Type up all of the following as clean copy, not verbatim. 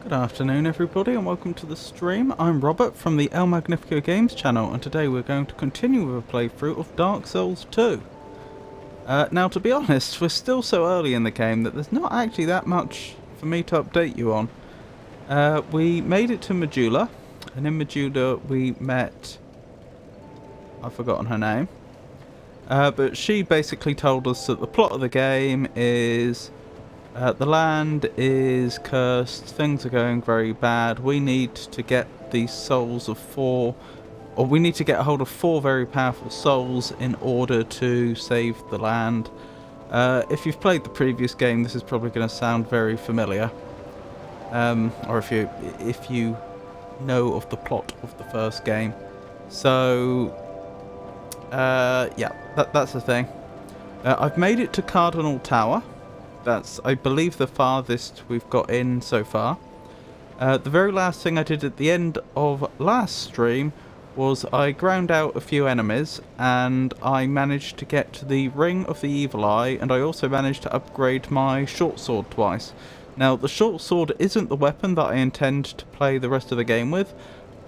Good afternoon everybody and welcome to the stream. I'm Robert from the El Magnifico Games channel, and today we're going to continue with a playthrough of Dark Souls 2. Now to be honest, we're still so early in the game that there's not actually that much for me to update you on. We made it to Majula, and in Majula we met... I've forgotten her name. But she basically told us that the plot of the game is... the land is cursed, things are going very bad, we need to get these souls of four, or we need to get a hold of four very powerful souls in order to save the land. If you've played the previous game, this is probably going to sound very familiar. Or if you know of the plot of the first game. So, yeah, that's the thing. I've made it to Cardinal Tower. That's, I believe, the farthest we've got in so far. The very last thing I did at the end of last stream was I ground out a few enemies and I managed to get to the Ring of the Evil Eye, and I also managed to upgrade my short sword twice. Now, the short sword isn't the weapon that I intend to play the rest of the game with,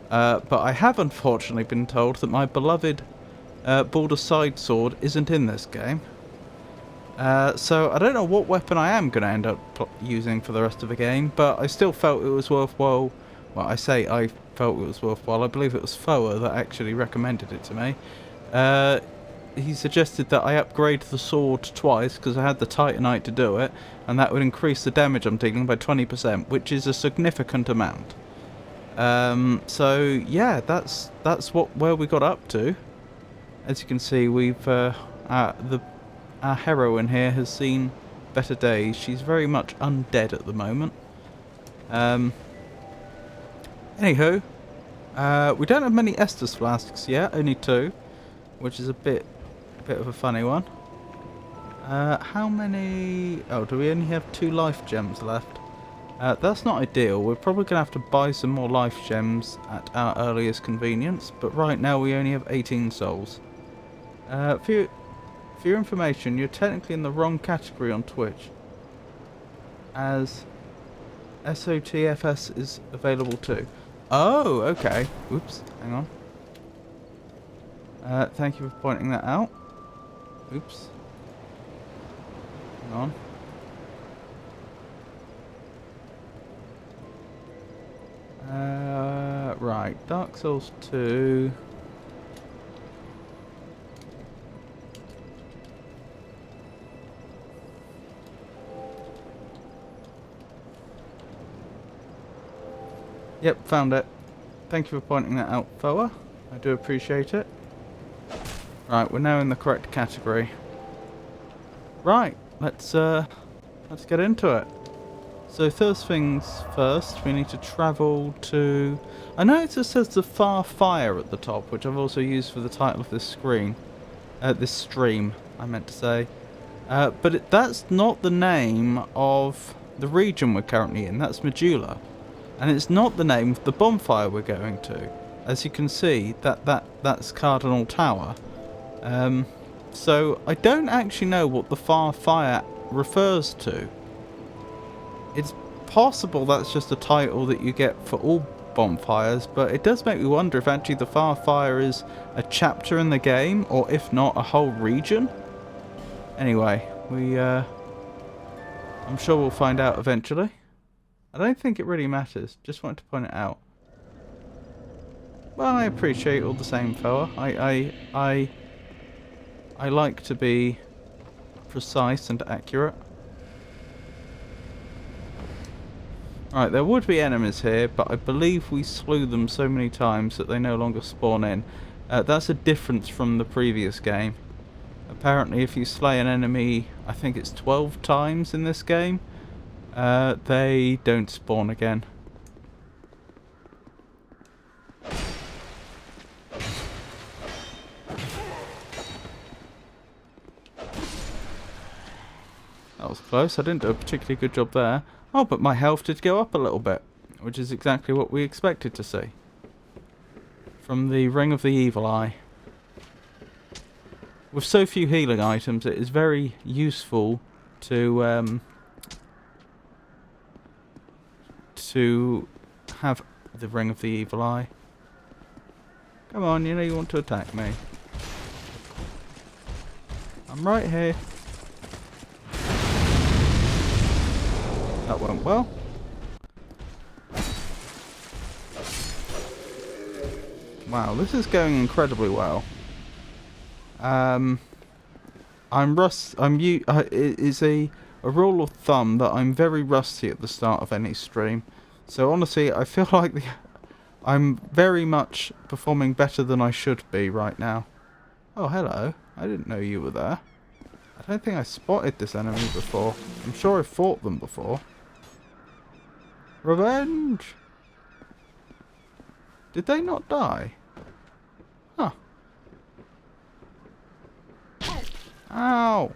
but I have unfortunately been told that my beloved Balder side sword isn't in this game. So I don't know what weapon I am going to end up using for the rest of the game, but I still felt it was worthwhile. Well, I say I felt it was worthwhile. I believe it was Foa that actually recommended it to me. He suggested that I upgrade the sword twice because I had the Titanite to do it, and that would increase the damage I'm dealing by 20%, which is a significant amount. So yeah, that's where we got up to. As you can see, we've our heroine here has seen better days. She's very much undead at the moment. Anywho, we don't have many Estus flasks yet, only 2, which is a bit of a funny one. How many... Oh, do we only have 2 life gems left? That's not ideal. We're probably going to have to buy some more life gems at our earliest convenience, but right now we only have 18 souls. For your information, you're technically in the wrong category on Twitch, as SOTFS is available too. Oh, okay. Oops, hang on. Thank you for pointing that out. Oops. Hang on. Right, Dark Souls 2. Yep, found it. Thank you for pointing that out, Foa. I do appreciate it. Right, we're now in the correct category. Right, let's get into it. So first things first, we need to travel to... I know it just says the Far Fire at the top, which I've also used for the title of this screen. This stream, I meant to say. But that's not the name of the region we're currently in. That's Majula. And it's not the name of the bonfire we're going to. As you can see, that's Cardinal Tower. So I don't actually know what the Far Fire refers to. It's possible that's just a title that you get for all bonfires, but it does make me wonder if actually the Far Fire is a chapter in the game, or if not, a whole region. Anyway, I'm sure we'll find out eventually. I don't think it really matters, just wanted to point it out. Well, I appreciate all the same, Foa. I like to be precise and accurate. Right, there would be enemies here, but I believe we slew them so many times that they no longer spawn in. That's a difference from the previous game. Apparently, if you slay an enemy, I think it's 12 times in this game, they don't spawn again. That was close. I didn't do a particularly good job there. Oh, but my health did go up a little bit, which is exactly what we expected to see from the Ring of the Evil Eye. With so few healing items, it is very useful to have the Ring of the Evil Eye. Come on, you know you want to attack me. I'm right here. That went well. Wow, this is going incredibly well. It's a rule of thumb that I'm very rusty at the start of any stream. So honestly, I feel like I'm very much performing better than I should be right now. Oh, hello. I didn't know you were there. I don't think I spotted this enemy before. I'm sure I've fought them before. Revenge! Did they not die? Huh. Ow!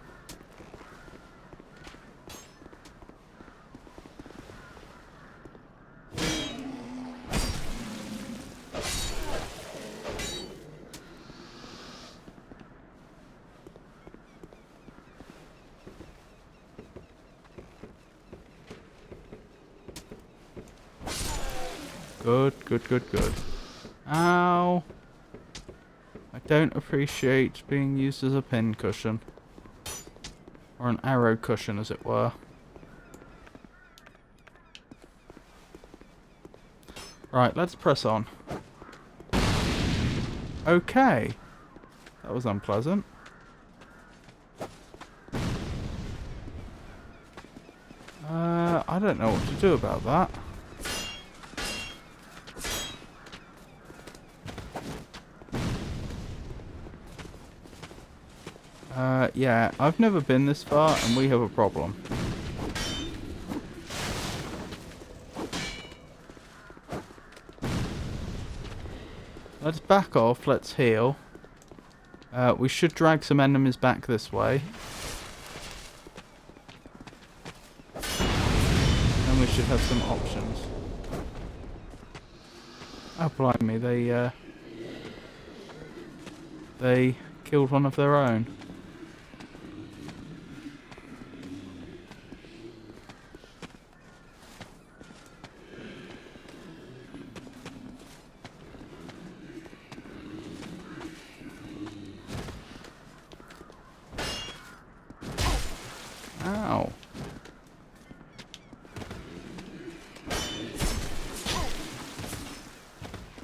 Good, good, good, good. Ow! I don't appreciate being used as a pincushion. Or an arrow cushion, as it were. Right, let's press on. Okay. That was unpleasant. I don't know what to do about that. Yeah, I've never been this far and we have a problem. Let's back off, let's heal. We should drag some enemies back this way. And we should have some options. Oh, blimey, they killed one of their own. Ow.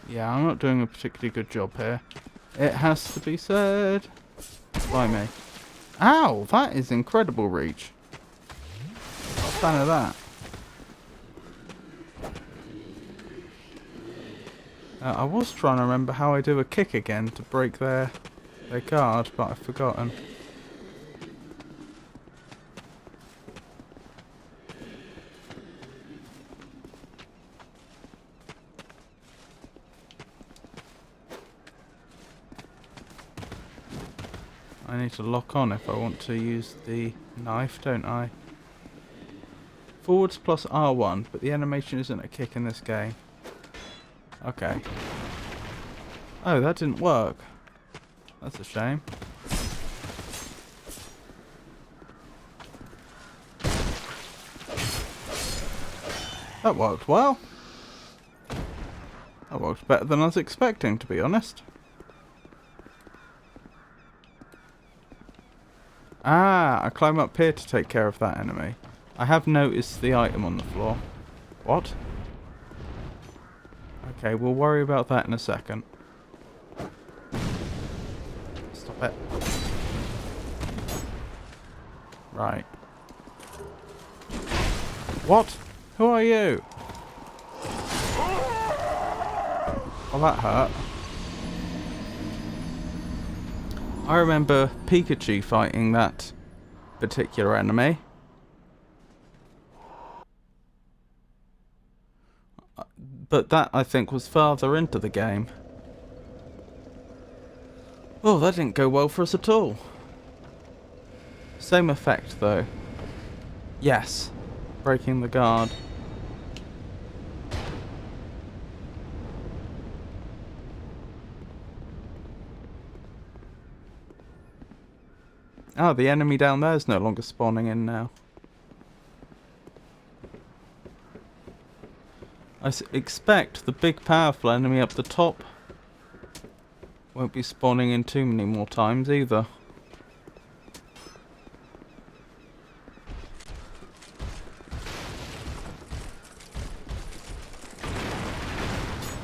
Yeah, I'm not doing a particularly good job here. It has to be said. By me. Ow! That is incredible reach. Not a fan of that. I was trying to remember how I do a kick again to break their guard, but I've forgotten. I need to lock on if I want to use the knife, don't I? Forwards plus R1, but the animation isn't a kick in this game. Okay. Oh, that didn't work. That's a shame. That worked well. That worked better than I was expecting, to be honest. Ah, I climb up here to take care of that enemy. I have noticed the item on the floor. What? Okay, we'll worry about that in a second. Stop it. Right. What? Who are you? Well, that hurt. I remember Pikachu fighting that particular enemy. But that, I think, was farther into the game. Oh, that didn't go well for us at all. Same effect, though. Yes. Breaking the guard. Oh, the enemy down there is no longer spawning in now. I expect the big powerful enemy up the top won't be spawning in too many more times either.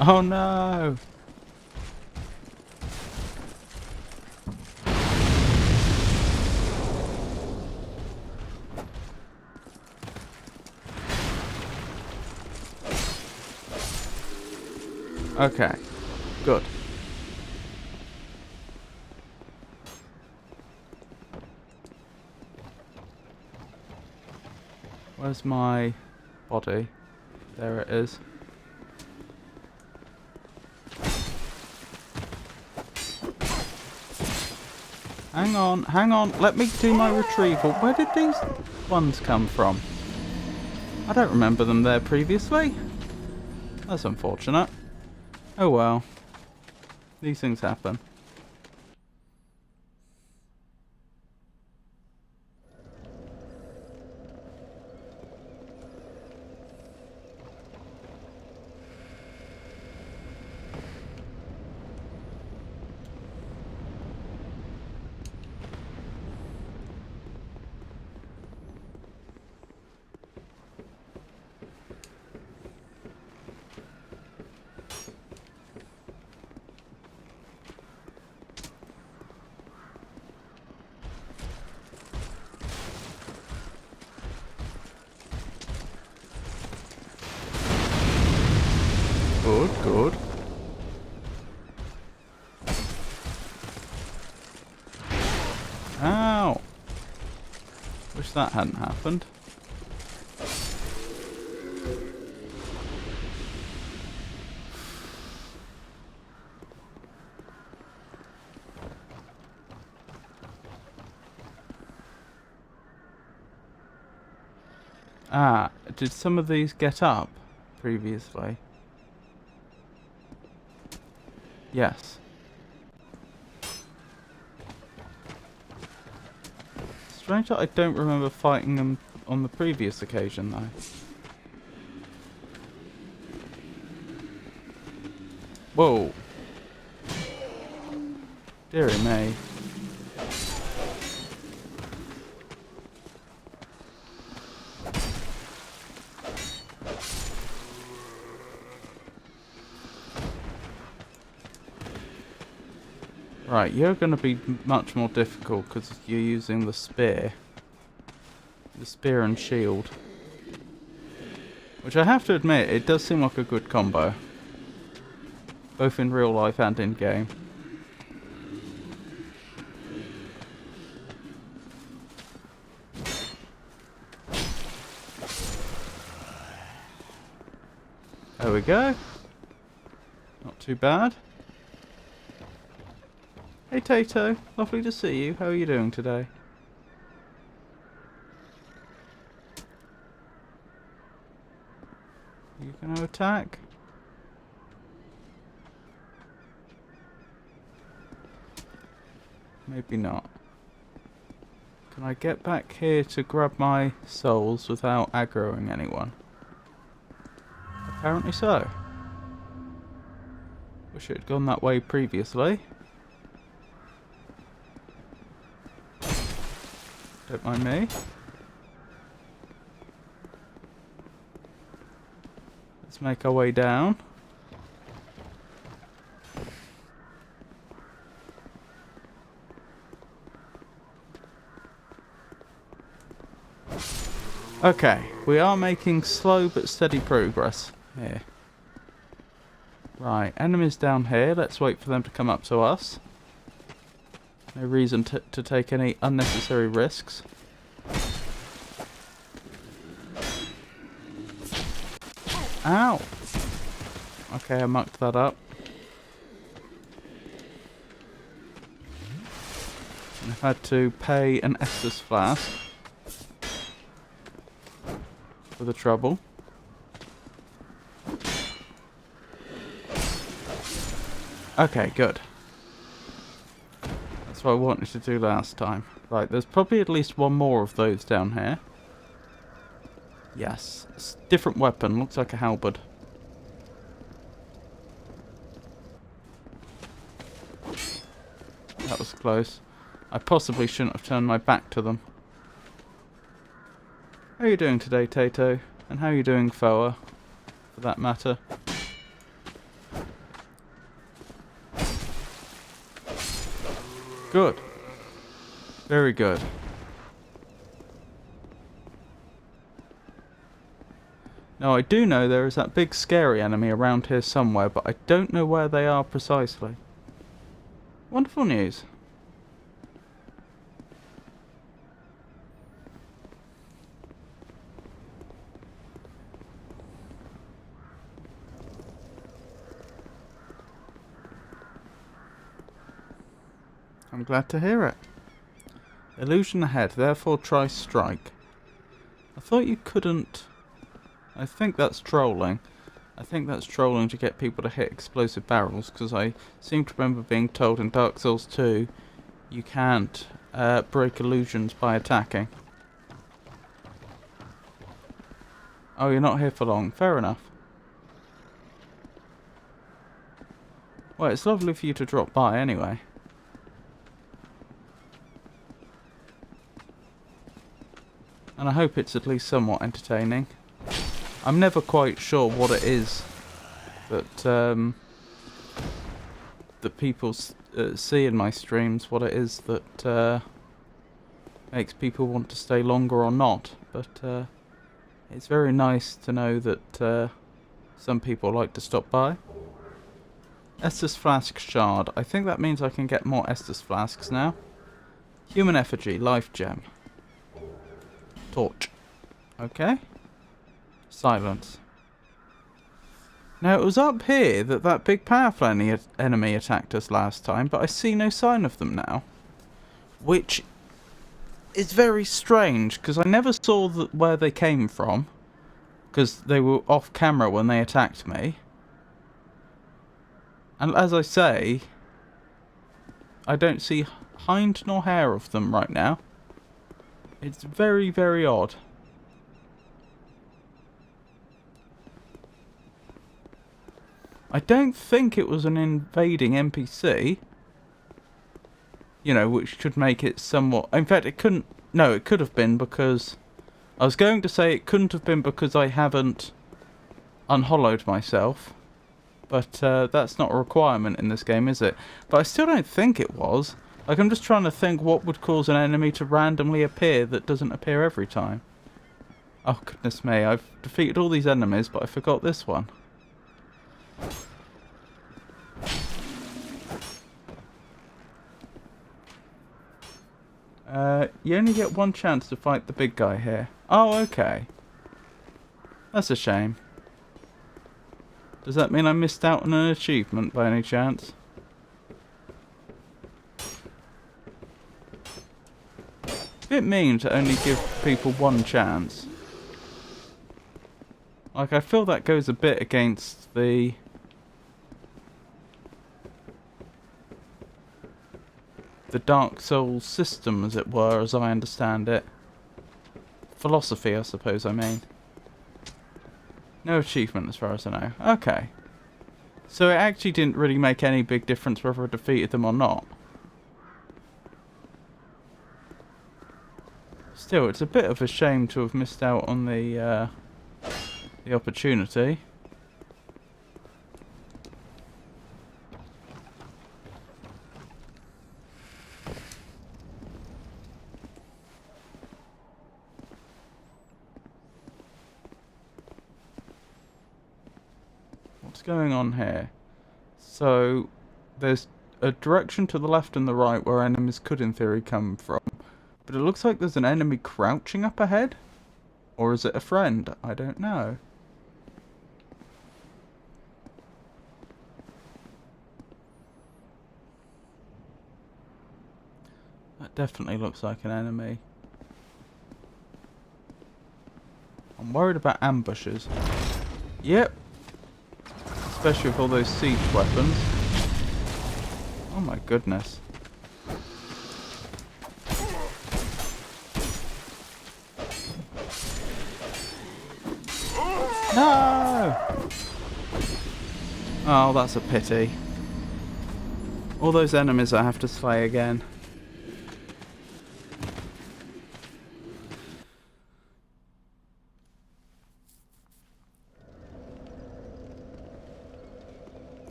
Oh no! Okay, good. Where's my body? There it is. Hang on, let me do my retrieval. Where did these ones come from? I don't remember them there previously. That's unfortunate. Oh well. These things happen. Good, good. Ow! Wish that hadn't happened. Ah, did some of these get up previously? Yes. Strange that I don't remember fighting them on the previous occasion, though. Whoa. Dearie me. Right, you're going to be much more difficult because you're using the spear. The spear and shield. Which I have to admit, it does seem like a good combo. Both in real life and in game. There we go. Not too bad. Hey Tato, lovely to see you. How are you doing today? Are you going to attack? Maybe not. Can I get back here to grab my souls without aggroing anyone? Apparently so. Wish it had gone that way previously. Don't mind me. Let's make our way down. Okay, we are making slow but steady progress here. Right, enemies down here. Let's wait for them to come up to us. No reason to take any unnecessary risks. Ow! Okay, I mucked that up. I've had to pay an Estus flask for the trouble. Okay, good. That's what I wanted to do last time. Right, there's probably at least one more of those down here. Yes. It's a different weapon. Looks like a halberd. That was close. I possibly shouldn't have turned my back to them. How are you doing today, Tato? And how are you doing, Foa? For that matter. Good. Very good. Now I do know there is that big scary enemy around here somewhere, but I don't know where they are precisely. Wonderful news. I'm glad to hear it. Illusion ahead, therefore try strike. I thought you couldn't... I think that's trolling. I think that's trolling to get people to hit explosive barrels, because I seem to remember being told in Dark Souls 2 you can't break illusions by attacking. Oh, you're not here for long. Fair enough. Well, it's lovely for you to drop by anyway. And I hope it's at least somewhat entertaining. I'm never quite sure what it is that that people see in my streams, what it is that makes people want to stay longer or not. But it's very nice to know that some people like to stop by. Estus Flask Shard. I think that means I can get more Estus Flasks now. Human Effigy. Life Gem. Torch. Okay. Silence. Now, it was up here that that big powerful enemy attacked us last time, but I see no sign of them now. Which is very strange, because I never saw where they came from, because they were off camera when they attacked me. And as I say, I don't see hind nor hair of them right now. It's very, very odd. I don't think it was an invading NPC. You know, which could make it somewhat... In fact, it couldn't... No, it could have been because... I was going to say it couldn't have been because I haven't unhollowed myself. But that's not a requirement in this game, is it? But I still don't think it was. Like, I'm just trying to think what would cause an enemy to randomly appear that doesn't appear every time. Oh, goodness me. I've defeated all these enemies, but I forgot this one. You only get one chance to fight the big guy here. Oh, okay. That's a shame. Does that mean I missed out on an achievement by any chance? Bit mean to only give people one chance. Like, I feel that goes a bit against the... Dark Souls system, as it were, as I understand it. Philosophy, I suppose I mean. No achievement as far as I know. Okay. So it actually didn't really make any big difference whether I defeated them or not. Still, it's a bit of a shame to have missed out on the opportunity. What's going on here? So, there's a direction to the left and the right where enemies could in theory come from. But it looks like there's an enemy crouching up ahead? Or is it a friend? I don't know. That definitely looks like an enemy. I'm worried about ambushes. Yep. Especially with all those siege weapons. Oh my goodness. No! Oh, that's a pity. All those enemies I have to slay again.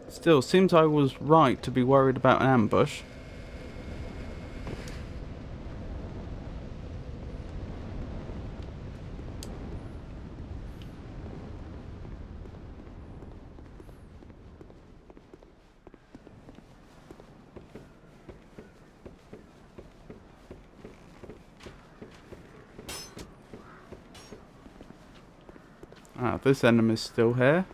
Still, seems I was right to be worried about an ambush. Ah, this enemy's still here.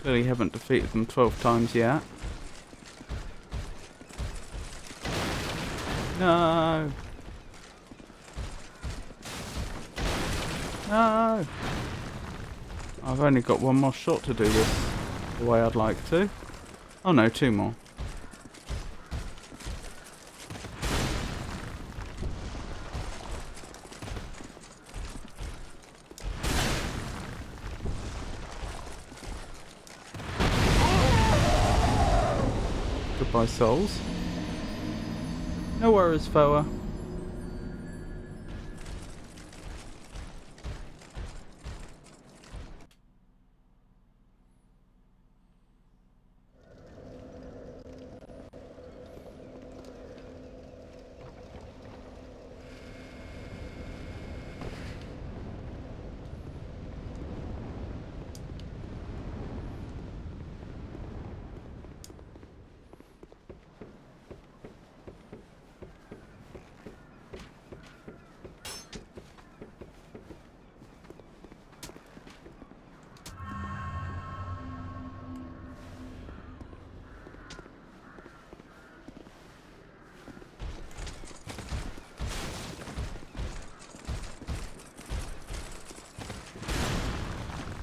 Clearly haven't defeated them 12 times yet. No! No! I've only got one more shot to do this the way I'd like to. Oh no, two more. Goodbye, souls. No worries, Foa.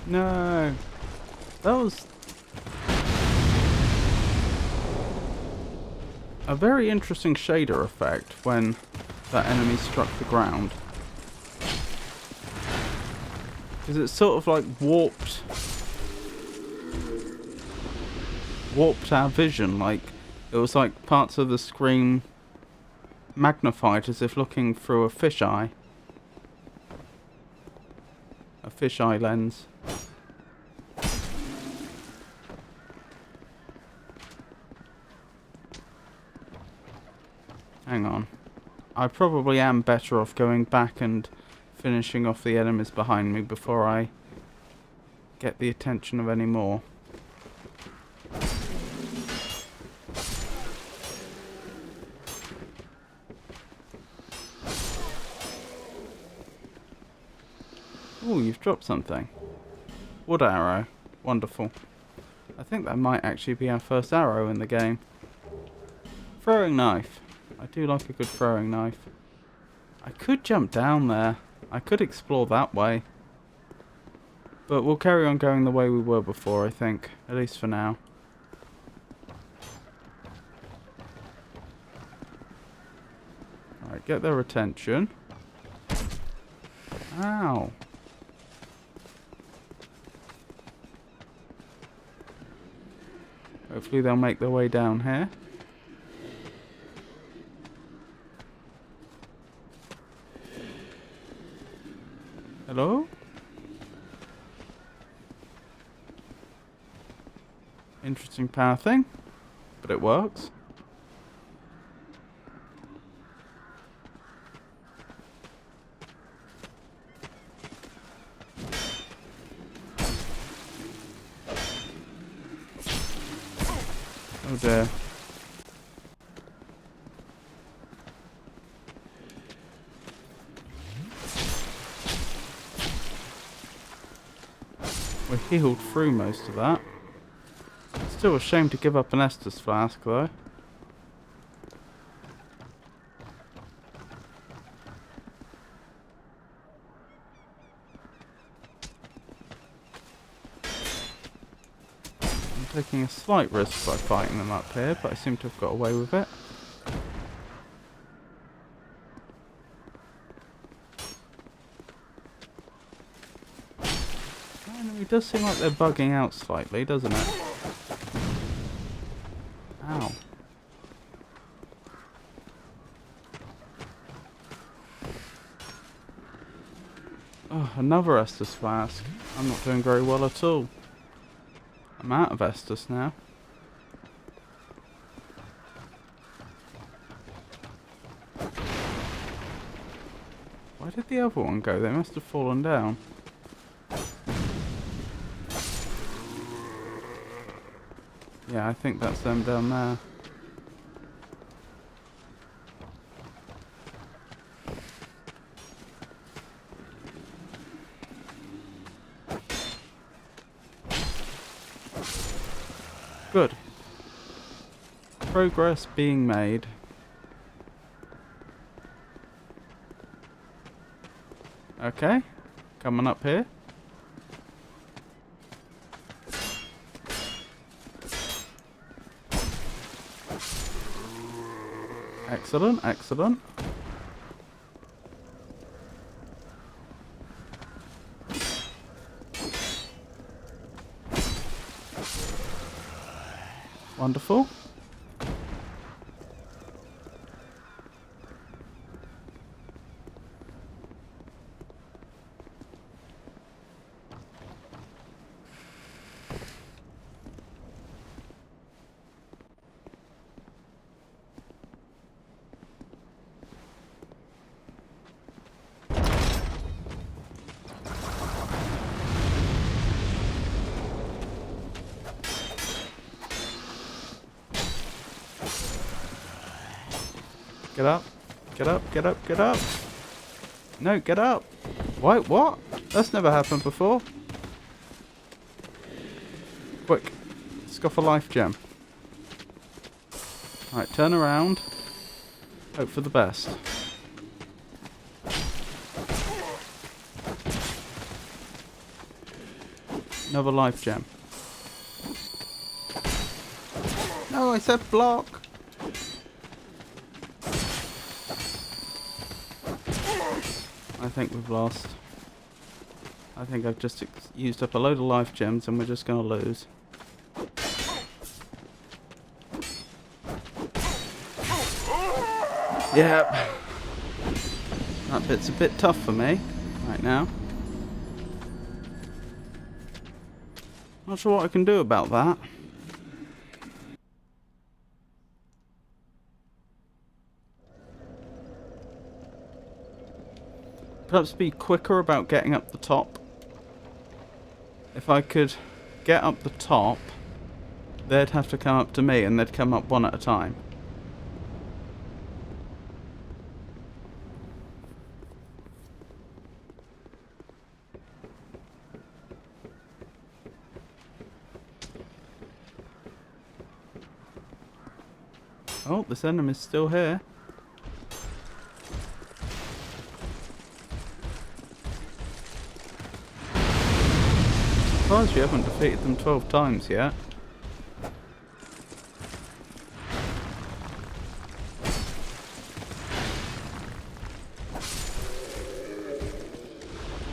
No. That was a very interesting shader effect when that enemy struck the ground. Because it sort of like warped our vision. Like, it was like parts of the screen magnified as if looking through a fisheye. A fisheye lens. Hang on. I probably am better off going back and finishing off the enemies behind me before I get the attention of any more. Oh, you've dropped something. Wood arrow. Wonderful. I think that might actually be our first arrow in the game. Throwing knife. I do like a good throwing knife. I could jump down there. I could explore that way. But we'll carry on going the way we were before, I think. At least for now. Alright, get their attention. Ow. Hopefully they'll make their way down here. Hello? Interesting power thing, but it works. Oh dear. We healed through most of that. Still a shame to give up an Estus flask though. I'm taking a slight risk by fighting them up here, but I seem to have got away with it. It does seem like they're bugging out slightly, doesn't it? Ow. Oh, another Estus flask. I'm not doing very well at all. I'm out of Estus now. Where did the other one go? They must have fallen down. Yeah, I think that's them down there. Good. Progress being made. Okay, coming up here. Excellent, excellent. Wonderful. Get up. Get up, get up, get up. No, get up. Wait, what? That's never happened before. Quick. Scoff a life gem. Right, turn around. Hope for the best. Another life gem. No, I said block. I think we've lost. I think I've just used up a load of life gems and we're just going to lose. Yep. That bit's a bit tough for me right now. Not sure what I can do about that. Perhaps be quicker about getting up the top. If I could get up the top, they'd have to come up to me and they'd come up one at a time. Oh, this enemy's still here. I'm surprised you haven't defeated them 12 times yet.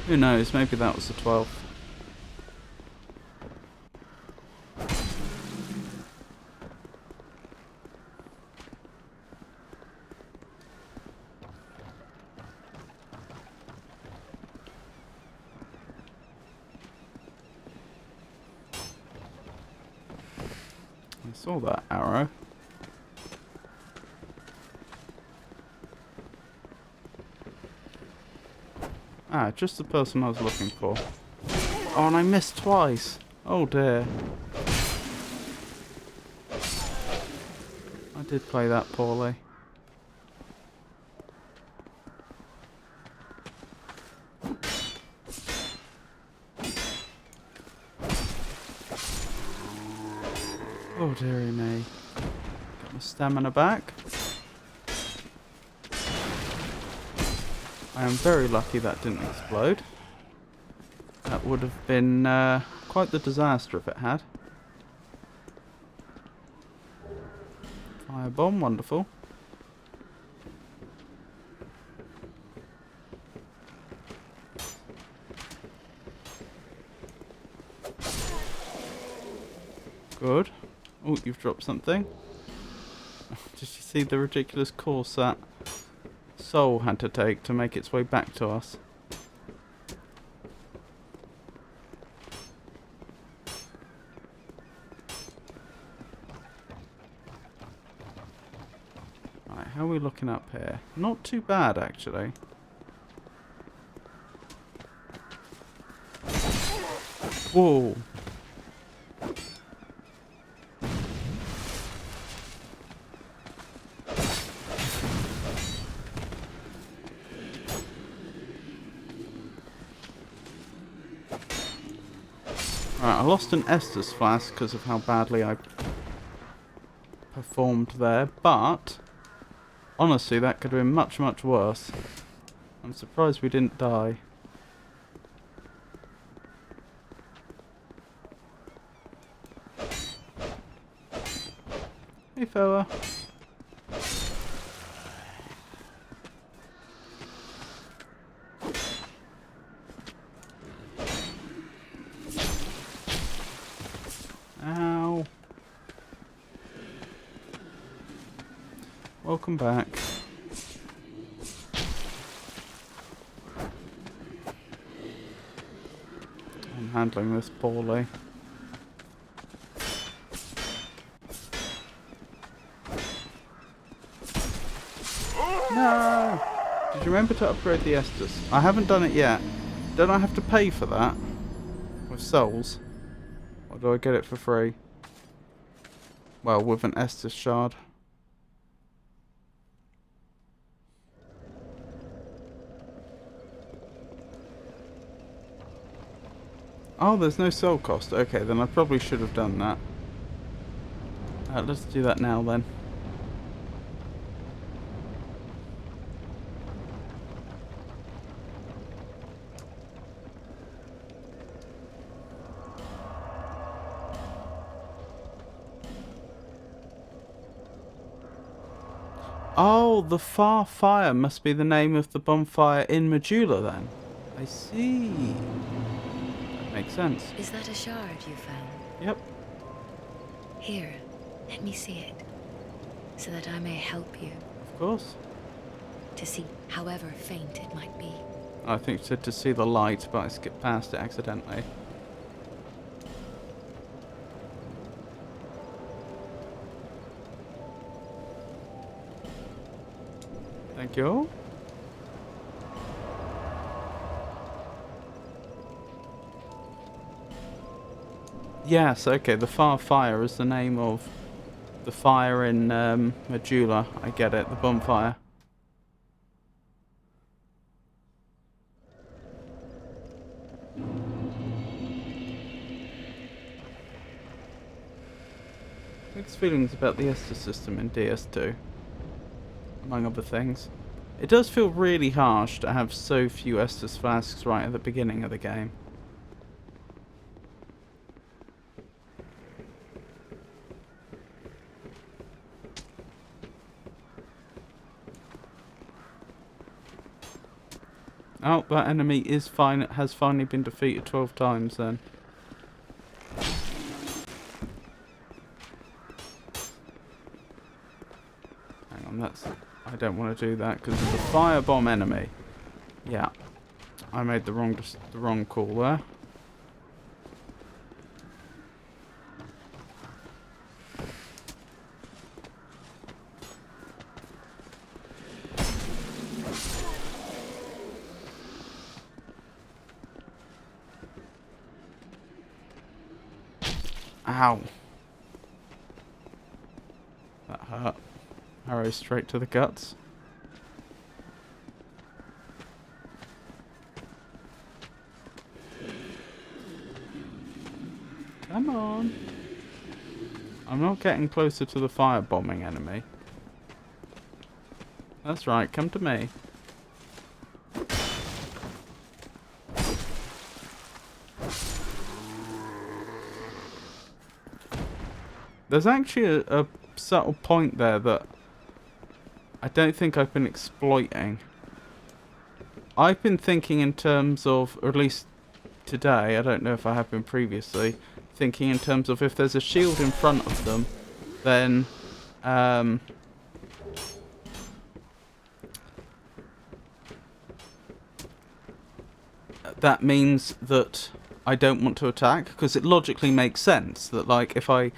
Who knows, maybe that was the 12th. I saw that arrow. Ah, just the person I was looking for. Oh, and I missed twice. Oh dear. I did play that poorly. Oh dearie me. Got my stamina back. I am very lucky that didn't explode. That would have been quite the disaster if it had. Firebomb, wonderful. Good. Oh, you've dropped something. Did you see the ridiculous course that soul had to take to make its way back to us? Right, how are we looking up here? Not too bad, actually. Whoa. Right, I lost an Estus flask because of how badly I performed there, but honestly that could have been much, much worse. I'm surprised we didn't die. Hey fella. Ow. Welcome back. I'm handling this poorly. No! Did you remember to upgrade the Estus? I haven't done it yet. Don't I have to pay for that? With souls? Or do I get it for free? Well, with an Estus shard. Oh, there's no soul cost. Okay, then I probably should have done that. Let's do that now then. Oh, the Far Fire must be the name of the bonfire in Medulla then. I see. That makes sense. Is that a shard you found? Yep. Here, let me see it, so that I may help you. Of course. To see, however faint it might be. I think you said to see the light, but I skipped past it accidentally. Thank you. Yes, okay, the Far Fire is the name of the fire in Medulla. I get it, the bonfire. Mixed feelings about the Estus system in DS2, among other things. It does feel really harsh to have so few Estus flasks right at the beginning of the game. Oh, that enemy is fine. It has finally been defeated 12 times then. Hang on, that's... I don't want to do that because it's a firebomb enemy. Yeah, I made the wrong call there. Ow. That hurt. Arrow straight to the guts. Come on. I'm not getting closer to the firebombing enemy. That's right, come to me. There's actually a subtle point there that I don't think I've been exploiting. I've been thinking in terms of, or at least today, I don't know if I have been previously, thinking in terms of if there's a shield in front of them, then that means that I don't want to attack, because it logically makes sense that, like, if I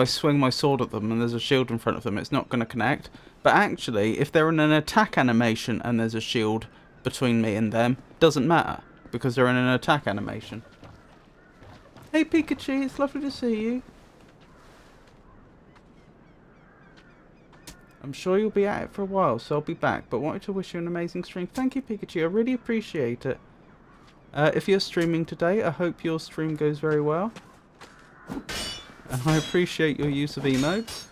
swing my sword at them and there's a shield in front of them, it's not going to connect. But actually, if they're in an attack animation and there's a shield between me and them, it doesn't matter, because they're in an attack animation. Hey Pikachu, it's lovely to see you. I'm sure you'll be at it for a while, so I'll be back, but wanted to wish you an amazing stream. Thank you, Pikachu, I really appreciate it. If you're streaming today, I hope your stream goes very well. And I appreciate your use of emotes.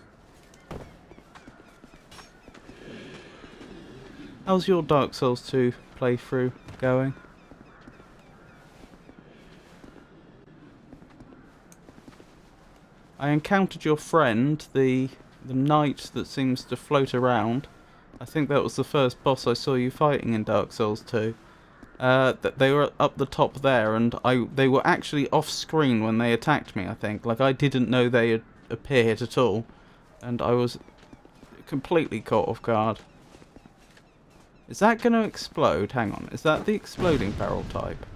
How's your Dark Souls 2 playthrough going? I encountered your friend, the knight that seems to float around. I think that was the first boss I saw you fighting in Dark Souls 2. That they were up the top there, and they were actually off screen when they attacked me, I think. Like, I didn't know they had appeared at all, and I was completely caught off guard. Is that going to explode? Hang on, is that the exploding barrel type?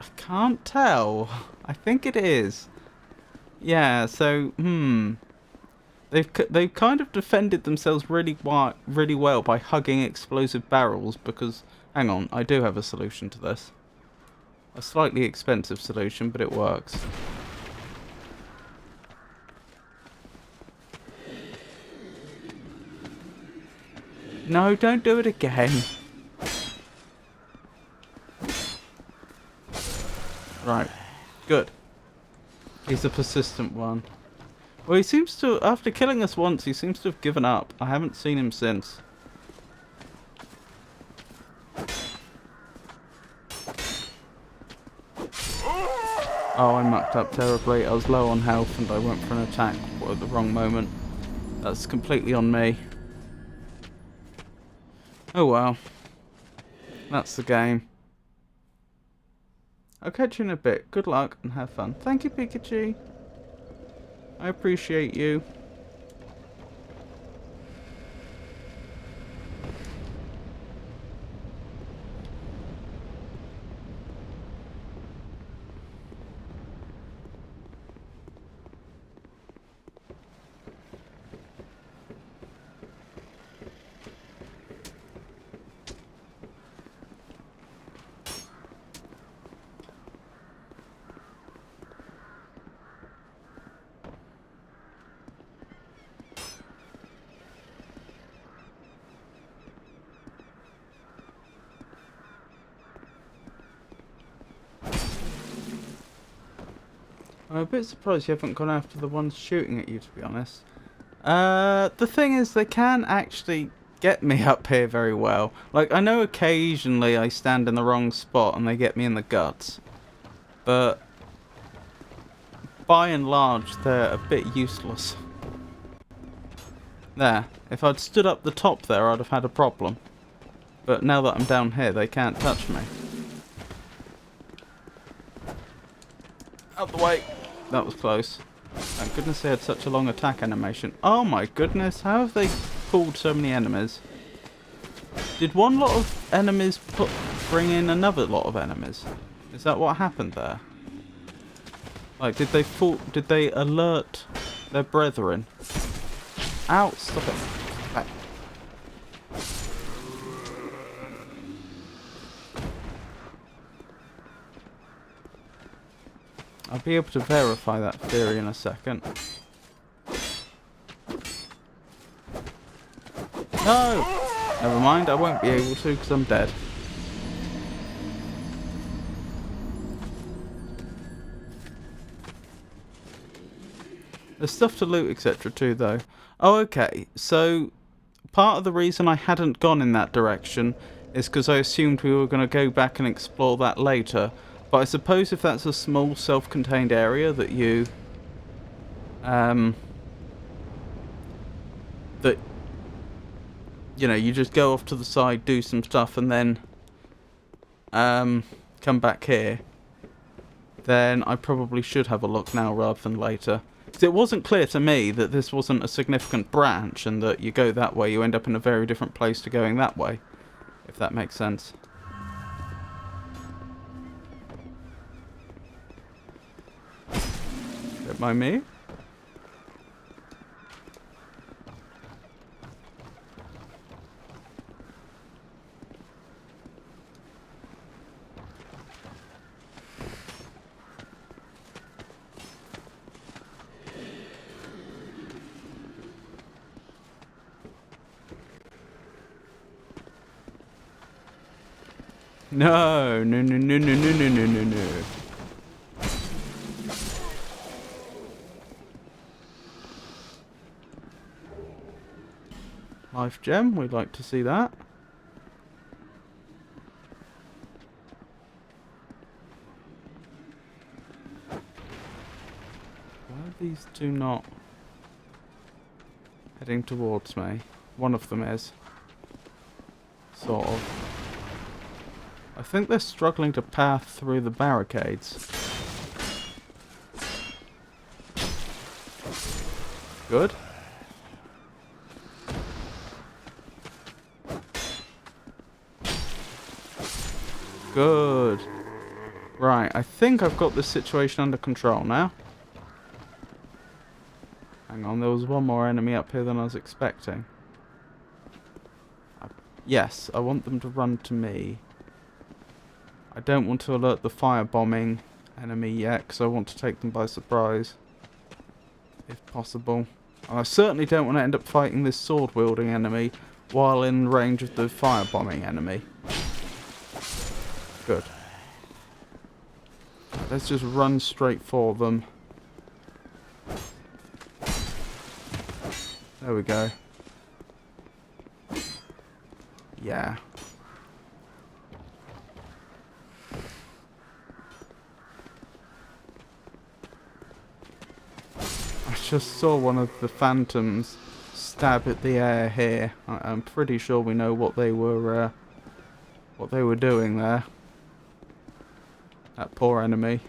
I can't tell. I think it is. Yeah, so, They've kind of defended themselves really well by hugging explosive barrels, because... Hang on, I do have a solution to this. A slightly expensive solution, but it works. No, don't do it again. Right, good. He's a persistent one. Well, he seems to, after killing us once, he seems to have given up. I haven't seen him since. Oh, I mucked up terribly. I was low on health and I went for an attack at the wrong moment. That's completely on me. Oh well. That's the game. I'll catch you in a bit. Good luck and have fun. Thank you, Pikachu. I appreciate you. I'm a bit surprised you haven't gone after the ones shooting at you, to be honest. The thing is, they can actually get me up here very well. Like, I know occasionally I stand in the wrong spot and they get me in the guts. But, by and large, they're a bit useless. There. If I'd stood up the top there, I'd have had a problem. But now that I'm down here, they can't touch me. Out the way! That was close. Thank goodness they had such a long attack animation. Oh my goodness, how have they pulled so many enemies? Did one lot of enemies bring in another lot of enemies? Is that what happened there? Like, did they alert their brethren? Ow, stop it. Back. I'll be able to verify that theory in a second. No! Never mind, I won't be able to because I'm dead. There's stuff to loot, etc. too, though. Oh, okay. So, part of the reason I hadn't gone in that direction is because I assumed we were going to go back and explore that later. But I suppose if that's a small self-contained area that you you just go off to the side, do some stuff, and then come back here, then I probably should have a look now rather than later. Because it wasn't clear to me that this wasn't a significant branch, and that you go that way, you end up in a very different place to going that way, if that makes sense. Don't mind me. No, no, no, no, no, no, no, no, no, no. Life gem, we'd like to see that. Why are these two not heading towards me? One of them is. Sort of. I think they're struggling to path through the barricades. Good. Good. Right, I think I've got this situation under control now. Hang on, there was one more enemy up here than I was expecting. Yes, I want them to run to me. I don't want to alert the firebombing enemy yet, because I want to take them by surprise. If possible. And I certainly don't want to end up fighting this sword-wielding enemy while in range of the firebombing enemy. Good. Let's just run straight for them. There we go. Yeah. I just saw one of the phantoms stab at the air here. I'm pretty sure we know what they were doing there. That poor enemy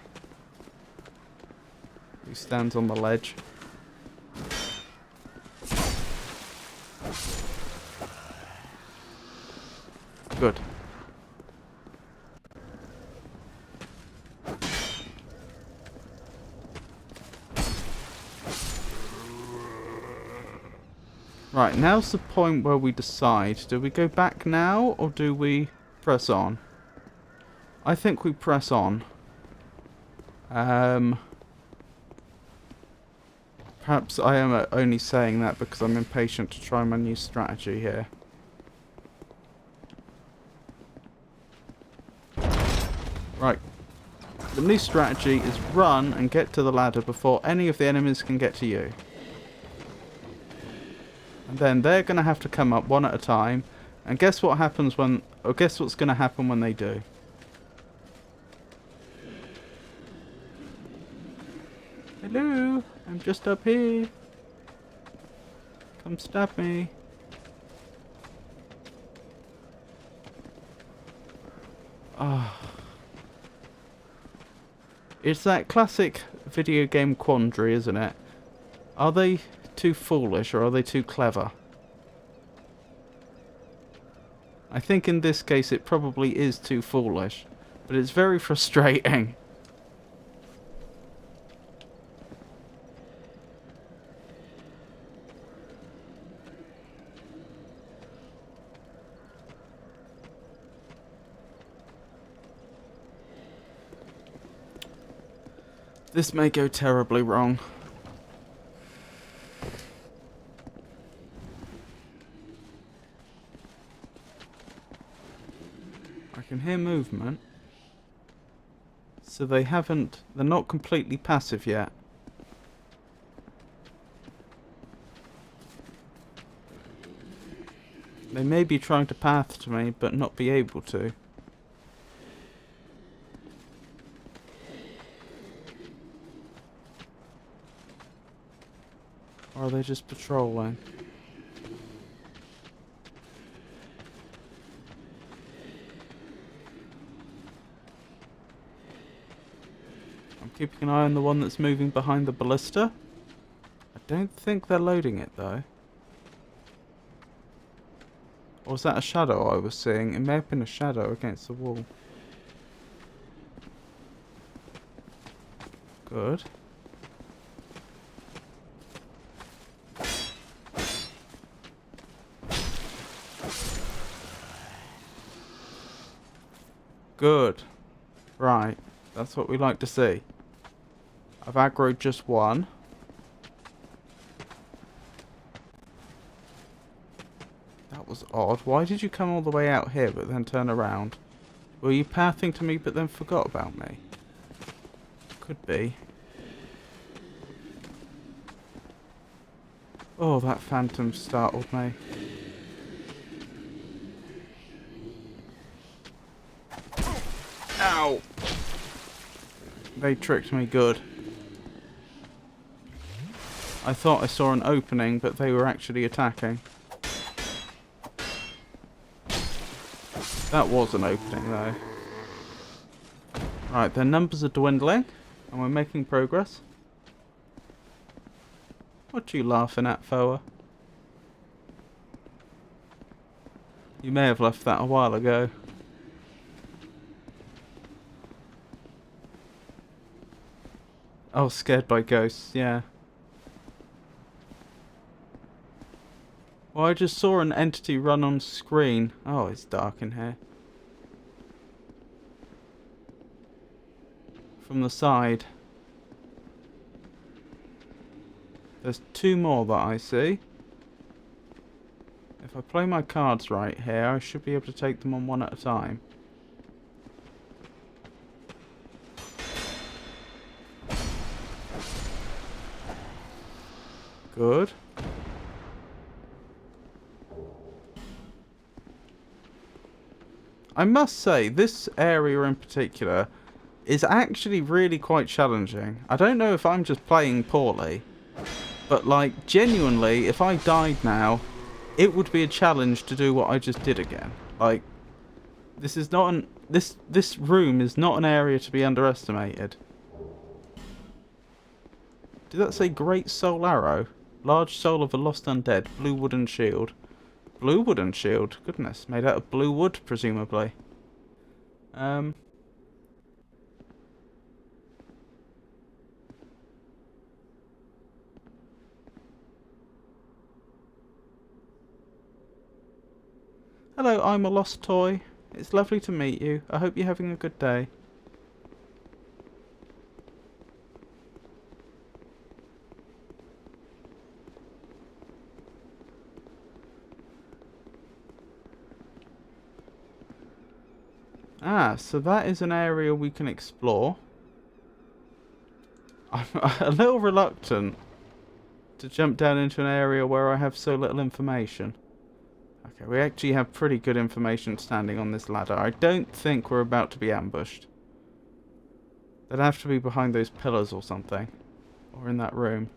who stands on the ledge. Good. Right, now's the point where we decide, do we go back now or do we press on? I think we press on. Perhaps I am only saying that because I'm impatient to try my new strategy here. Right. The new strategy is run and get to the ladder before any of the enemies can get to you. And then they're going to have to come up one at a time. And guess what happens when... Or guess what's going to happen when they do. Hello, I'm just up here. Come stab me. Ah. It's that classic video game quandary, isn't it? Are they too foolish or are they too clever? I think in this case it probably is too foolish, but it's very frustrating. This may go terribly wrong. I can hear movement. So they're not completely passive yet. They may be trying to path to me, but not be able to. Or are they just patrolling? I'm keeping an eye on the one that's moving behind the ballista. I don't think they're loading it though. Or was that a shadow I was seeing? It may have been a shadow against the wall. Good. Good. Right. That's what we like to see. I've aggroed just one. That was odd. Why did you come all the way out here but then turn around? Were you pathing to me but then forgot about me? Could be. Oh, that phantom startled me. Ow! They tricked me good. I thought I saw an opening, but they were actually attacking. That was an opening, though. Right, their numbers are dwindling, and we're making progress. What you laughing at, Foa? You may have left that a while ago. Oh, scared by ghosts, yeah. Well, I just saw an entity run on screen. Oh, it's dark in here. From the side. There's two more that I see. If I play my cards right here, I should be able to take them on one at a time. Good. I must say, this area in particular is actually really quite challenging. I don't know if I'm just playing poorly, But like, genuinely, if I died now, it would be a challenge to do what I just did again. Like, this is not an this room is not an area to be underestimated. Did that say Great Soul Arrow? Large soul of a lost undead. Blue wooden shield. Blue wooden shield? Goodness. Made out of blue wood, presumably. Hello, I'm a lost toy. It's lovely to meet you. I hope you're having a good day. Ah, so that is an area we can explore. I'm a little reluctant to jump down into an area where I have so little information. Okay, we actually have pretty good information standing on this ladder. I don't think we're about to be ambushed. They'd have to be behind those pillars or something. Or in that room.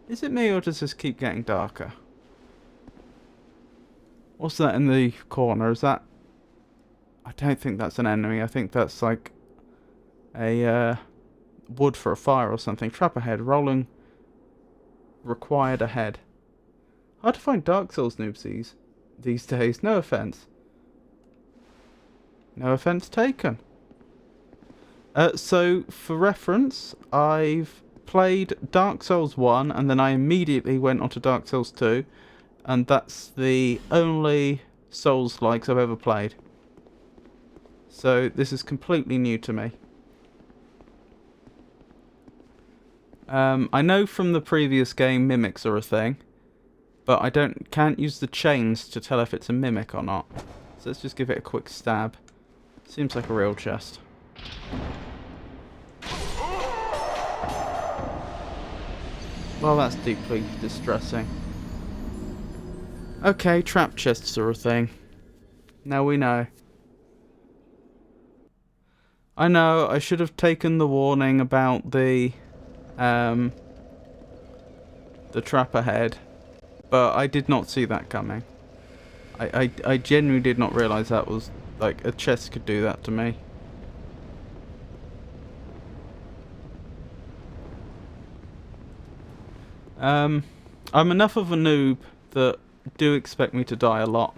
Is it me or does this keep getting darker? What's that in the corner? Is that... I don't think that's an enemy. I think that's like a wood for a fire or something. Trap ahead. Rolling required ahead. Hard to find Dark Souls noobsies these days. No offense. No offense taken. So, for reference, I've played Dark Souls 1 and then I immediately went on to Dark Souls 2. And that's the only Souls-likes I've ever played. So, this is completely new to me. I know from the previous game mimics are a thing. But I can't use the chains to tell if it's a mimic or not. So let's just give it a quick stab. Seems like a real chest. Well, that's deeply distressing. Okay, trap chests are a thing. Now we know. I know, I should have taken the warning about the trap ahead. But I did not see that coming. I genuinely did not realise that was, like, a chest could do that to me. I'm enough of a noob that do expect me to die a lot.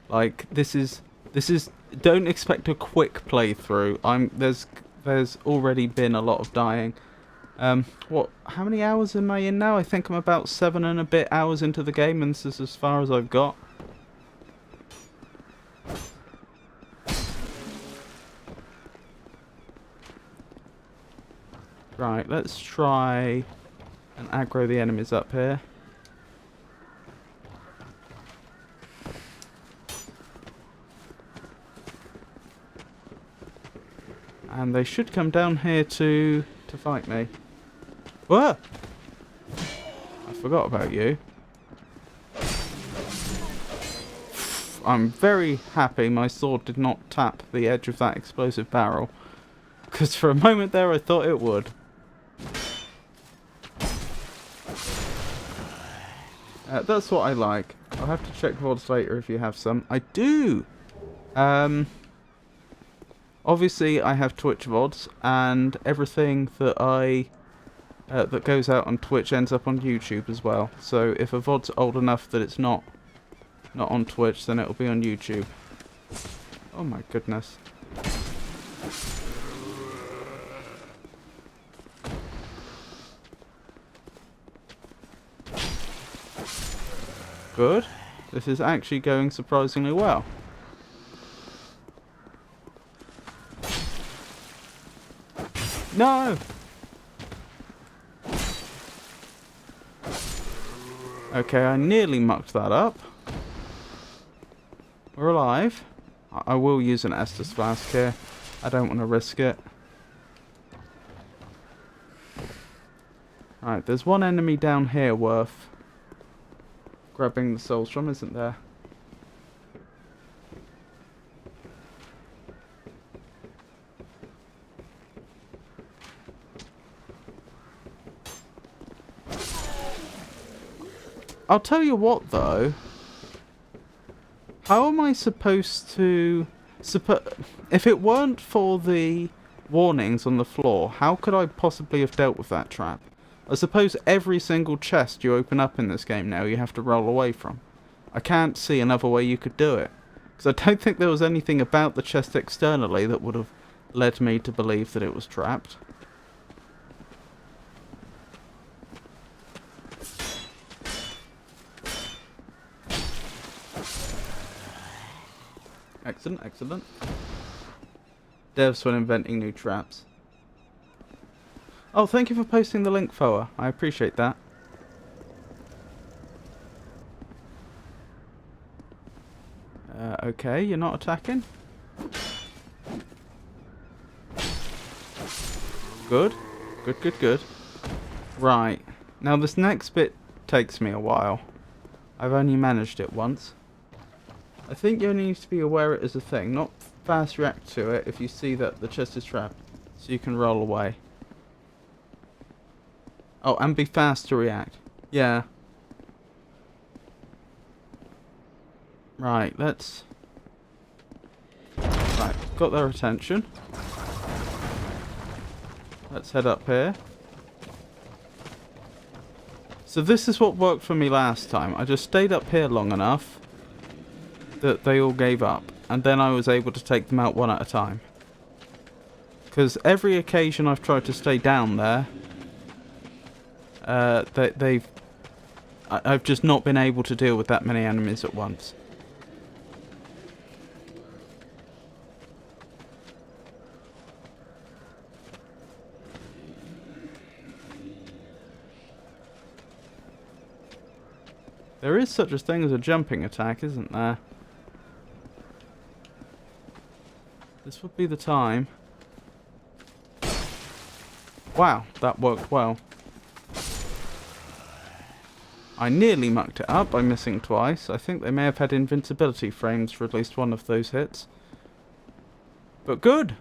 Like, this is, don't expect a quick playthrough. There's already been a lot of dying. How many hours am I in now? I think I'm about 7 and a bit hours into the game, and this is as far as I've got. Right, let's try and aggro the enemies up here. And they should come down here to fight me. Whoa! I forgot about you. I'm very happy my sword did not tap the edge of that explosive barrel. Because for a moment there I thought it would. That's what I like. I'll have to check VODs later if you have some. I do! Obviously I have Twitch VODs, and everything that that goes out on Twitch ends up on YouTube as well. So if a VOD's old enough that it's not on Twitch, then it'll be on YouTube. Oh my goodness. Good. This is actually going surprisingly well. No! Okay, I nearly mucked that up. We're alive. I will use an Estus flask here. I don't want to risk it. Right, there's one enemy down here worth grabbing the souls from, isn't there? I'll tell you what, though. How am I supposed to... if it weren't for the warnings on the floor, how could I possibly have dealt with that trap? I suppose every single chest you open up in this game now you have to roll away from. I can't see another way you could do it. Because I don't think there was anything about the chest externally that would have led me to believe that it was trapped. Excellent, excellent. Devs when inventing new traps. Oh, thank you for posting the link, Foa. I appreciate that. Okay, you're not attacking. Good. Good, good, good. Right. Now this next bit takes me a while. I've only managed it once. I think you only need to be aware it is a thing, not fast react to it if you see that the chest is trapped, so you can roll away. Oh, and be fast to react. Yeah. Right, let's... Right, got their attention. Let's head up here. So this is what worked for me last time. I just stayed up here long enough that they all gave up, and then I was able to take them out one at a time. Because every occasion I've tried to stay down there, I've just not been able to deal with that many enemies at once. There is such a thing as a jumping attack, isn't there? This would be the time. Wow, that worked well. I nearly mucked it up by missing twice. I think they may have had invincibility frames for at least one of those hits. But good!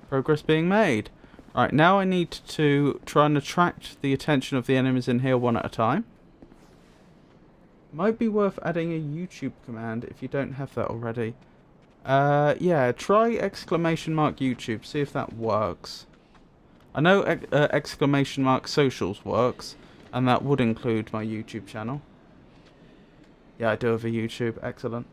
Progress being made. Right, now I need to try and attract the attention of the enemies in here one at a time. Might be worth adding a YouTube command if you don't have that already. Yeah, try !YouTube, see if that works. I know !socials works, and that would include my YouTube channel. Yeah, I do have a YouTube, excellent.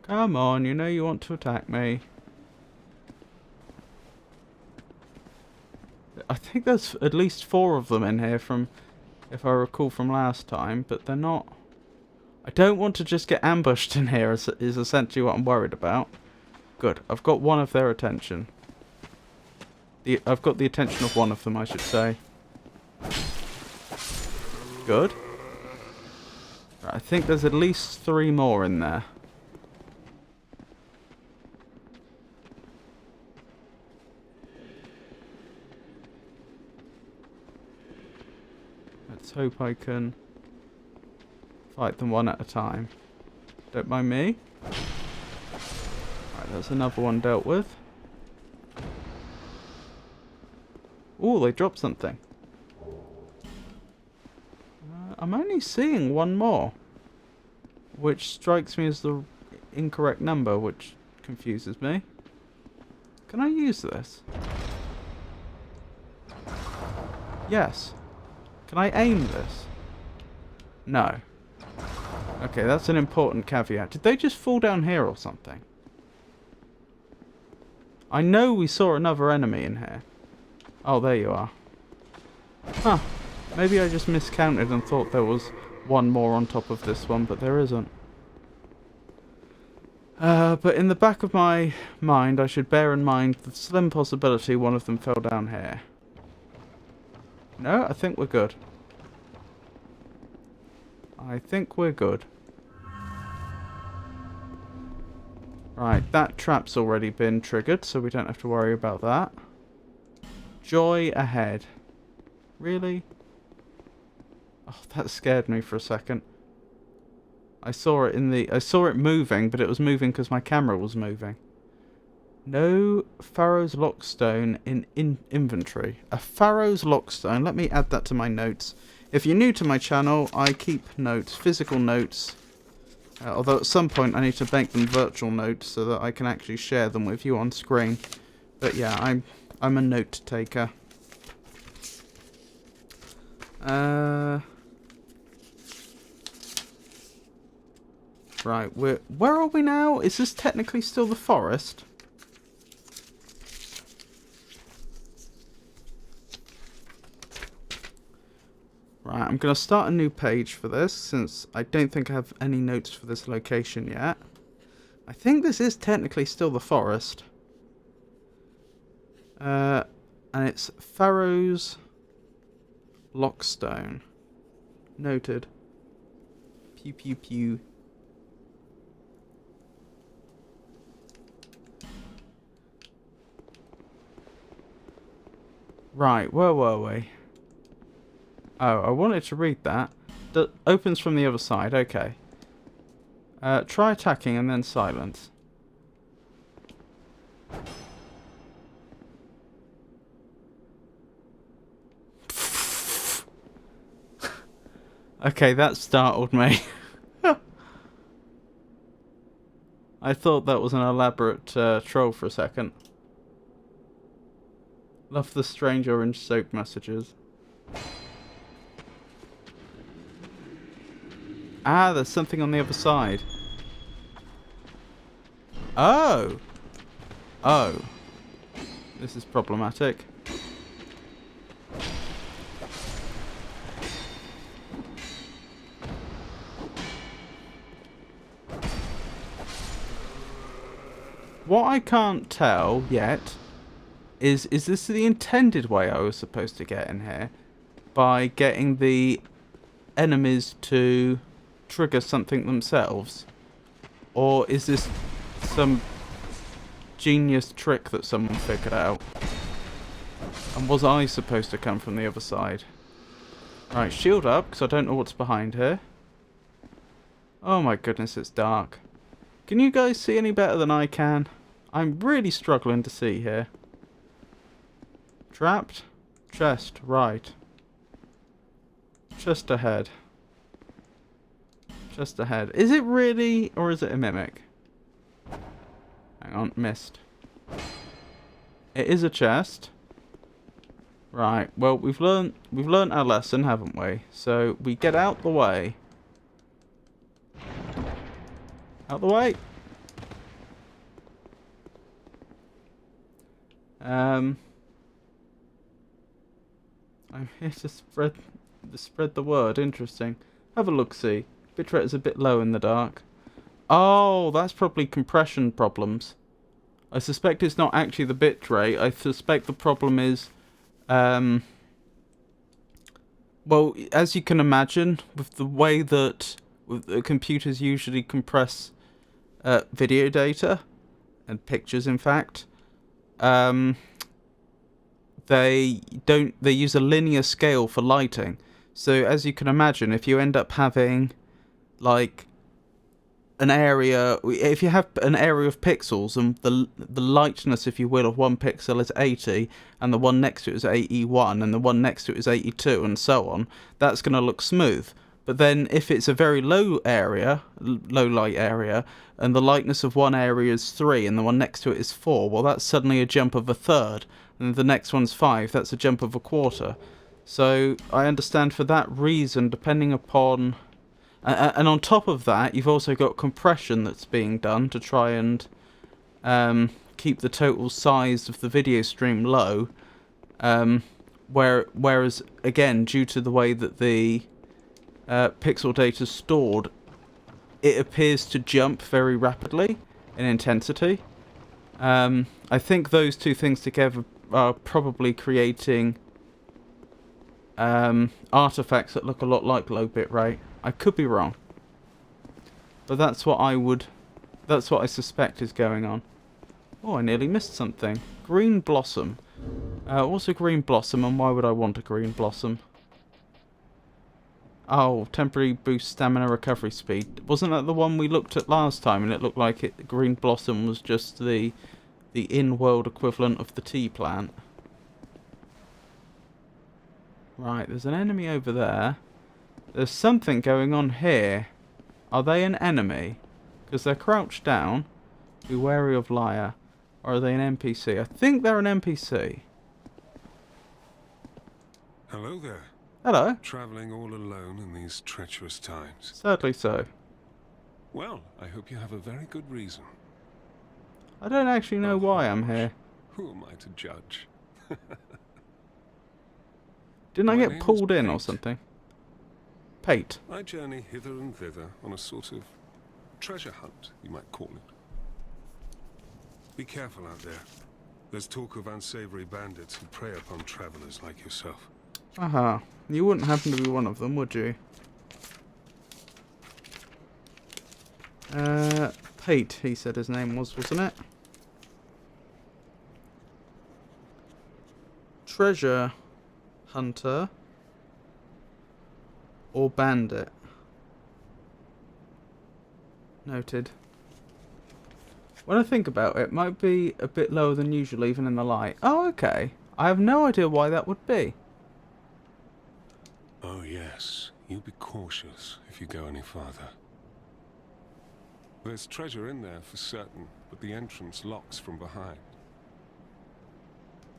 Come on, you know you want to attack me. I think there's at least 4 of them in here from... if I recall from last time, but they're not... I don't want to just get ambushed in here, is essentially what I'm worried about. Good, I've got one of their attention. I've got the attention of one of them, I should say. Good. Right, I think there's at least 3 more in there. Let's hope I can fight them one at a time. Don't mind me. Right, there's another one dealt with. Ooh, they dropped something. I'm only seeing one more, which strikes me as the incorrect number, which confuses me. Can I use this? Yes. Can I aim this? No. Okay, that's an important caveat. Did they just fall down here or something? I know we saw another enemy in here. Oh, there you are. Huh. Maybe I just miscounted and thought there was one more on top of this one, but there isn't. But in the back of my mind, I should bear in mind the slim possibility one of them fell down here. No, I think we're good. I think we're good. Right, that trap's already been triggered, so we don't have to worry about that. Joy ahead. Really? Oh, that scared me for a second. I saw it moving, but it was moving because my camera was moving. No Pharaoh's Lockstone in inventory. A Pharaoh's Lockstone. Let me add that to my notes. If you're new to my channel, I keep notes, physical notes. Although at some point I need to make them virtual notes so that I can actually share them with you on screen. But yeah, I'm a note taker. Right, where are we now? Is this technically still the forest? Right, I'm going to start a new page for this, since I don't think I have any notes for this location yet. I think this is technically still the forest. And it's Pharaoh's Lockstone. Noted. Pew pew pew. Right, where were we? Oh, I wanted to read that. That opens from the other side, okay. Try attacking and then silence. Okay, that startled me. I thought that was an elaborate troll for a second. Love the strange orange soap messages. Ah, there's something on the other side. Oh! Oh. This is problematic. What I can't tell yet is this the intended way I was supposed to get in here? By getting the enemies to trigger something themselves? Or is this some genius trick that someone figured out? And was I supposed to come from the other side? Right, shield up, because I don't know what's behind here. Oh my goodness, it's dark. Can you guys see any better than I can? I'm really struggling to see here. Trapped? Chest, right. Just ahead. Just ahead. Is it really, or is it a mimic? Hang on, missed. It is a chest. Right, well, we've learned our lesson, haven't we? So, we get out the way. Out the way! I'm here to spread the word. Interesting. Have a look-see. Bitrate is a bit low in the dark. Oh, that's probably compression problems. I suspect it's not actually the bitrate. I suspect the problem is, well, as you can imagine, with the way that computers usually compress video data and pictures, in fact, they use a linear scale for lighting. So as you can imagine, if you end up having like an area, if you have an area of pixels and the lightness, if you will, of one pixel is 80 and the one next to it is 81 and the one next to it is 82 and so on, that's going to look smooth. But then if it's a very low light area, and the lightness of one area is 3 and the one next to it is 4, well, that's suddenly a jump of a third. And the next one's 5, that's a jump of a quarter. So I understand for that reason, depending upon... and on top of that, you've also got compression that's being done to try and keep the total size of the video stream low. Whereas, again, due to the way that the pixel data is stored, it appears to jump very rapidly in intensity. I think those two things together are probably creating artifacts that look a lot like low bitrate. I could be wrong, but that's what I suspect is going on. Oh, I nearly missed something. Green blossom. What's a green blossom, and why would I want a green blossom? Oh, temporary boost stamina recovery speed. Wasn't that the one we looked at last time, and it looked like green blossom was just the the in-world equivalent of the tea plant. Right, there's an enemy over there. There's something going on here. Are they an enemy? Because they're crouched down. Be wary of liar. Or are they an NPC? I think they're an NPC. Hello there. Hello. Traveling all alone in these treacherous times. Sadly so. Well, I hope you have a very good reason. I don't actually know why I'm here. Who am I to judge? Didn't I My get name pulled is in or Pate. something? Pate. I journey hither and thither on a sort of treasure hunt, you might call it. Be careful out there. There's talk of unsavory bandits who prey upon travelers like yourself. Aha. You wouldn't happen to be one of them, would you? Pate, he said his name was, wasn't it? Treasure hunter or bandit? Noted. When I think about it, it might be a bit lower than usual even in the light. Oh, okay. I have no idea why that would be. Oh yes, you be cautious if you go any farther. There's treasure in there for certain, but the entrance locks from behind.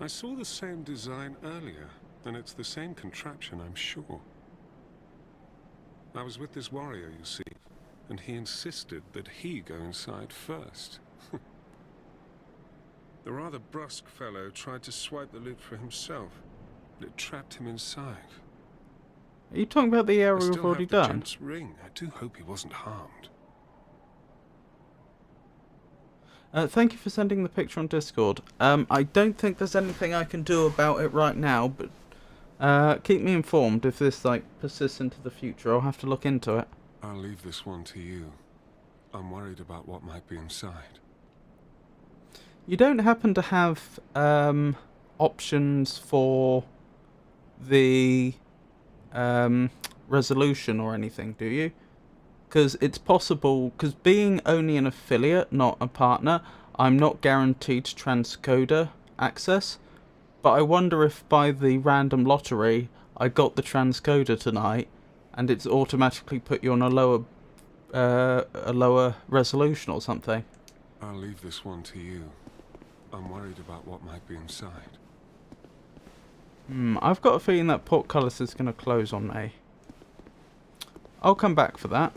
I saw the same design earlier, and it's the same contraption, I'm sure. I was with this warrior, you see, and he insisted that he go inside first. The rather brusque fellow tried to swipe the loot for himself, but it trapped him inside. Are you talking about the area I we've still already have the done? gent's ring. I do hope he wasn't harmed. Thank you for sending the picture on Discord. I don't think there's anything I can do about it right now, but keep me informed if this persists into the future. I'll have to look into it. I'll leave this one to you. I'm worried about what might be inside. You don't happen to have options for the resolution or anything, do you? Because it's possible, because being only an affiliate, not a partner, I'm not guaranteed transcoder access. But I wonder if by the random lottery I got the transcoder tonight and it's automatically put you on a lower resolution or something. I'll leave this one to you. I'm worried about what might be inside. I've got a feeling that portcullis is going to close on me. I'll come back for that.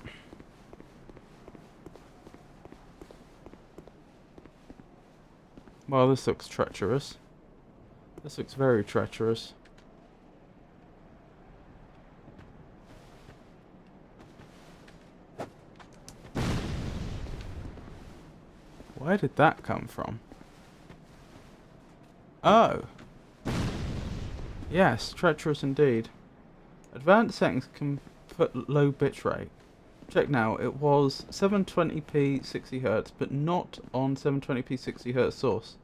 Well, this looks treacherous. This looks very treacherous. Where did that come from? Oh. Yes, treacherous indeed. Advanced settings can put low bitrate. Check now, it was 720p 60Hz, but not on 720p 60Hz source.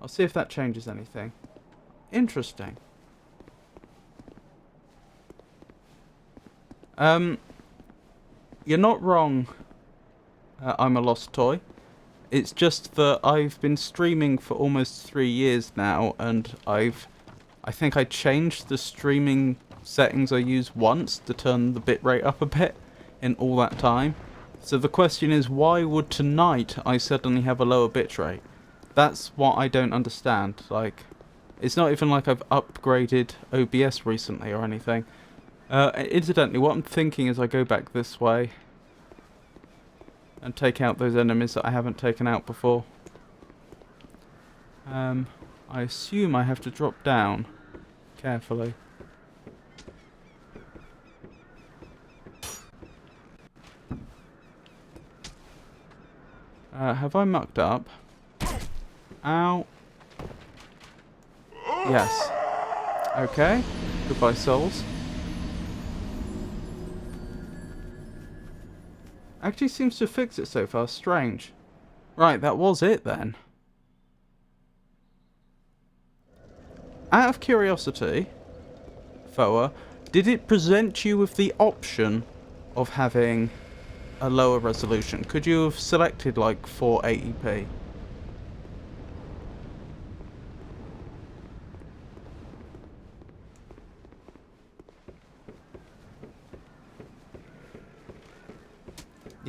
I'll see if that changes anything. Interesting. You're not wrong, I'm a lost toy. It's just that I've been streaming for almost 3 years now, and I think I changed the streaming settings I used once to turn the bitrate up a bit in all that time. So the question is, why would tonight I suddenly have a lower bitrate? That's what I don't understand. Like, it's not even like I've upgraded OBS recently or anything. Incidentally, what I'm thinking is I go back this way and take out those enemies that I haven't taken out before. I assume I have to drop down carefully. Have I mucked up? Ow. Yes. Okay. Goodbye, souls. Actually seems to fix it so far. Strange. Right, that was it then. Out of curiosity, Foa, did it present you with the option of having a lower resolution? Could you have selected like 480p?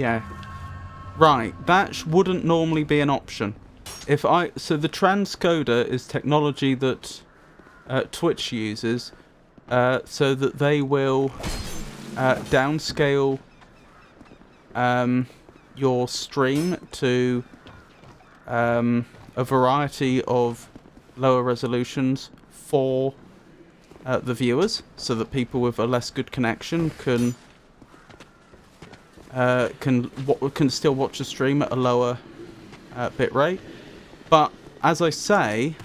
Yeah. Right, that wouldn't normally be an option. So the transcoder is technology that Twitch uses, so that they will downscale your stream to a variety of lower resolutions for the viewers, so that people with a less good connection can still watch the stream at a lower bit rate. But as I say,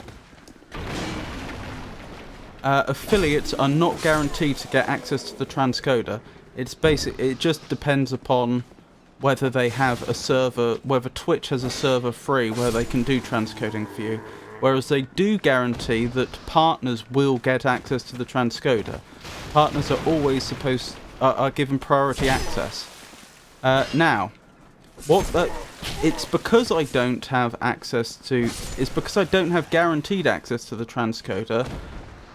affiliates are not guaranteed to get access to the transcoder. It just depends upon whether they have a server, whether Twitch has a server free where they can do transcoding for you. Whereas they do guarantee that partners will get access to the transcoder. Partners are always are given priority access. Now, it's because I don't have guaranteed access to the transcoder,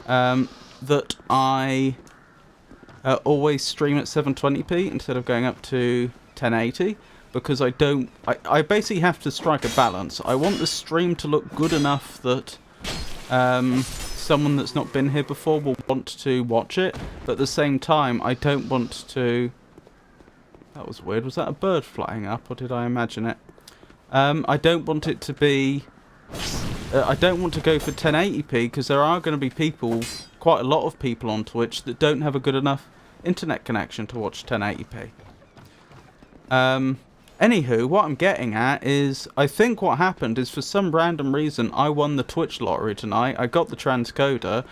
that I always stream at 720p instead of going up to 1080, because I basically have to strike a balance. I want the stream to look good enough that someone that's not been here before will want to watch it, but at the same time I don't want to... That was weird. Was that a bird flying up, or did I imagine it? I don't want it to be... I don't want to go for 1080p, because there are going to be people, quite a lot of people on Twitch, that don't have a good enough internet connection to watch 1080p. Anywho, what I'm getting at is, I think what happened is, for some random reason, I won the Twitch lottery tonight. I got the transcoder,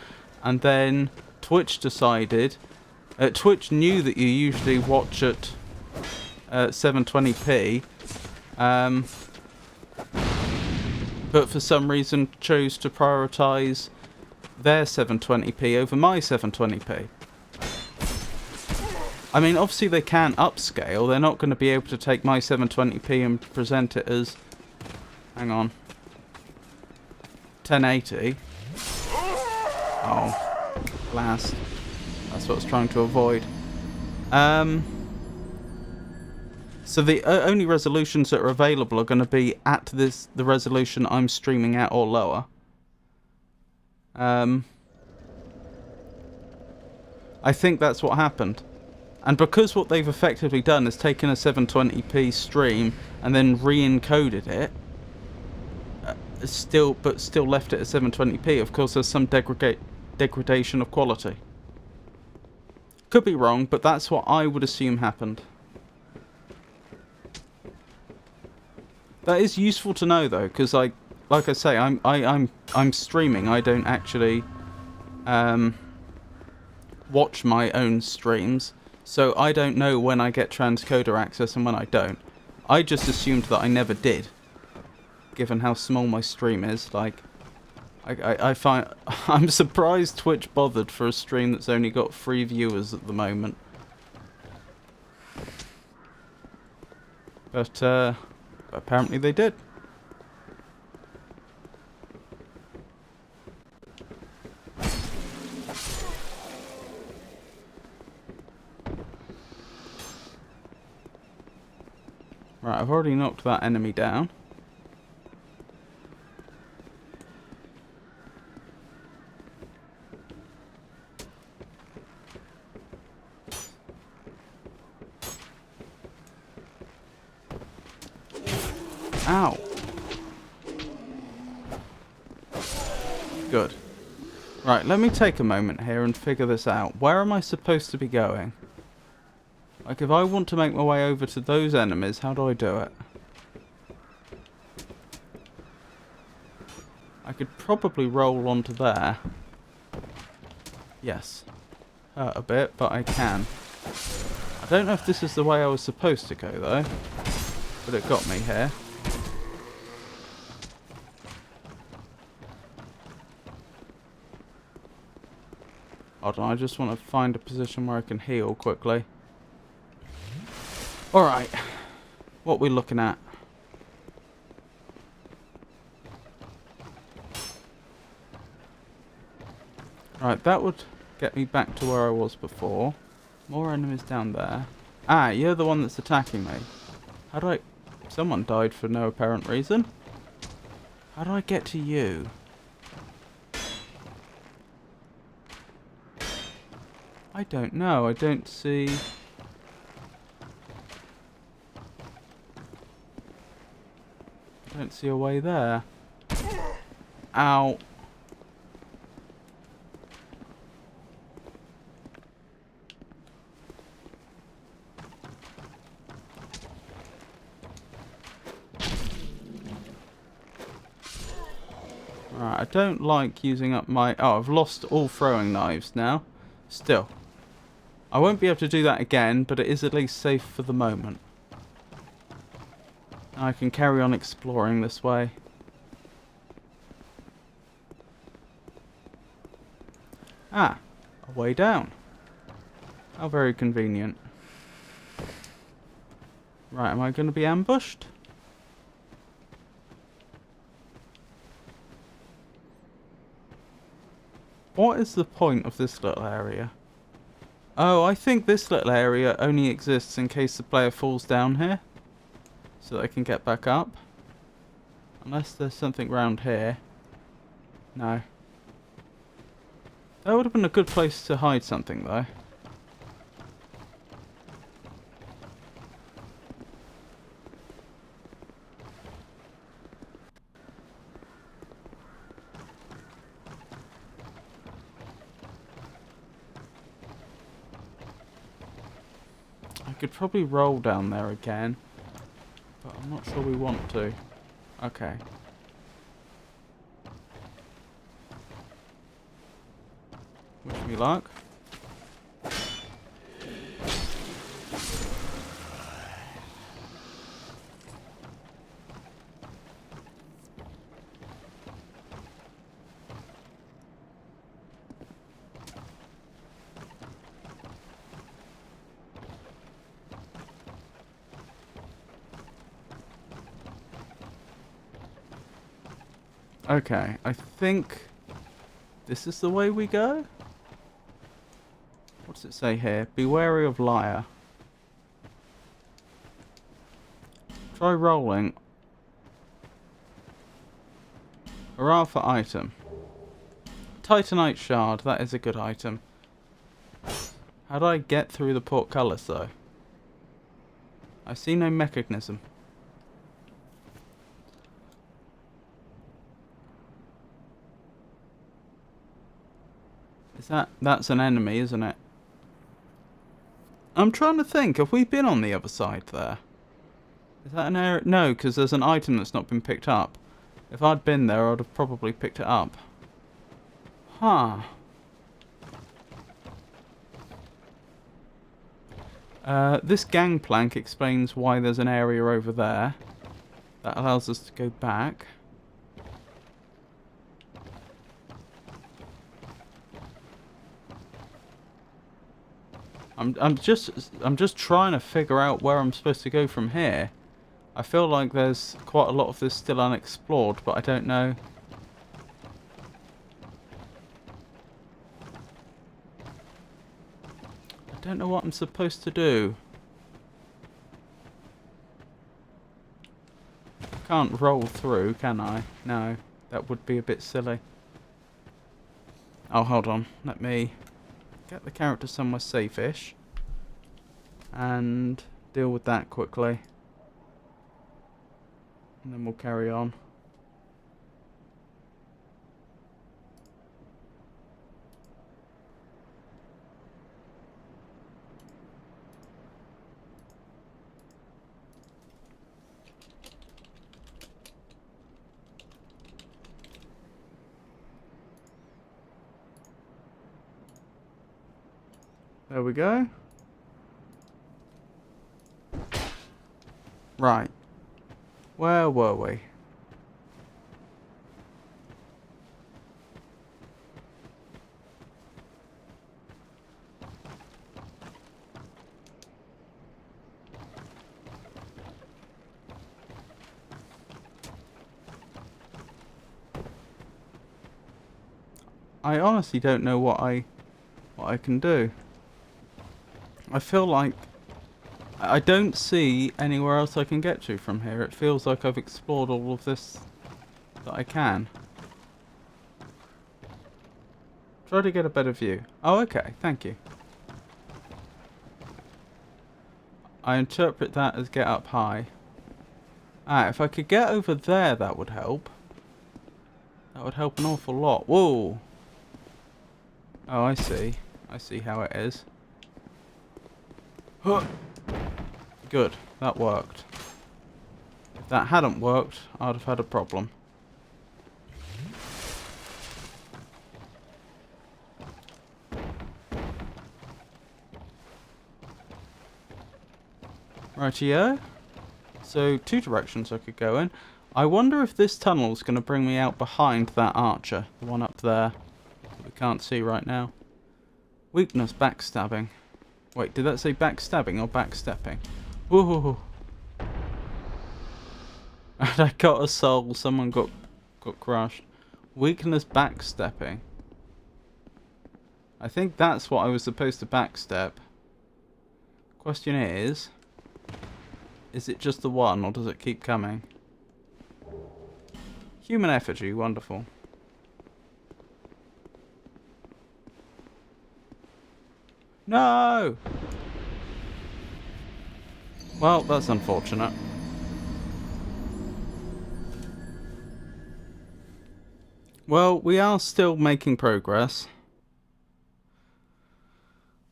and then Twitch decided... Twitch knew that you usually watch at 720p, but for some reason chose to prioritise their 720p over my 720p. I mean, obviously they can upscale. They're not going to be able to take my 720p and present it as... Hang on. 1080. Oh. Blast. That's what I was trying to avoid. So the only resolutions that are available are going to be at the resolution I'm streaming at or lower. I think that's what happened. And because what they've effectively done is taken a 720p stream and then re-encoded it, still left it at 720p, of course there's some degradation of quality. Could be wrong, but that's what I would assume happened. That is useful to know, though, because like I say, I'm streaming. I don't actually watch my own streams, so I don't know when I get transcoder access and when I don't. I just assumed that I never did, given how small my stream is. Like, I find I'm surprised Twitch bothered for a stream that's only got 3 viewers at the moment. But apparently they did. Right, I've already knocked that enemy down. Ow. Good. Right, let me take a moment here and figure this out. Where am I supposed to be going? Like, if I want to make my way over to those enemies, how do I do it? I could probably roll onto there. Yes. Hurt a bit, but I can. I don't know if this is the way I was supposed to go, though. But it got me here. Hold on, I just want to find a position where I can heal quickly. Alright. What are we looking at? Right, that would get me back to where I was before. More enemies down there. Ah, you're the one that's attacking me. How do I... Someone died for no apparent reason. How do I get to you? I don't know. I don't see... I don't see a way there. Ow. Alright, I don't like using up my... Oh, I've lost all throwing knives now. Still. I won't be able to do that again, but it is at least safe for the moment. I can carry on exploring this way. Ah, a way down. How very convenient. Right, am I going to be ambushed? What is the point of this little area? Oh, I think this little area only exists in case the player falls down here. So they can get back up. Unless there's something around here. No. That would have been a good place to hide something, though. I could probably roll down there again. But I'm not sure we want to. Okay. Wish me luck. Okay, I think this is the way we go. What does it say here? Be wary of liar. Try rolling. Hurrah for item. Titanite shard, that is a good item. How do I get through the portcullis though? I see no mechanism. Is that's an enemy, isn't it? I'm trying to think, have we been on the other side there? Is that an area? No, because there's an item that's not been picked up. If I'd been there, I'd have probably picked it up. Huh. This gangplank explains why there's an area over there. That allows us to go back. I'm just trying to figure out where I'm supposed to go from here. I feel like there's quite a lot of this still unexplored, but I don't know. I don't know what I'm supposed to do. Can't roll through, can I? No, that would be a bit silly. Oh, hold on. Let me get the character somewhere safe-ish and deal with that quickly. And then we'll carry on. There we go. Right. Where were we? I honestly don't know what I can do. I feel like I don't see anywhere else I can get to from here. It feels like I've explored all of this that I can. Try to get a better view. Oh, okay. Thank you. I interpret that as get up high. Ah, if I could get over there, that would help. That would help an awful lot. Whoa! Oh, I see. I see how it is. Huh. Good. That worked. If that hadn't worked, I'd have had a problem. Rightio. So, two directions I could go in. I wonder if this tunnel is going to bring me out behind that archer. The one up there that we can't see right now. Weakness, backstabbing. Wait, did that say backstabbing or backstepping? Ooh. And I got a soul. Someone got crushed. Weakness, backstepping. I think that's what I was supposed to backstep. Question is it just the one, or does it keep coming? Human effigy, wonderful. No! Well, that's unfortunate. Well, we are still making progress.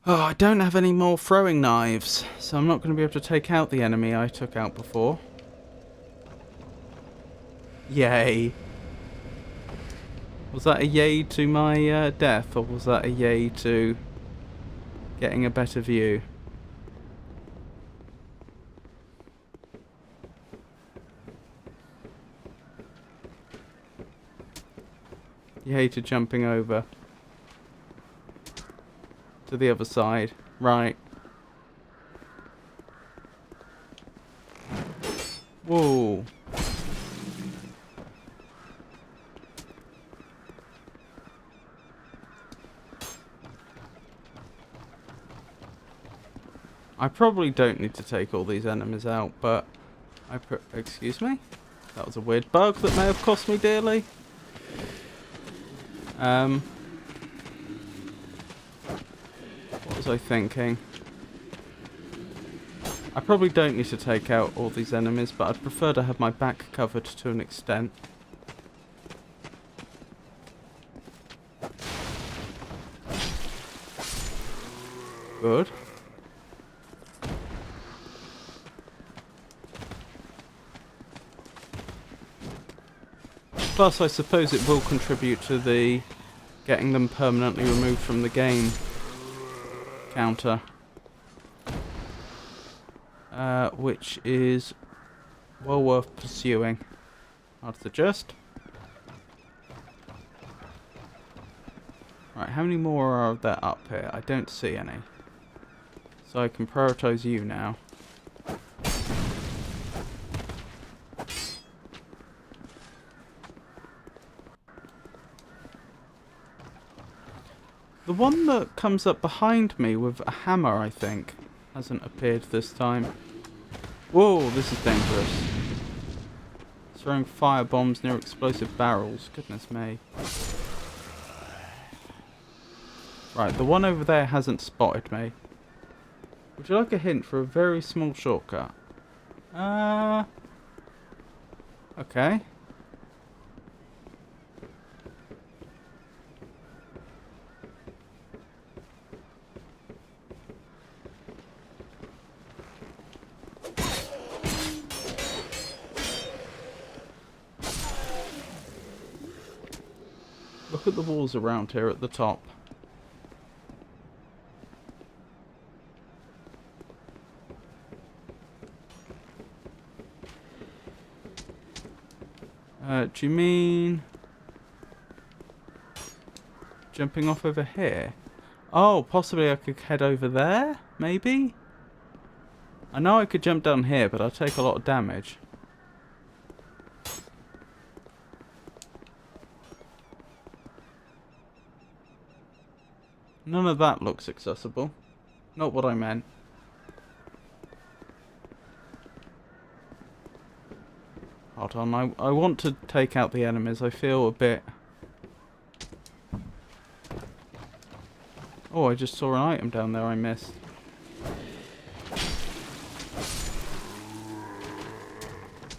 Oh, I don't have any more throwing knives, so I'm not going to be able to take out the enemy I took out before. Yay. Was that a yay to my death, or was that a yay to getting a better view? Yay to jumping over to the other side. Right. Whoa. I probably don't need to take all these enemies out, but excuse me? That was a weird bug that may have cost me dearly. What was I thinking? I probably don't need to take out all these enemies, but I'd prefer to have my back covered to an extent. Good. Plus, I suppose it will contribute to the getting them permanently removed from the game counter. Which is well worth pursuing, I'd suggest. Right, how many more are there up here? I don't see any. So I can prioritise you now. The one that comes up behind me with a hammer, I think, hasn't appeared this time. Whoa, this is dangerous. Throwing fire bombs near explosive barrels. Goodness me. Right, the one over there hasn't spotted me. Would you like a hint for a very small shortcut? Okay. Look at the walls around here at the top. Do you mean jumping off over here? Oh, possibly I could head over there, maybe? I know I could jump down here, but I'll take a lot of damage. None of that looks accessible. Not what I meant. Hold on, I want to take out the enemies. I feel a bit... Oh, I just saw an item down there I missed.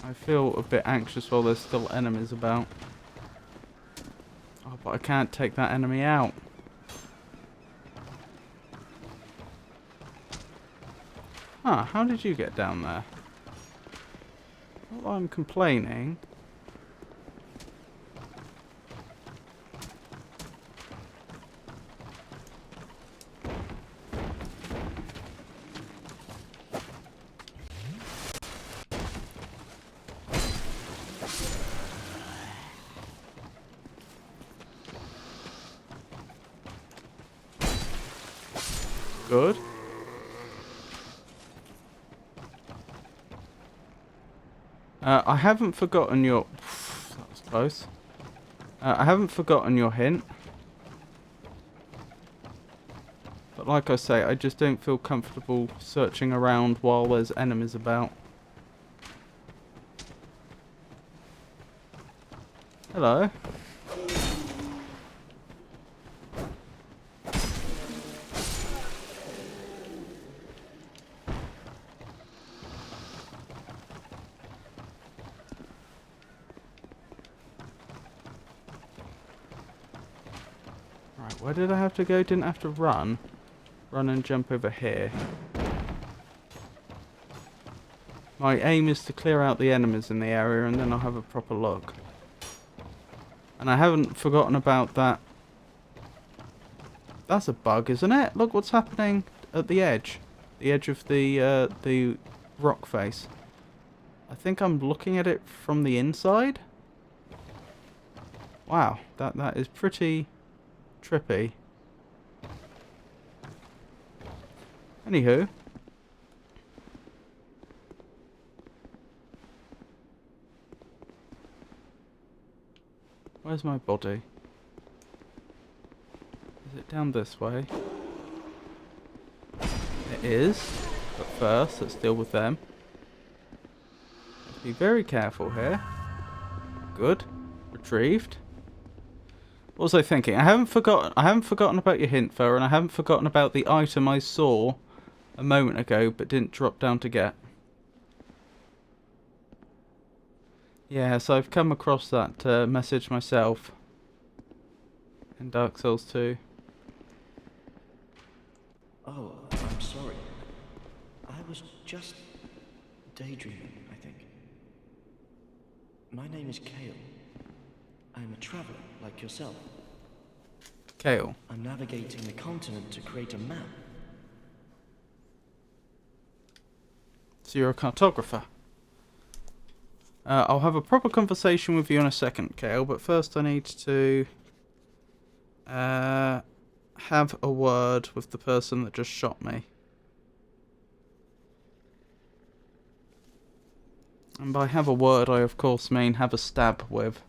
I feel a bit anxious while there's still enemies about. Oh, but I can't take that enemy out. Huh, how did you get down there? Not that I'm complaining. Good. I haven't forgotten your... That was close. I haven't forgotten your hint. But like I say, I just don't feel comfortable searching around while there's enemies about. Hello. Right, where did I have to go? Didn't have to run. Run and jump over here. My aim is to clear out the enemies in the area and then I'll have a proper look. And I haven't forgotten about that. That's a bug, isn't it? Look what's happening at the edge. The edge of the rock face. I think I'm looking at it from the inside. Wow, that is pretty trippy. Anywho. Where's my body? Is it down this way? It is. But first, let's deal with them. Let's be very careful here. Good. Retrieved. What was I thinking? I haven't forgotten about your hint, Fur, and I haven't forgotten about the item I saw a moment ago but didn't drop down to get. Yeah, so I've come across that message myself in Dark Souls 2. Oh, I'm sorry. I was just daydreaming, I think. My name is Kale. I'm a traveler, like yourself. Kale. I'm navigating the continent to create a map. So you're a cartographer. I'll have a proper conversation with you in a second, Kale, but first I need to have a word with the person that just shot me. And by have a word, I of course mean have a stab with.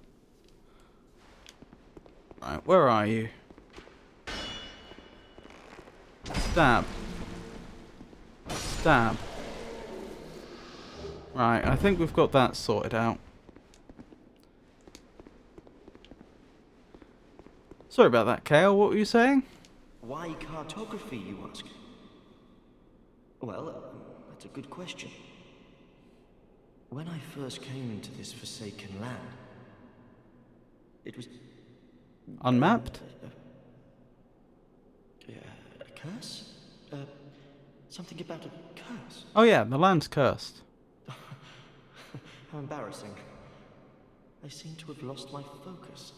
Right, where are you? Stab. Stab. Right, I think we've got that sorted out. Sorry about that, Kale. What were you saying? Why cartography, you ask? Well, that's a good question. When I first came into this forsaken land, it was... Unmapped? A curse? Something about a curse? Oh yeah, the land's cursed. How embarrassing. I seem to have lost my focus.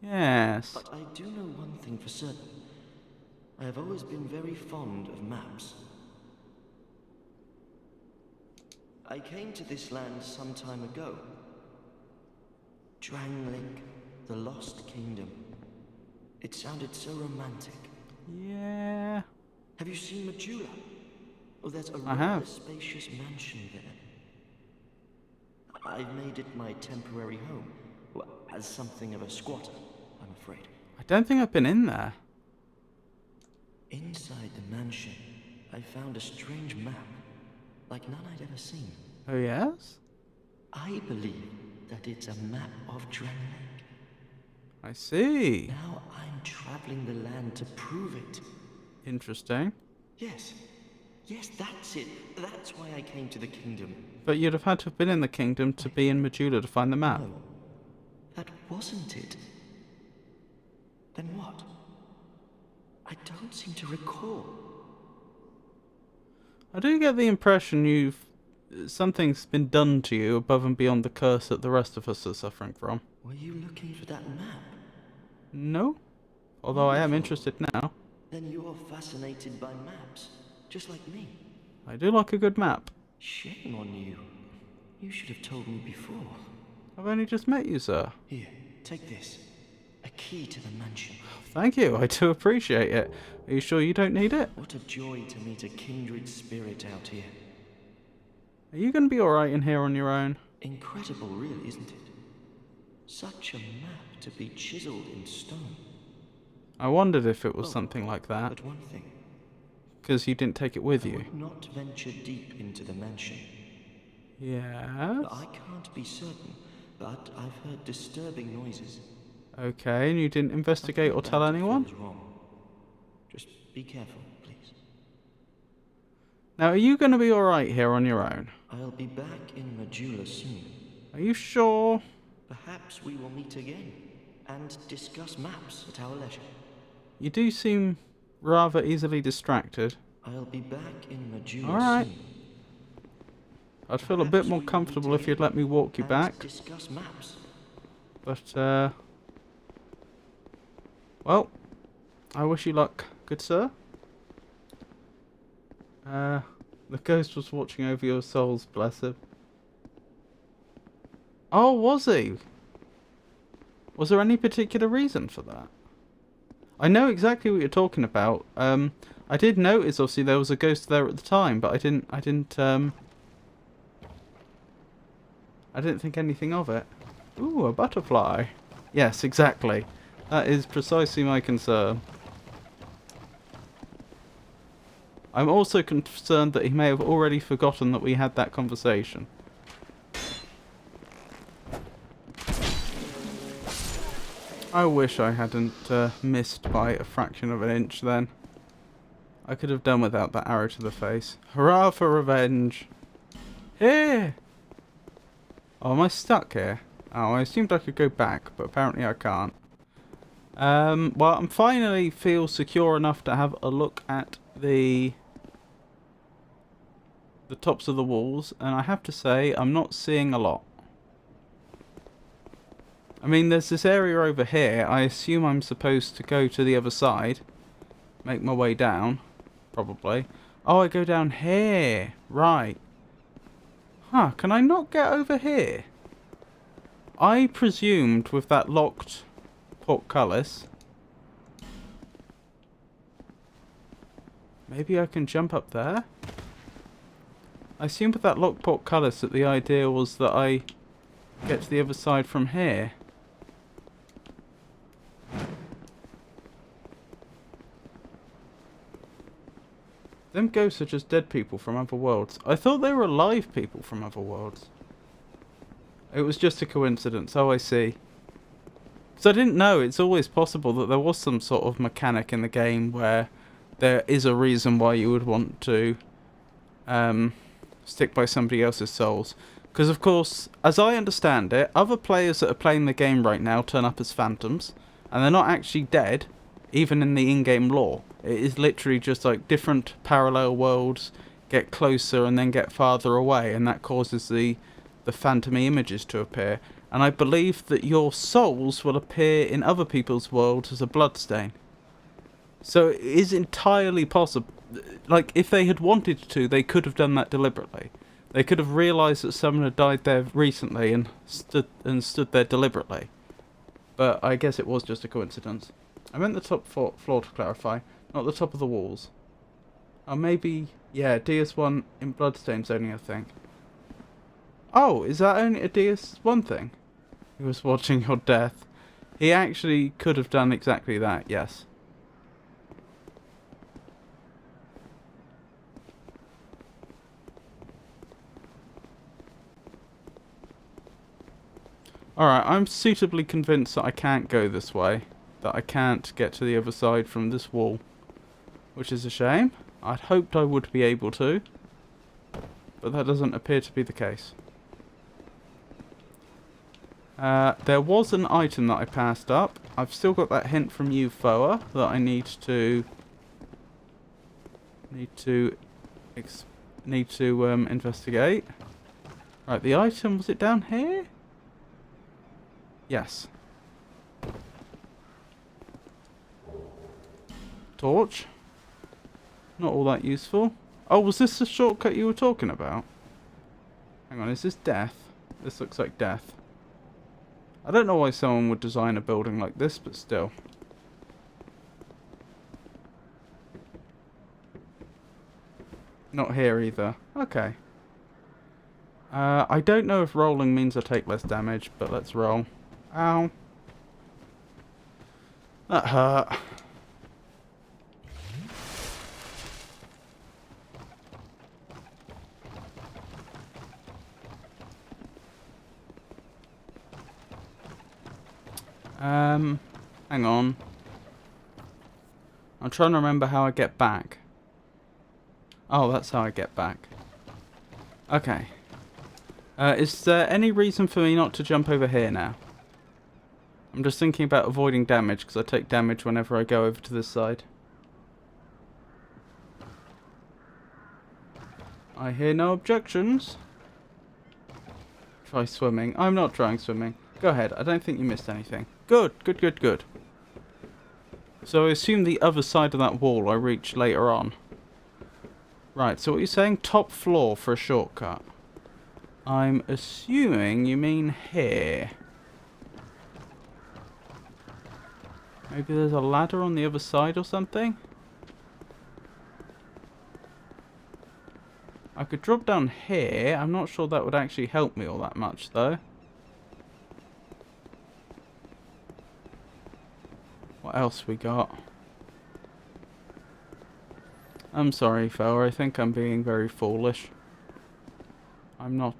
Yes. But I do know one thing for certain. I have always been very fond of maps. I came to this land some time ago. Drangleic, the Lost Kingdom. It sounded so romantic. Yeah. Have you seen Majula? Oh, there's a I have. rather spacious mansion there. I've made it my temporary home. Well, as something of a squatter, I'm afraid. I don't think I've been in there. Inside the mansion, I found a strange map, like none I'd ever seen. Oh yes? I believe that it's a map of Dremlek. I see. Now I'm traveling the land to prove it. Interesting. Yes. Yes, that's it. That's why I came to the kingdom. But you'd have had to have been in the kingdom to be in Majula to find the map. No, that wasn't it. Then what? I don't seem to recall. I do get the impression something's been done to you above and beyond the curse that the rest of us are suffering from. Were you looking for that map? No? Although I am Wonderful. interested now. Then you're fascinated by maps, just like me. I do like a good map. Shame on you. You should have told me before. I've only just met you, sir. Here, take this. A key to the mansion. Thank you, I do appreciate it. Are you sure you don't need it? What a joy to meet a kindred spirit out here. Are you going to be alright in here on your own? Incredible, really, isn't it? Such a map to be chiseled in stone. I wondered if it was something like that. But one thing. Because you didn't take it with I you. would not venture deep into the mansion. Yes? I can't be certain, but I've heard disturbing noises. Okay, and you didn't investigate or tell anyone? Feels wrong. Just be careful, please. Now, are you going to be alright here on your own? I'll be back in Majula soon. Are you sure? Perhaps we will meet again and discuss maps at our leisure. You do seem rather easily distracted. I'll be back in Majula Alright. soon. I'd feel a bit more comfortable if you'd let me walk you And back. discuss maps. But, well, I wish you luck, good sir. The ghost was watching over your souls, bless him. Oh, was he? Was there any particular reason for that? I know exactly what you're talking about. I did notice, obviously, there was a ghost there at the time, but I didn't think anything of it. Ooh, a butterfly. Yes, exactly. That is precisely my concern. I'm also concerned that he may have already forgotten that we had that conversation. I wish I hadn't missed by a fraction of an inch then. I could have done without that arrow to the face. Hurrah for revenge! Here! Oh, am I stuck here? Oh, I assumed I could go back, but apparently I can't. Well, I'm finally feel secure enough to have a look at the tops of the walls, and I have to say, I'm not seeing a lot. I mean, there's this area over here. I assume I'm supposed to go to the other side. Make my way down. Probably. Oh, I go down here. Right. Huh, can I not get over here? I presumed with that locked portcullis. Maybe I can jump up there? I assumed with that locked portcullis that the idea was that I get to the other side from here. Them ghosts are just dead people from other worlds. I thought they were alive people from other worlds. It was just a coincidence. Oh, I see. Because I didn't know. It's always possible that there was some sort of mechanic in the game where there is a reason why you would want to stick by somebody else's souls. Because, of course, as I understand it, other players that are playing the game right now turn up as phantoms. And they're not actually dead, even in the in-game lore. It is literally just like different parallel worlds get closer and then get farther away. And that causes the phantomy images to appear. And I believe that your souls will appear in other people's worlds as a bloodstain. So it is entirely possible. Like, if they had wanted to, they could have done that deliberately. They could have realised that someone had died there recently and stood there deliberately. But I guess it was just a coincidence. I meant the top floor to clarify, not the top of the walls. Oh, maybe, yeah, DS1 in Bloodstains only, I think. Oh, is that only a DS1 thing? He was watching your death. He actually could have done exactly that, yes. Alright, I'm suitably convinced that I can't go this way. That I can't get to the other side from this wall. Which is a shame. I'd hoped I would be able to. But that doesn't appear to be the case. There was an item that I passed up. I've still got that hint from you, Foa, that I need to investigate. Right, the item, was it down here? Yes. Torch. Not all that useful. Oh, was this the shortcut you were talking about? Hang on, is this death? This looks like death. I don't know why someone would design a building like this, but still. Not here either. Okay. I don't know if rolling means I take less damage, but let's roll. Ow. That hurt. Hang on. I'm trying to remember how I get back. Oh, that's how I get back. Okay. Is there any reason for me not to jump over here now? I'm just thinking about avoiding damage, because I take damage whenever I go over to this side. I hear no objections. Try swimming. I'm not trying swimming. Go ahead. I don't think you missed anything. Good, good, good, good. So I assume the other side of that wall I reach later on. Right, so what you're saying, top floor for a shortcut. I'm assuming you mean here. Maybe there's a ladder on the other side or something? I could drop down here. I'm not sure that would actually help me all that much, though. What else we got? I'm sorry, fella. I think I'm being very foolish. I'm not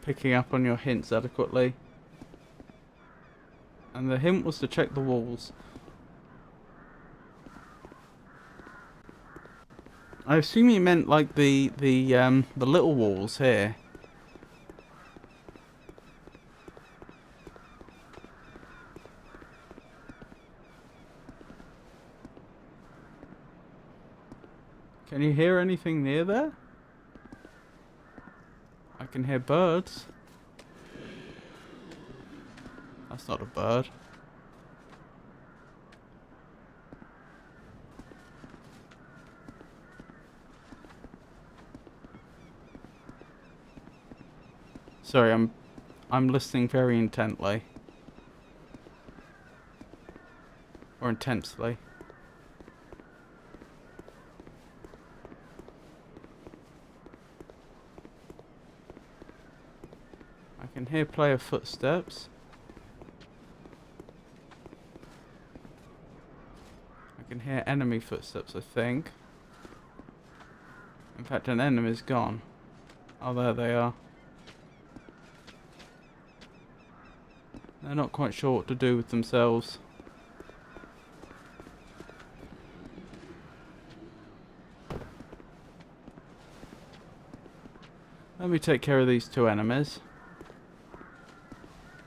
picking up on your hints adequately. And the hint was to check the walls. I assume you meant like the little walls here. Can you hear anything near there? I can hear birds. That's not a bird. Sorry, I'm listening very intently. Or intensely. I can hear player footsteps. I can hear enemy footsteps, I think. In fact, an enemy's gone. Oh, there they are. They're not quite sure what to do with themselves. Let me take care of these two enemies.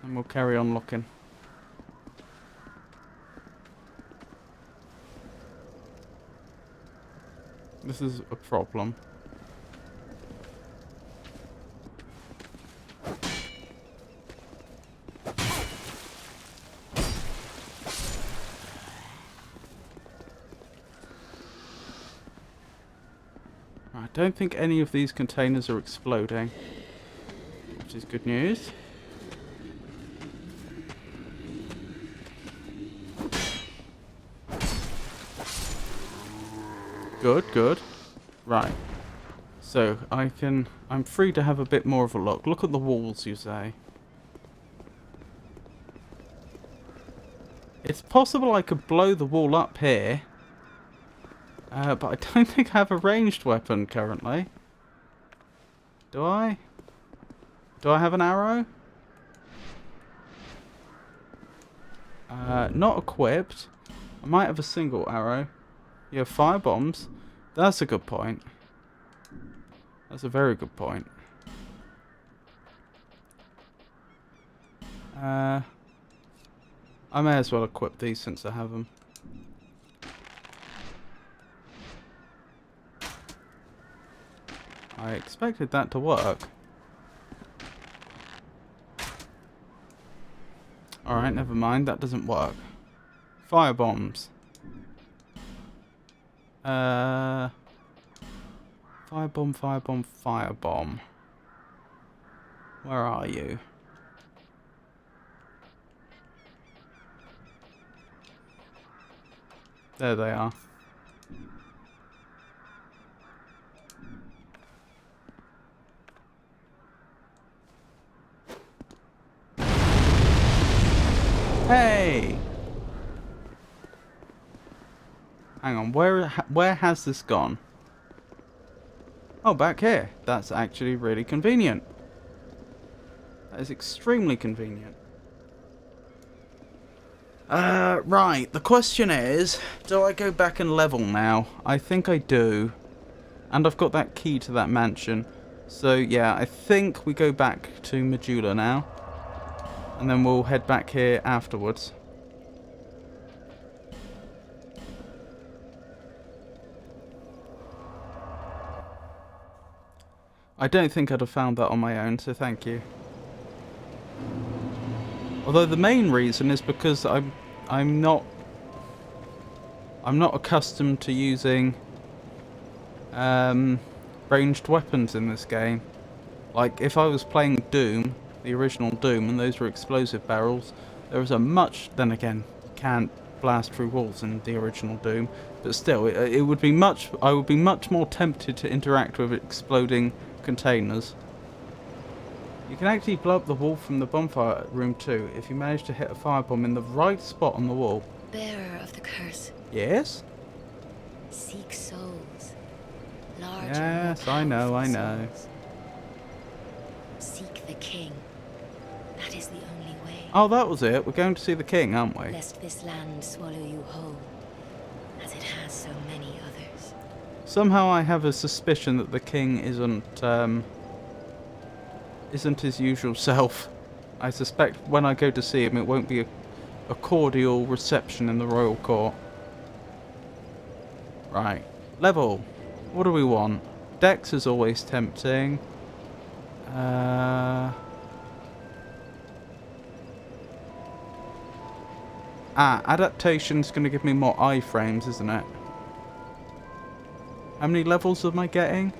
And we'll carry on looking. This is a problem. I don't think any of these containers are exploding, which is good news. Good, good. Right. So, I'm free to have a bit more of a look. Look at the walls, you say. It's possible I could blow the wall up here. But I don't think I have a ranged weapon currently. Do I? Do I have an arrow? Not equipped. I might have a single arrow. You have fire bombs. That's a good point. That's a very good point. I may as well equip these since I have them. I expected that to work. Alright, never mind. That doesn't work. Fire bombs. Firebomb, firebomb, firebomb. Where are you? There they are. Hey! Hang on, where has this gone? Oh, back here. That's actually really convenient. That is extremely convenient. Right. The question is, do I go back and level now? I think I do. And I've got that key to that mansion. So, yeah, I think we go back to Majula now. And then we'll head back here afterwards. I don't think I'd have found that on my own, so thank you. Although the main reason is because I'm not accustomed to using ranged weapons in this game. Like if I was playing Doom, the original Doom, and those were explosive barrels, there was a much. Then again, can't blast through walls in the original Doom, but still, it would be much. I would be much more tempted to interact with exploding containers. You can actually blow up the wall from the bonfire room too, if you manage to hit a firebomb in the right spot on the wall. Bearer of the curse. Yes? Seek souls. Larger, Yes, more I know, powerful I know. souls. Seek the king. That is the only way. Oh, that was it. We're going to see the king, aren't we? Lest this land swallow you whole, as it has so many others. Somehow I have a suspicion that the king isn't his usual self. I suspect when I go to see him it won't be a cordial reception in the royal court. Right. Level. What do we want? Dex is always tempting. Adaptation's going to give me more iframes, isn't it? How many levels am I getting?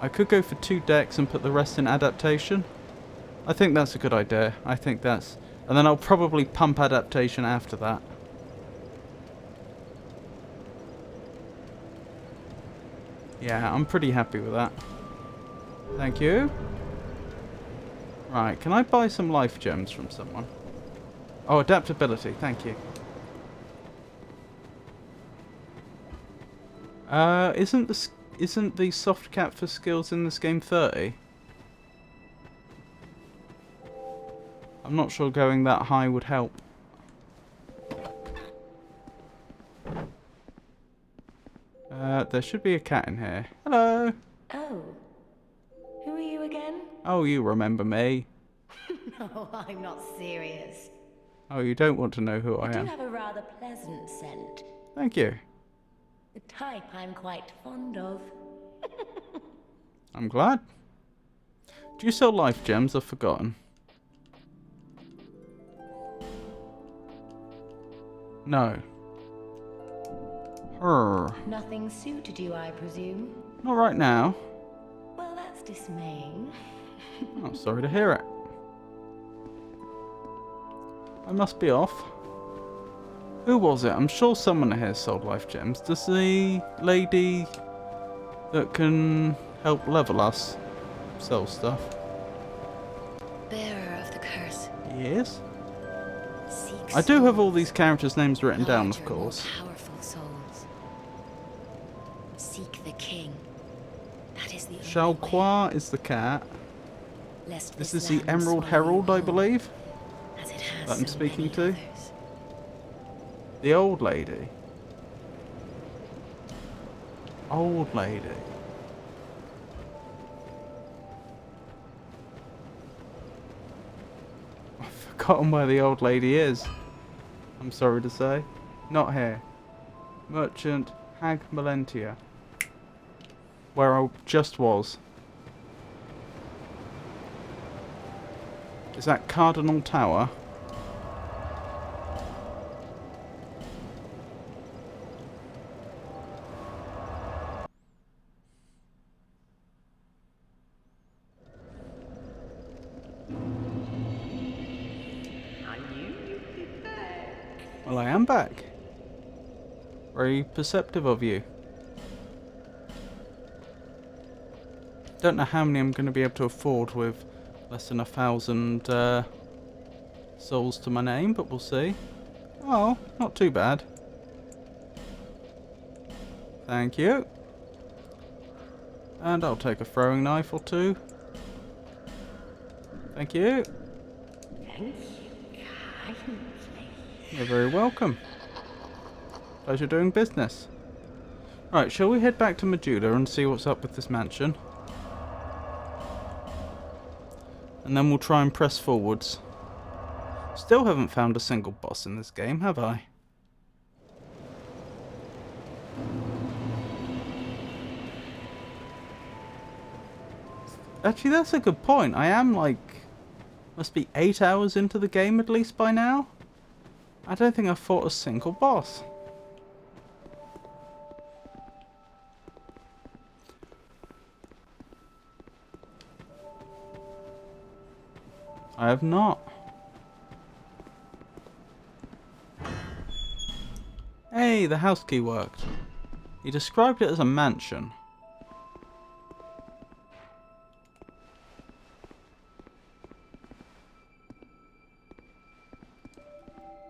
I could go for 2 decks and put the rest in adaptation. I think that's a good idea. I think that's... And then I'll probably pump adaptation after that. Yeah, I'm pretty happy with that. Thank you. Right, can I buy some life gems from someone? Oh, adaptability, thank you. Isn't the soft cap for skills in this game 30? I'm not sure going that high would help. There should be a cat in here. Hello! Oh. Who are you again? Oh, you remember me. No, I'm not serious. Oh, you don't want to know who I You do am. have a rather pleasant scent. Thank you. The type I'm quite fond of. I'm glad. Do you sell life gems? I've forgotten. No. Nothing suited you, I presume? Not right now. Well, that's dismaying. Oh, sorry to hear it. I must be off. Who was it? I'm sure someone here sold life gems. Does the lady that can help level us sell stuff? Bearer of the curse. Yes. Seek I do have all souls. these characters' names written down, of Larger, more course. powerful souls. Seek the king. That is the only way, Shalqua is the cat. lest This this is the land Emerald swallow you Herald, I whole, believe, as it has that I'm so speaking many to. others. The old lady. Old lady. I've forgotten where the old lady is. I'm sorry to say. Not here. Merchant Hag Melentia. Where I just was. Is that Cardinal Tower? Well, I am back. Very perceptive of you. Don't know how many I'm going to be able to afford with less than 1,000 souls to my name, but we'll see. Oh, not too bad. Thank you. And I'll take a throwing knife or two. Thank you. You're very welcome. Pleasure doing business. Right, shall we head back to Medulla and see what's up with this mansion? And then we'll try and press forwards. Still haven't found a single boss in this game, have I? Actually, that's a good point. I am like... must be 8 hours into the game at least by now. I don't think I've fought a single boss. I have not. Hey, the house key worked. He described it as a mansion.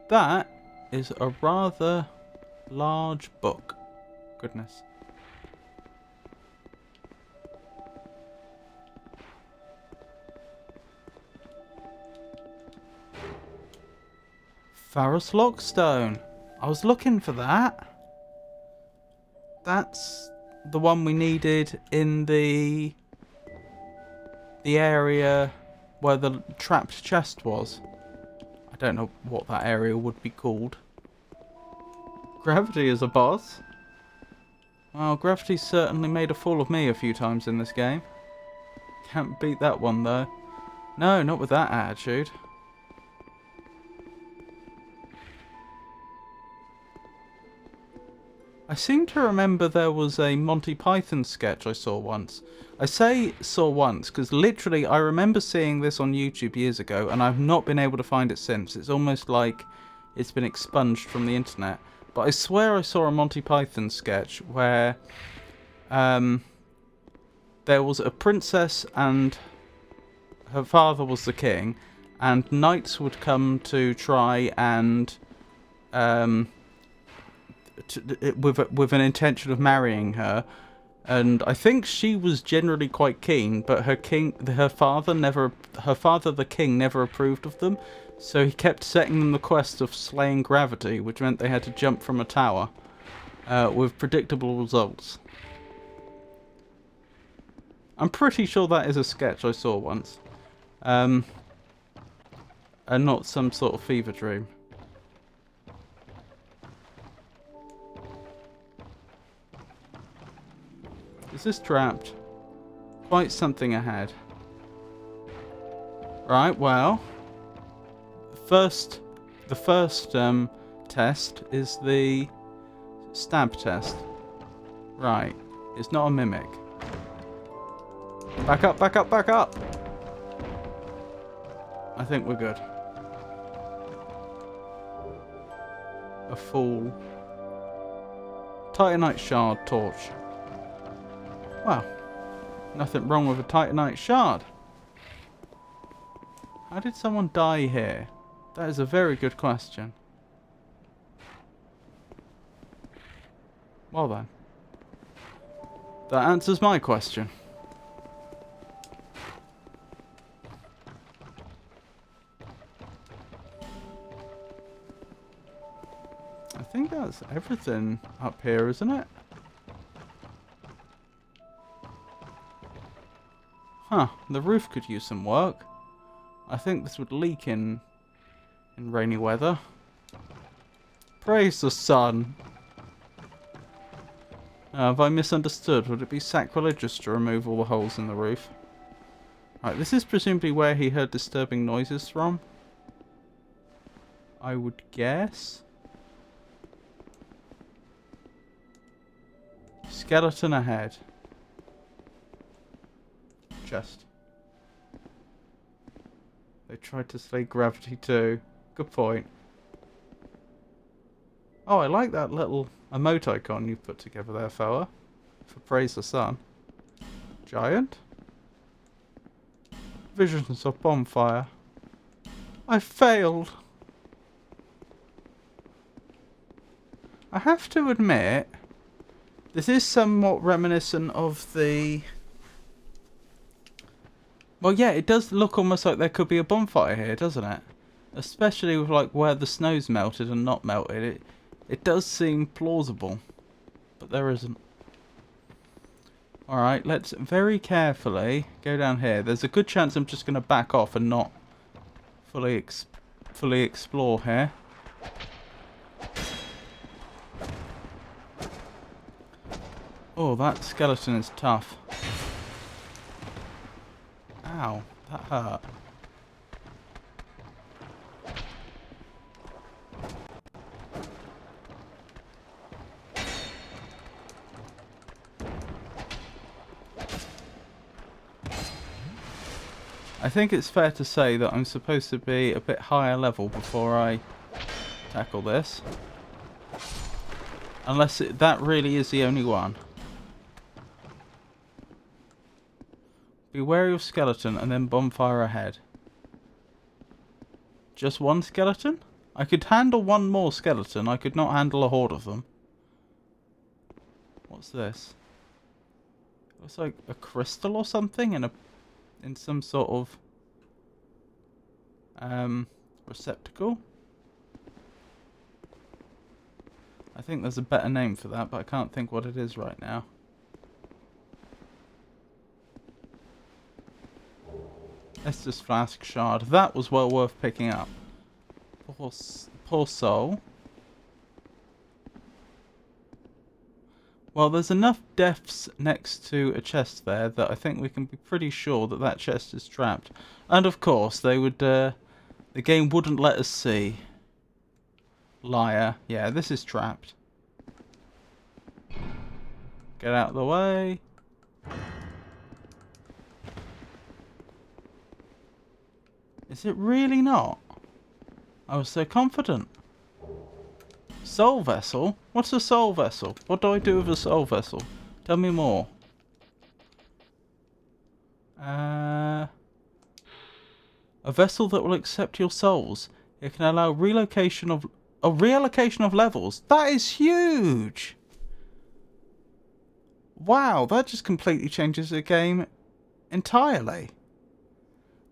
That is a rather large book. Goodness. Pharos Lockstone. I was looking for that. That's the one we needed in the area where the trapped chest was. I don't know what that area would be called. Gravity is a boss. Well, Gravity's certainly made a fool of me a few times in this game. Can't beat that one though. No, not with that attitude. I seem to remember there was a Monty Python sketch I saw once. I say saw once because literally I remember seeing this on YouTube years ago and I've not been able to find it since. It's almost like it's been expunged from the internet. But I swear I saw a Monty Python sketch where there was a princess and her father was the king, and knights would come to try and with an intention of marrying her, and I think she was generally quite keen, but her father the king never approved of them, so he kept setting them the quest of slaying Gravity, which meant they had to jump from a tower with predictable results. I'm pretty sure that is a sketch I saw once, and not some sort of fever dream. Is this trapped? Quite something ahead. Right, well, the first test is the stab test. Right, it's not a mimic. Back up, back up, back up! I think we're good. A full Titanite shard torch. Well, nothing wrong with a Titanite shard. How did someone die here? That is a very good question. Well then. That answers my question. I think that's everything up here, isn't it? Huh, the roof could use some work. I think this would leak in rainy weather. Praise the sun. Have I misunderstood? Would it be sacrilegious to remove all the holes in the roof? Right, this is presumably where he heard disturbing noises from. I would guess. Skeleton ahead. Chest. They tried to slay gravity too. Good point. Oh, I like that little emote icon you put together there, fella. For praise the sun. Giant. Visions of bonfire. I failed. I have to admit, this is somewhat reminiscent of the... Well, yeah, it does look almost like there could be a bonfire here, doesn't it? Especially with like where the snow's melted and not melted. It does seem plausible, but there isn't. Alright, let's very carefully go down here. There's a good chance I'm just going to back off and not fully explore here. Oh, that skeleton is tough. Ow, that hurt. I think it's fair to say that I'm supposed to be a bit higher level before I tackle this. Unless that really is the only one. Be wary of skeleton and then bonfire ahead. Just one skeleton? I could handle one more skeleton. I could not handle a horde of them. What's this? Looks like a crystal or something in some sort of receptacle. I think there's a better name for that, but I can't think what it is right now. Estus flask shard. That was well worth picking up. Poor soul. Well, there's enough deaths next to a chest there that I think we can be pretty sure that that chest is trapped. And of course, they would, the game wouldn't let us see. Liar. Yeah, this is trapped. Get out of the way. Is it really not? I was so confident. Soul vessel? What's a soul vessel? What do I do with a soul vessel? Tell me more. A vessel that will accept your souls. It can allow reallocation of levels. That is huge. Wow, that just completely changes the game entirely.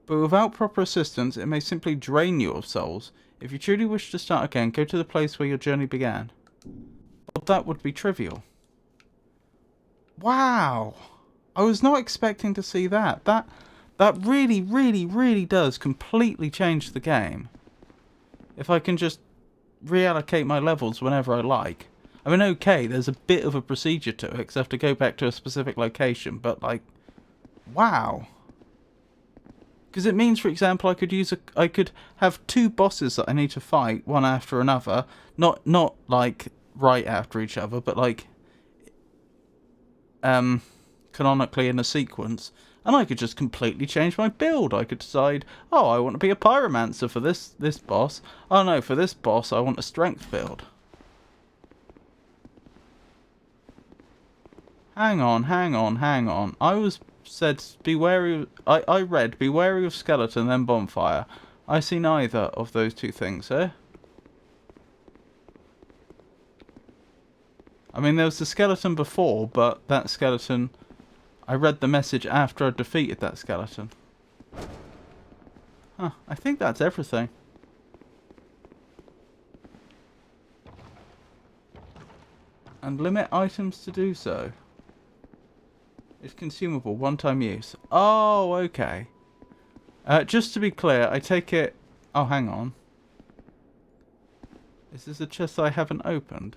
But without proper assistance, it may simply drain you of souls. If you truly wish to start again, go to the place where your journey began. Well, that would be trivial. Wow! I was not expecting to see that. That really, really, really does completely change the game. If I can just reallocate my levels whenever I like. I mean, okay, there's a bit of a procedure to it, because I have to go back to a specific location, but like, wow. Because it means, for example, I could have two bosses that I need to fight, one after another. Not like right after each other, but like canonically in a sequence. And I could just completely change my build. I could decide, oh, I want to be a pyromancer for this boss. Oh no, for this boss I want a strength build. Hang on. Be wary. I read, be wary of skeleton, then bonfire. I see neither of those two things here. I mean, there was a skeleton before, but that skeleton... I read the message after I defeated that skeleton. Huh, I think that's everything. And limit items to do so. It's consumable, one-time use. Oh, okay. Just to be clear, I take it... Oh, hang on. Is this a chest I haven't opened?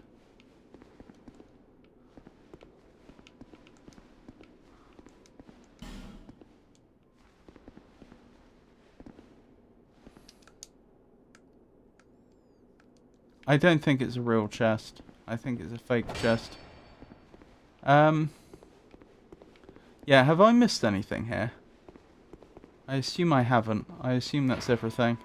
I don't think it's a real chest. I think it's a fake chest. Yeah, have I missed anything here? I assume I haven't. I assume that's everything.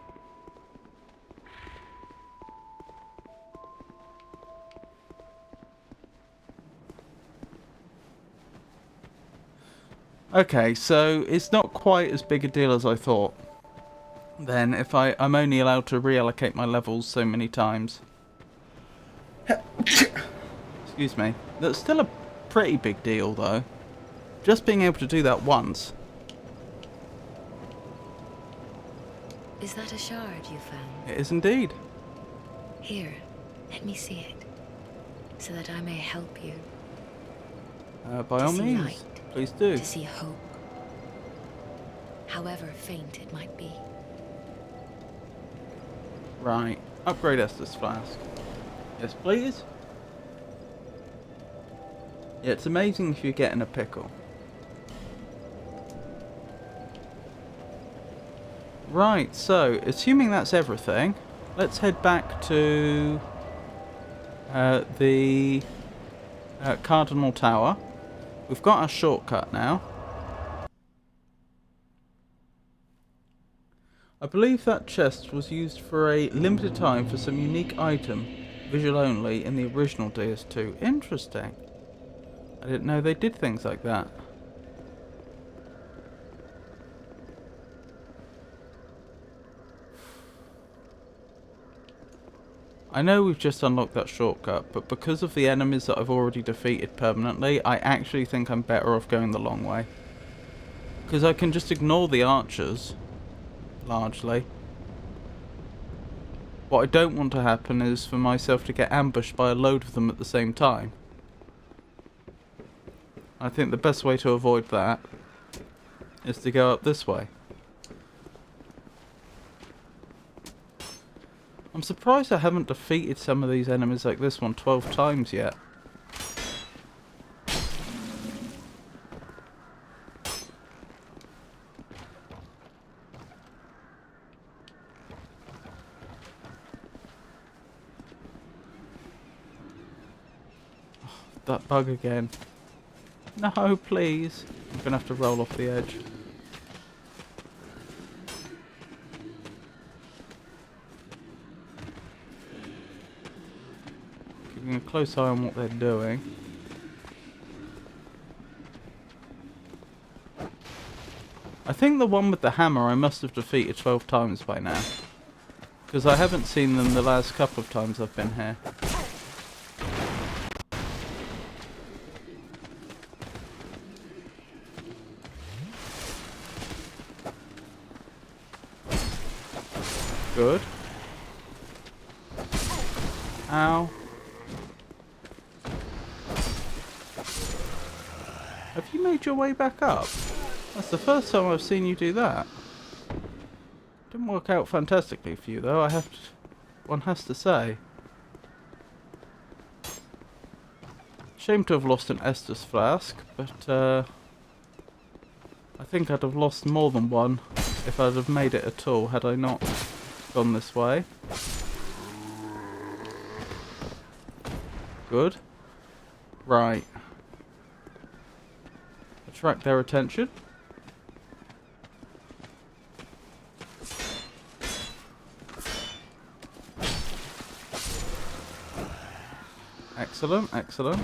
Okay, so it's not quite as big a deal as I thought. Then, if I'm only allowed to reallocate my levels so many times. Excuse me. That's still a pretty big deal, though. Just being able to do that once. Is that a shard you found? It is indeed. Here, let me see it, so that I may help you. By all see means, light, please do. To see hope, however faint it might be. Right. Upgrade Estus Flask. Yes, please. Yeah, it's amazing if you get in a pickle. Right, so, assuming that's everything, let's head back to the Cardinal Tower. We've got our shortcut now. I believe that chest was used for a limited time for some unique item, visual only, in the original DS2. Interesting. I didn't know they did things like that. I know we've just unlocked that shortcut, but because of the enemies that I've already defeated permanently, I actually think I'm better off going the long way. Because I can just ignore the archers, largely. What I don't want to happen is for myself to get ambushed by a load of them at the same time. I think the best way to avoid that is to go up this way. I'm surprised I haven't defeated some of these enemies like this one 12 times yet. Oh, that bug again. No, please. I'm going to have to roll off the edge. Keeping a close eye on what they're doing. I think the one with the hammer I must have defeated 12 times by now. Because I haven't seen them the last couple of times I've been here. Good. Ow. Have you made your way back up? That's the first time I've seen you do that. Didn't work out fantastically for you though, one has to say. Shame to have lost an Estus Flask, but I think I'd have lost more than one if I'd have made it at all had I not gone this way. Good. Right. Attract their attention. Excellent, excellent.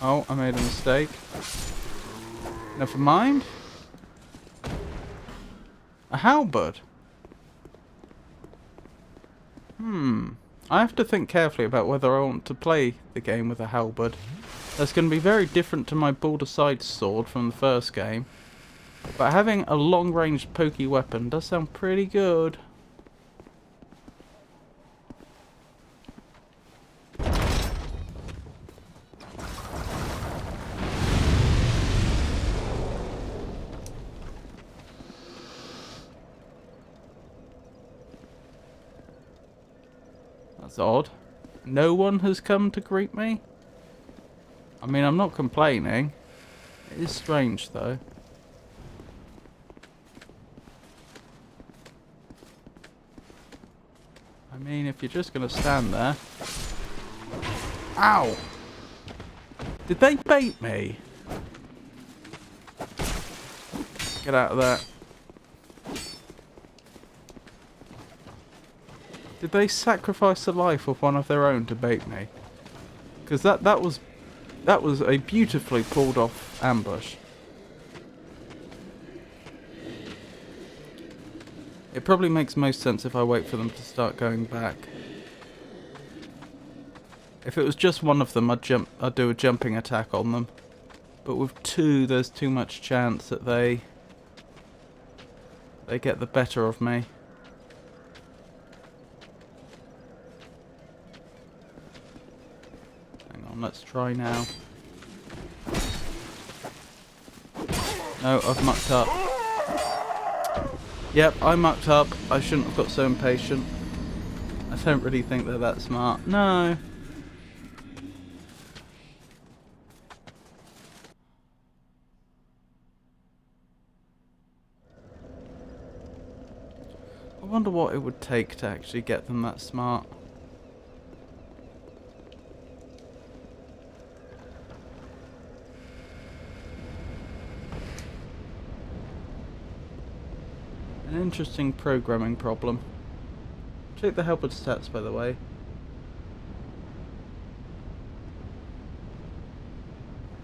Oh, I made a mistake. Never mind. A halberd. I have to think carefully about whether I want to play the game with a halberd. That's going to be very different to my Baldur's sword from the first game. But having a long-range pokey weapon does sound pretty good. That's odd. No one has come to greet me? I mean, I'm not complaining. It is strange, though. I mean, if you're just going to stand there... Ow! Did they bait me? Get out of there. Did they sacrifice the life of one of their own to bait me? Because that was a beautifully pulled off ambush. It probably makes most sense if I wait for them to start going back. If it was just one of them, I'd do a jumping attack on them. But with two, there's too much chance that they get the better of me. Hang on, let's try now. No, I've mucked up. Yep, I mucked up. I shouldn't have got so impatient. I don't really think they're that smart. No. I wonder what it would take to actually get them that smart. An interesting programming problem. Check the helper stats, by the way.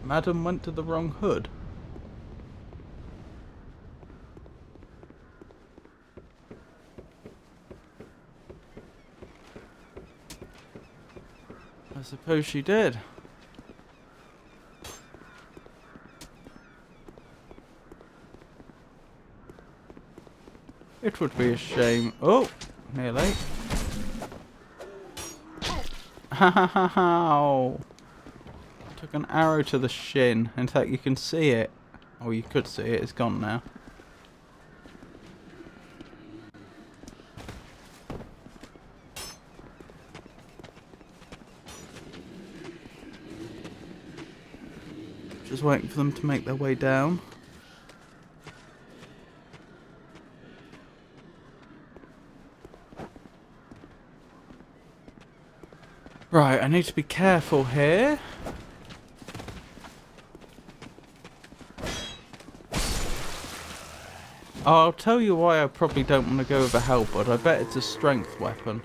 Madam went to the wrong hood. I suppose she did. It would be a shame. Oh, nearly. Ow! Took an arrow to the shin. In fact, you can see it. Oh, you could see it. It's gone now. Just waiting for them to make their way down. Right, I need to be careful here. I'll tell you why I probably don't want to go with a halberd. I bet it's a strength weapon.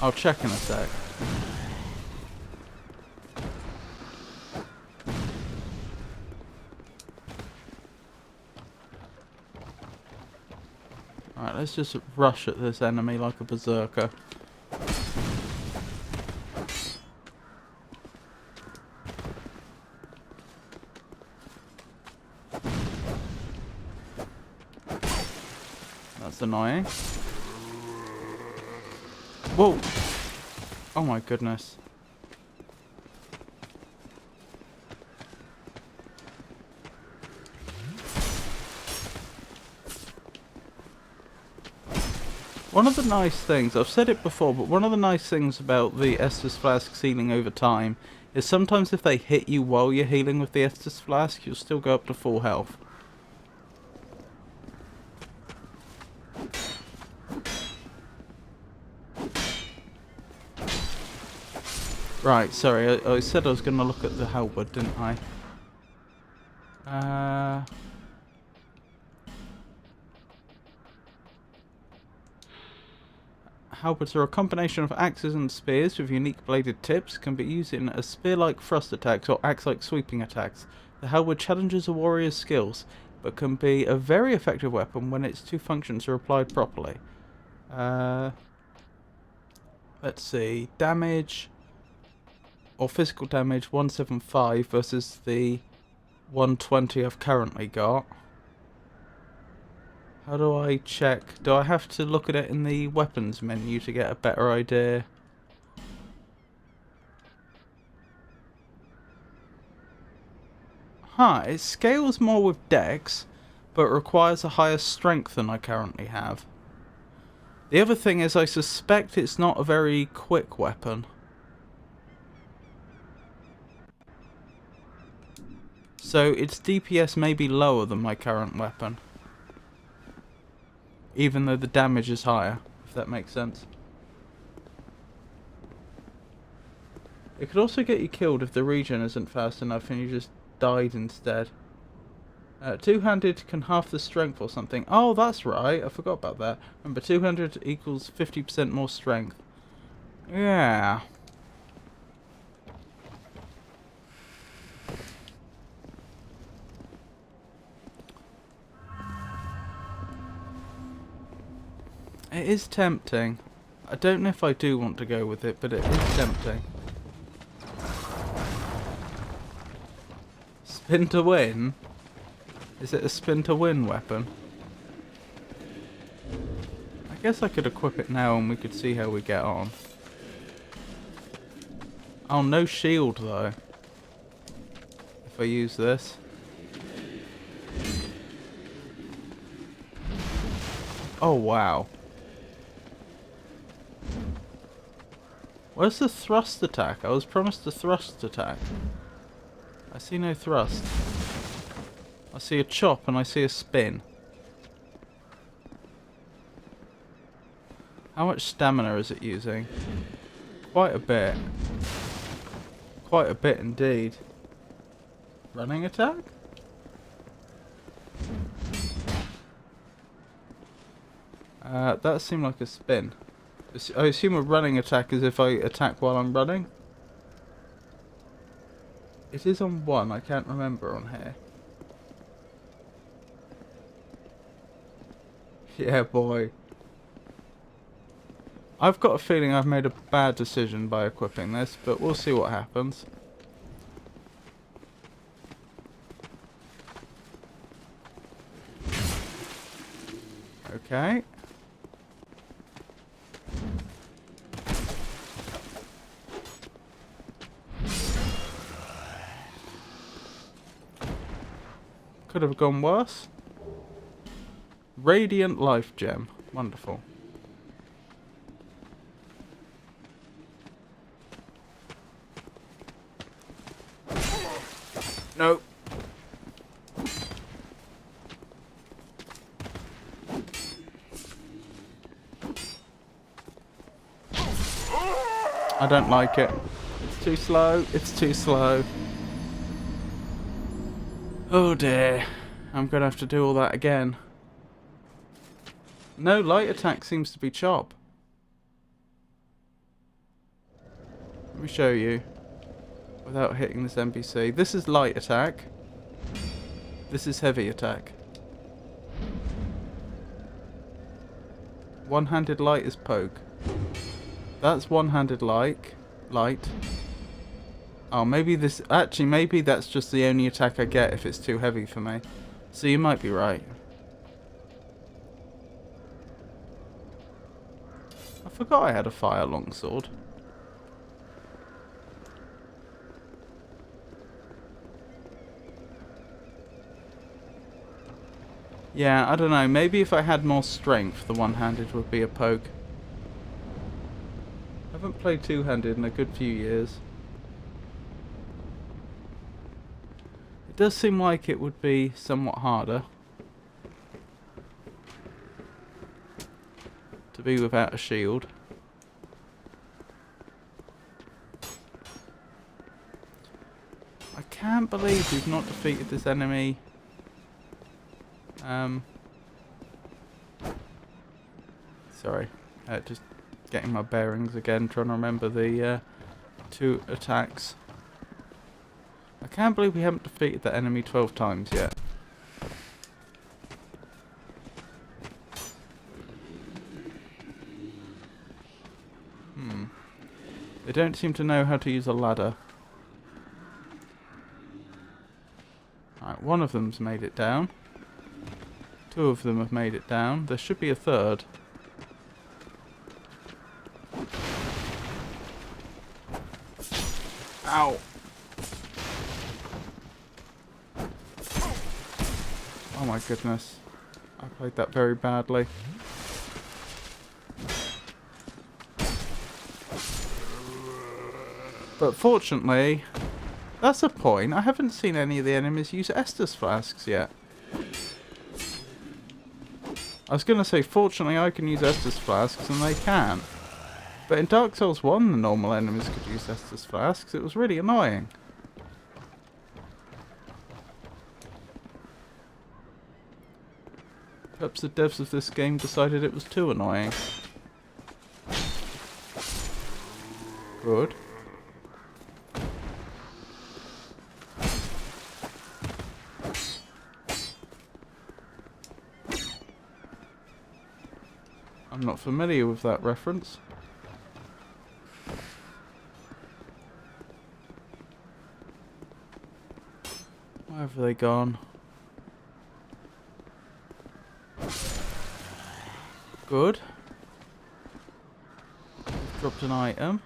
I'll check in a sec. Alright, let's just rush at this enemy like a berserker. That's annoying. Whoa! Oh my goodness. One of the nice things, I've said it before, but one of the nice things about the Estus Flask healing over time is sometimes if they hit you while you're healing with the Estus Flask, you'll still go up to full health. Right, sorry, I said I was going to look at the halberd, didn't I? Halberds are a combination of axes and spears with unique bladed tips, can be used in as spear-like thrust attacks or axe-like sweeping attacks. The halberd challenges a warrior's skills. but can be a very effective weapon when its two functions are applied properly. Let's see, damage or physical damage 175 versus the 120 I've currently got. How do I check? Do I have to look at it in the weapons menu to get a better idea? Huh, it scales more with dex, but requires a higher strength than I currently have. The other thing is I suspect it's not a very quick weapon. So its DPS may be lower than my current weapon. Even though the damage is higher, if that makes sense. It could also get you killed if the regen isn't fast enough and you just died instead. Two-handed can half the strength or something. Oh, that's right. I forgot about that. Remember, 200 equals 50% more strength. Yeah. It is tempting. I don't know if I do want to go with it, but it is tempting. Spin to win? Is it a spin to win weapon? I guess I could equip it now and we could see how we get on. Oh, no shield though. If I use this. Oh wow. Where's the thrust attack? I was promised a thrust attack. I see no thrust. I see a chop and I see a spin. How much stamina is it using? Quite a bit. Quite a bit indeed. Running attack? That seemed like a spin. I assume a running attack is if I attack while I'm running. It is on 1, I can't remember on here. Yeah, boy. I've got a feeling I've made a bad decision by equipping this, but we'll see what happens. Okay. Could have gone worse. Radiant life gem. Wonderful. No. I don't like it. It's too slow. It's too slow. Oh dear. I'm going to have to do all that again. No, light attack seems to be chop. Let me show you. Without hitting this NPC. This is light attack. This is heavy attack. One-handed light is poke. That's one-handed light. Oh, maybe this... Actually, maybe that's just the only attack I get if it's too heavy for me. So you might be right. I forgot I had a fire longsword. Yeah, I don't know. Maybe if I had more strength, the one-handed would be a poke. I haven't played two-handed in a good few years. It does seem like it would be somewhat harder to be without a shield. I can't believe we've not defeated this enemy. Sorry, just getting my bearings again, trying to remember the two attacks. I can't believe we haven't defeated that enemy 12 times yet. They don't seem to know how to use a ladder. Right, one of them's made it down. Two of them have made it down. There should be a third. Ow! Oh my goodness. I played that very badly. But fortunately, that's a point. I haven't seen any of the enemies use Estus flasks yet. I was going to say, fortunately I can use Estus flasks and they can't. But in Dark Souls 1 the normal enemies could use Estus flasks. It was really annoying. Perhaps the devs of this game decided it was too annoying. Good. I'm not familiar with that reference. Where have they gone? Good. Dropped an item.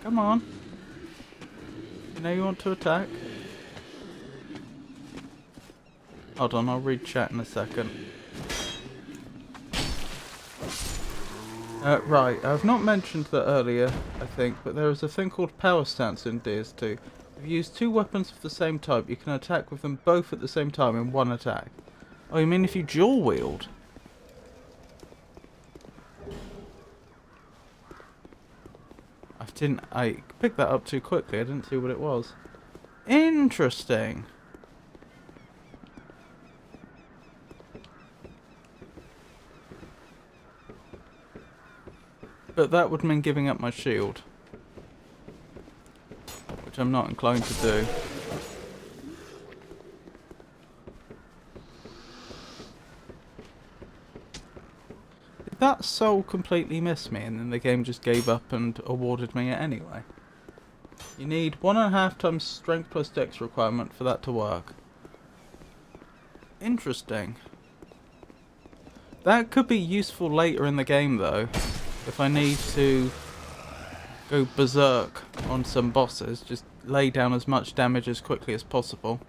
Come on. You know you want to attack? Hold on, I'll read chat in a second. Right, I've not mentioned that earlier, I think, but there is a thing called power stance in DS2. If you use two weapons of the same type, you can attack with them both at the same time in one attack. Oh, you mean if you dual wield? I picked that up too quickly, I didn't see what it was. Interesting. But that would mean giving up my shield. Which I'm not inclined to do. Did that soul completely miss me and then the game just gave up and awarded me it anyway? You need 1.5 times strength plus dex requirement for that to work. Interesting. That could be useful later in the game though. If I need to go berserk on some bosses, just lay down as much damage as quickly as possible.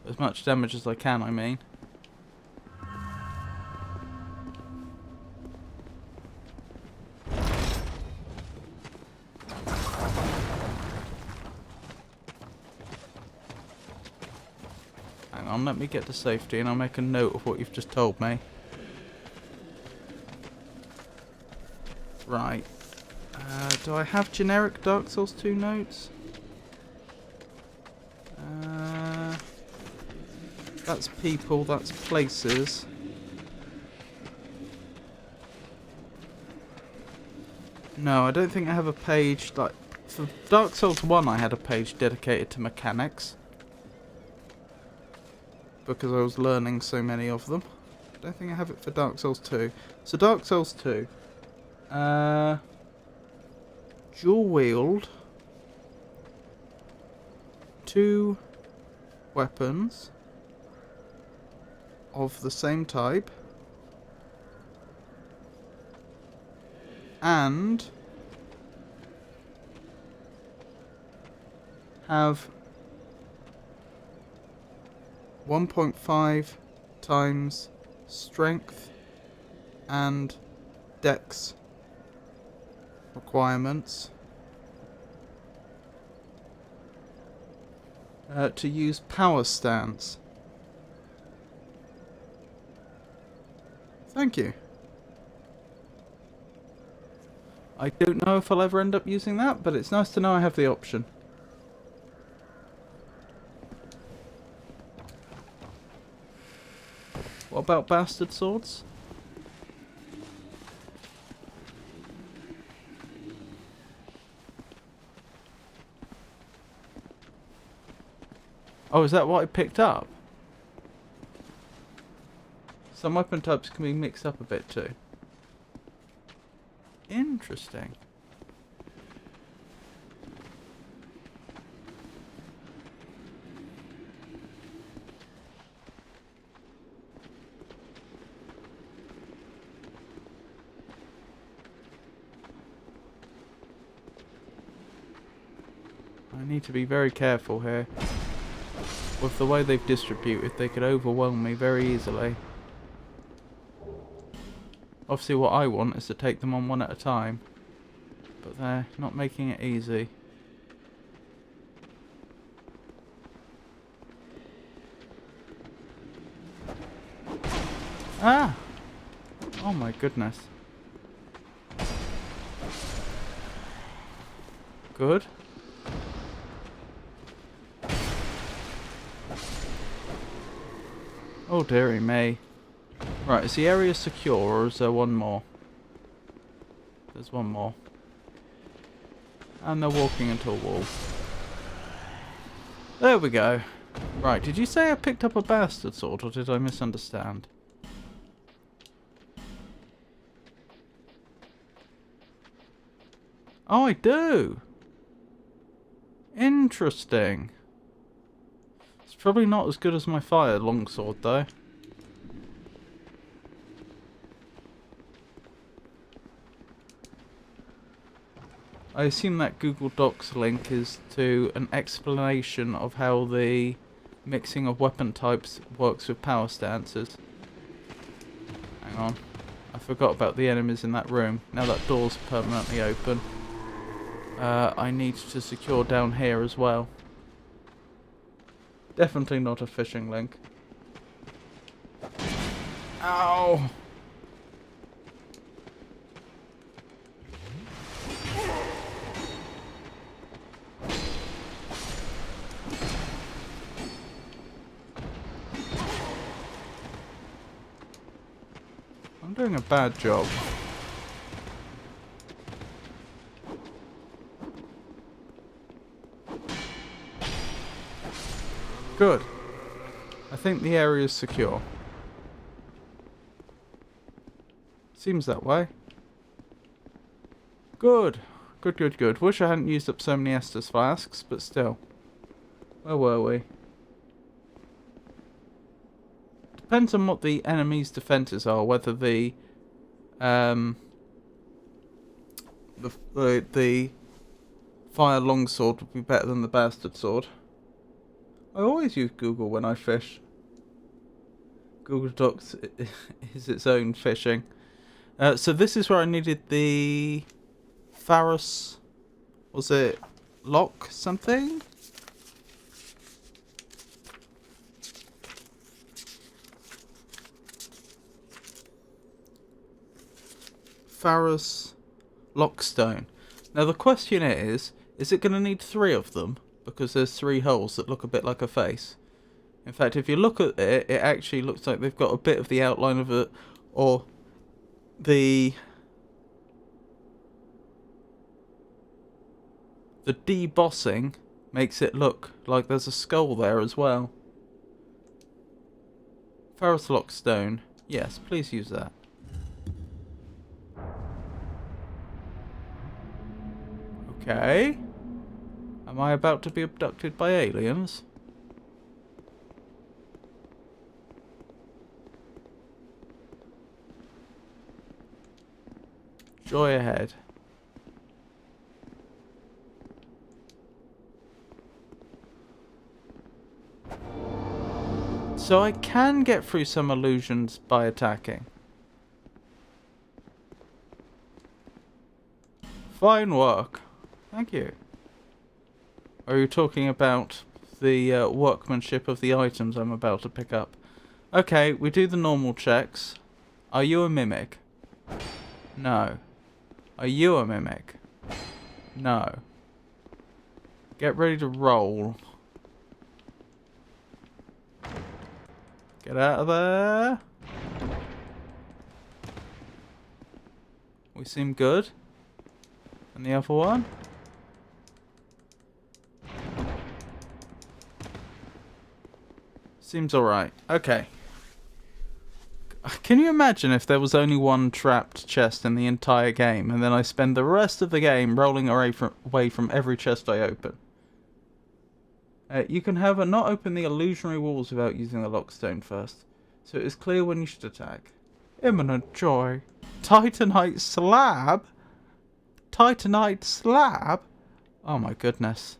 As much damage as I can, I mean. Hang on, let me get to safety and I'll make a note of what you've just told me. Right. Do I have generic Dark Souls 2 notes? That's people, that's places. No, I don't think I have a page, like, for Dark Souls 1 I had a page dedicated to mechanics. Because I was learning so many of them. I don't think I have it for Dark Souls 2. So Dark Souls 2. Dual wield. 2 weapons of the same type. And have 1.5 times strength and dex requirements to use power stance. Thank you. I don't know if I'll ever end up using that, but it's nice to know I have the option. What about bastard swords? Oh, is that what I picked up? Some weapon types can be mixed up a bit too. Interesting. I need to be very careful here. With the way they've distributed, they could overwhelm me very easily. Obviously what I want is to take them on one at a time. But they're not making it easy. Ah! Oh my goodness. Good. Oh dearie me. Right, is the area secure or is there one more? There's one more. And they're walking into a wall. There we go. Right, did you say I picked up a bastard sword or did I misunderstand? Oh, I do! Interesting. It's probably not as good as my fire longsword though. I assume that Google Docs link is to an explanation of how the mixing of weapon types works with power stances. Hang on. I forgot about the enemies in that room. Now that door's permanently open. I need to secure down here as well. Definitely not a fishing link. Ow! I'm doing a bad job. Good. I think the area is secure. Seems that way. Good. Good, good, good. Wish I hadn't used up so many Estus flasks, but still. Where were we? Depends on what the enemy's defenses are, whether the fire longsword would be better than the bastard sword. I always use Google when I fish. Google Docs is its own fishing. So this is where I needed the Pharos, was it lock something? Pharos lockstone. Now the question is it going to need 3 of them? Because there's 3 holes that look a bit like a face. In fact, if you look at it, it actually looks like they've got a bit of the outline of it, or the debossing makes it look like there's a skull there as well. Pharos lockstone. Yes, please use that. Okay. Am I about to be abducted by aliens? Joy ahead. So I can get through some illusions by attacking. Fine work. Thank you. Are you talking about the workmanship of the items I'm about to pick up? Okay, we do the normal checks. Are you a mimic? No. Are you a mimic? No. Get ready to roll. Get out of there. We seem good. And the other one? Seems alright. Okay. Can you imagine if there was only one trapped chest in the entire game, and then I spend the rest of the game rolling away from every chest I open? You can, however, not open the illusionary walls without using the lockstone first, so it is clear when you should attack. Imminent joy. Titanite slab? Titanite slab? Oh my goodness.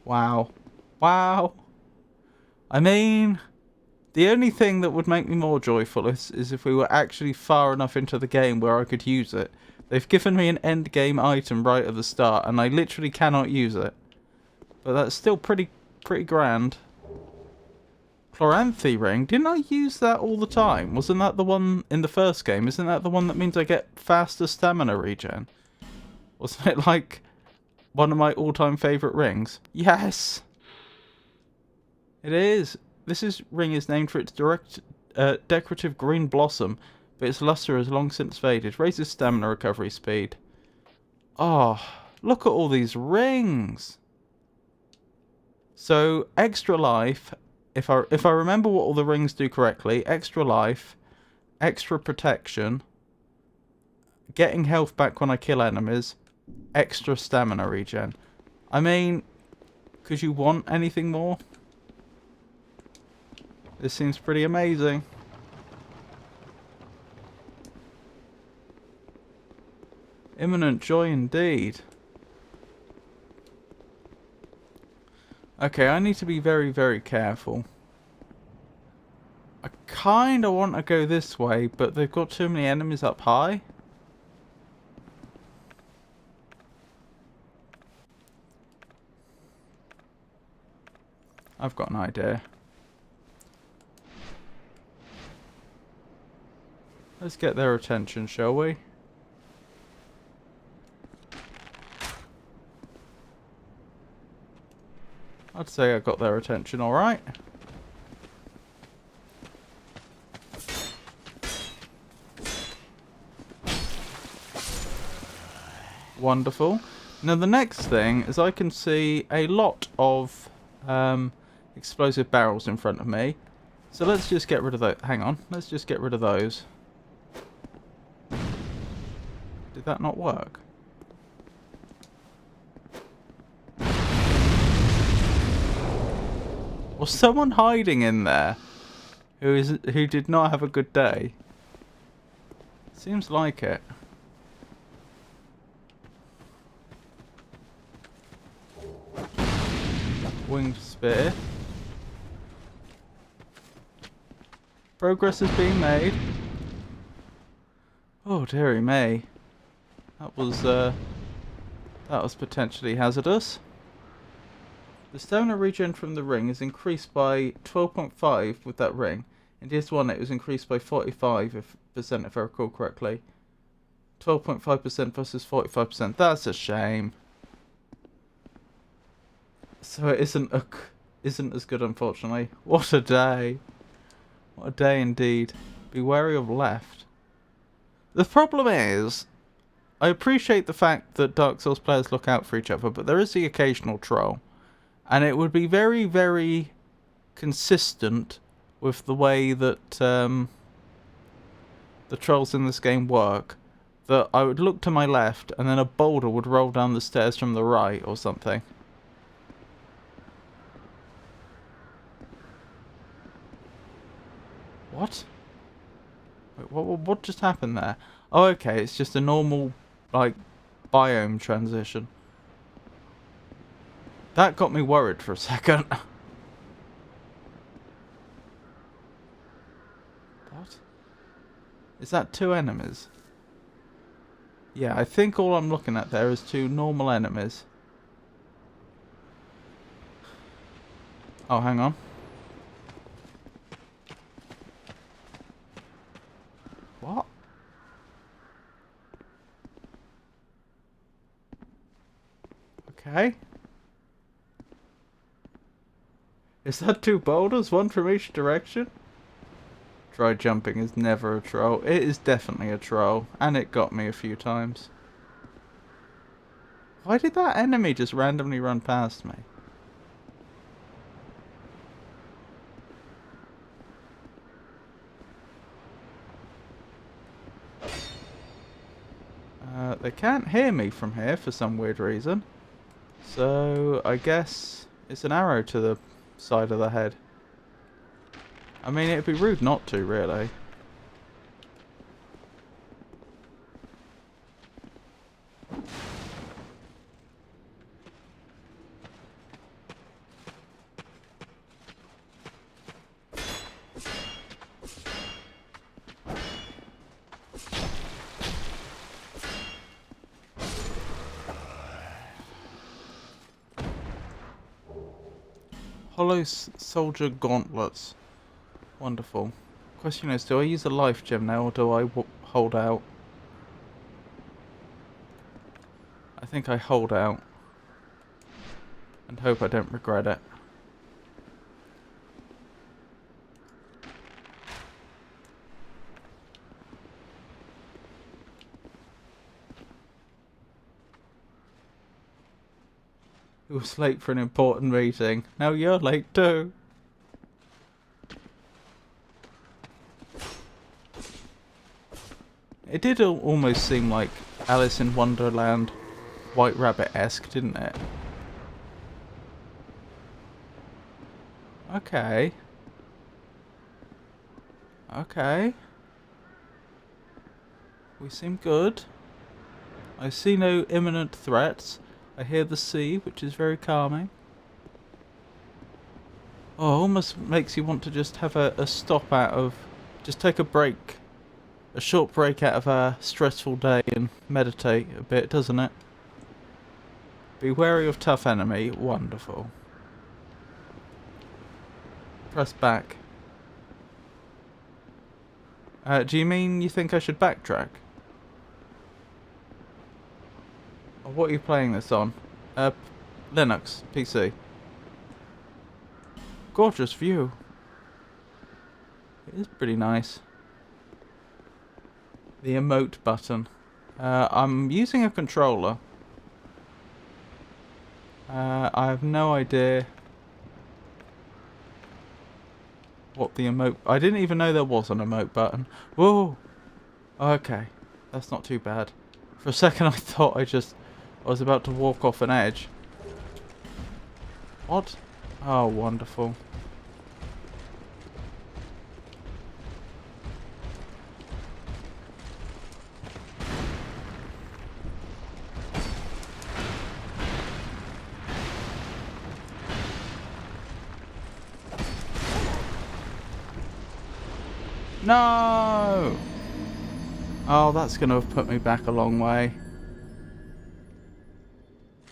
Wow. Wow. I mean, the only thing that would make me more joyful is if we were actually far enough into the game where I could use it. They've given me an end game item right at the start, and I literally cannot use it. But that's still pretty grand. Chloranthy ring? Didn't I use that all the time? Wasn't that the one in the first game? Isn't that the one that means I get faster stamina regen? Wasn't it like one of my all-time favourite rings? Yes! It is. This ring is named for its decorative green blossom, but its luster has long since faded. Raises stamina recovery speed. Oh, look at all these rings! So, extra life, if I remember what all the rings do correctly, extra life, extra protection, getting health back when I kill enemies, extra stamina regen. I mean, could you want anything more? This seems pretty amazing. Imminent joy indeed. Okay, I need to be very, very careful. I kind of want to go this way, but they've got too many enemies up high. I've got an idea. Let's get their attention, shall we? I'd say I got their attention, alright. Wonderful. Now the next thing is I can see a lot of explosive barrels in front of me. So let's just get rid of those. Hang on. Let's just get rid of those. Did that not work? Was someone hiding in there who did not have a good day? Seems like it. Winged spear. Progress is being made. Oh dearie me. That was potentially hazardous. The stamina regen from the ring is increased by 12.5 with that ring. In DS1 it was increased by 45% if I recall correctly. 12.5% versus 45%. That's a shame. So it isn't as good, unfortunately. What a day. What a day indeed. Be wary of left. The problem is, I appreciate the fact that Dark Souls players look out for each other, but there is the occasional troll. And it would be very, very consistent with the way that the trolls in this game work, that I would look to my left and then a boulder would roll down the stairs from the right or something. What? Wait, what just happened there? Oh, okay, it's just a normal, like, biome transition. That got me worried for a second. What? Is that two enemies? Yeah, I think all I'm looking at there is two normal enemies. Oh, hang on. What? Okay. Is that two boulders? One from each direction? Dry jumping is never a troll. It is definitely a troll. And it got me a few times. Why did that enemy just randomly run past me? They can't hear me from here for some weird reason. So I guess it's an arrow to the side of the head. I mean, it'd be rude not to, really. Hollow soldier gauntlets. Wonderful. Question is, do I use a life gem now or do I hold out? I think I hold out. And hope I don't regret it. It was late for an important meeting. Now you're late too. It did almost seem like Alice in Wonderland, White Rabbit-esque, didn't it? Okay. Okay. We seem good. I see no imminent threats. I hear the sea, which is very calming. Oh, almost makes you want to just have a stop out of... Just take a break. A short break out of a stressful day and meditate a bit, doesn't it? Be wary of tough enemy. Wonderful. Press back. Do you mean you think I should backtrack? Or what are you playing this on? Linux, PC. Gorgeous view. It is pretty nice. The emote button. I'm using a controller. I have no idea what the emote... I didn't even know there was an emote button. Whoa! Okay. That's not too bad. For a second I thought I was about to walk off an edge. What? Oh, wonderful. No! Oh, that's going to have put me back a long way.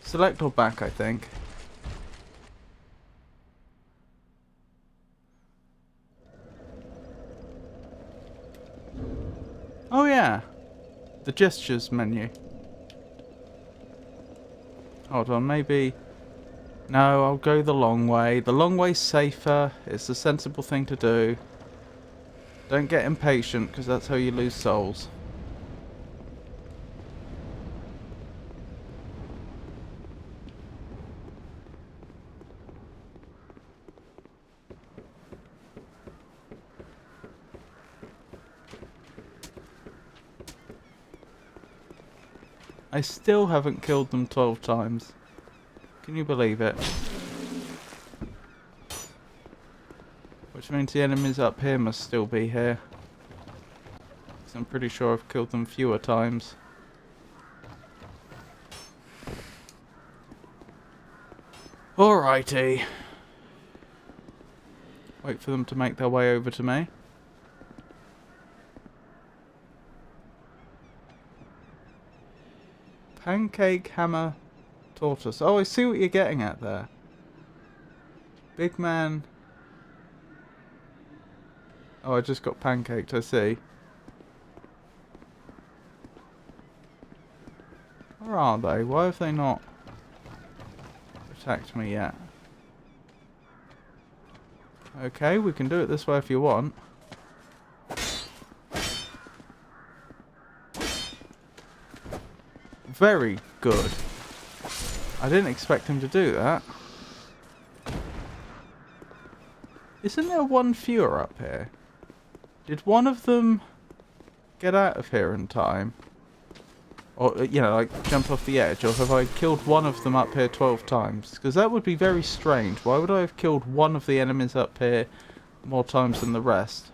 Select or back, I think. Oh yeah, the gestures menu. Hold on, maybe... No, I'll go the long way. The long way's safer. It's the sensible thing to do. Don't get impatient, because that's how you lose souls. I still haven't killed them 12 times. Can you believe it? Which means the enemies up here must still be here. 'Cause I'm pretty sure I've killed them fewer times. Alrighty. Wait for them to make their way over to me. Pancake, hammer, tortoise. Oh, I see what you're getting at there. Big man. Oh, I just got pancaked, I see. Where are they? Why have they not attacked me yet? Okay, we can do it this way if you want. Very good. I didn't expect him to do that. Isn't there one fewer up here? Did one of them get out of here in time? Or, you know, like jump off the edge? Or have I killed one of them up here 12 times? Because that would be very strange. Why would I have killed one of the enemies up here more times than the rest?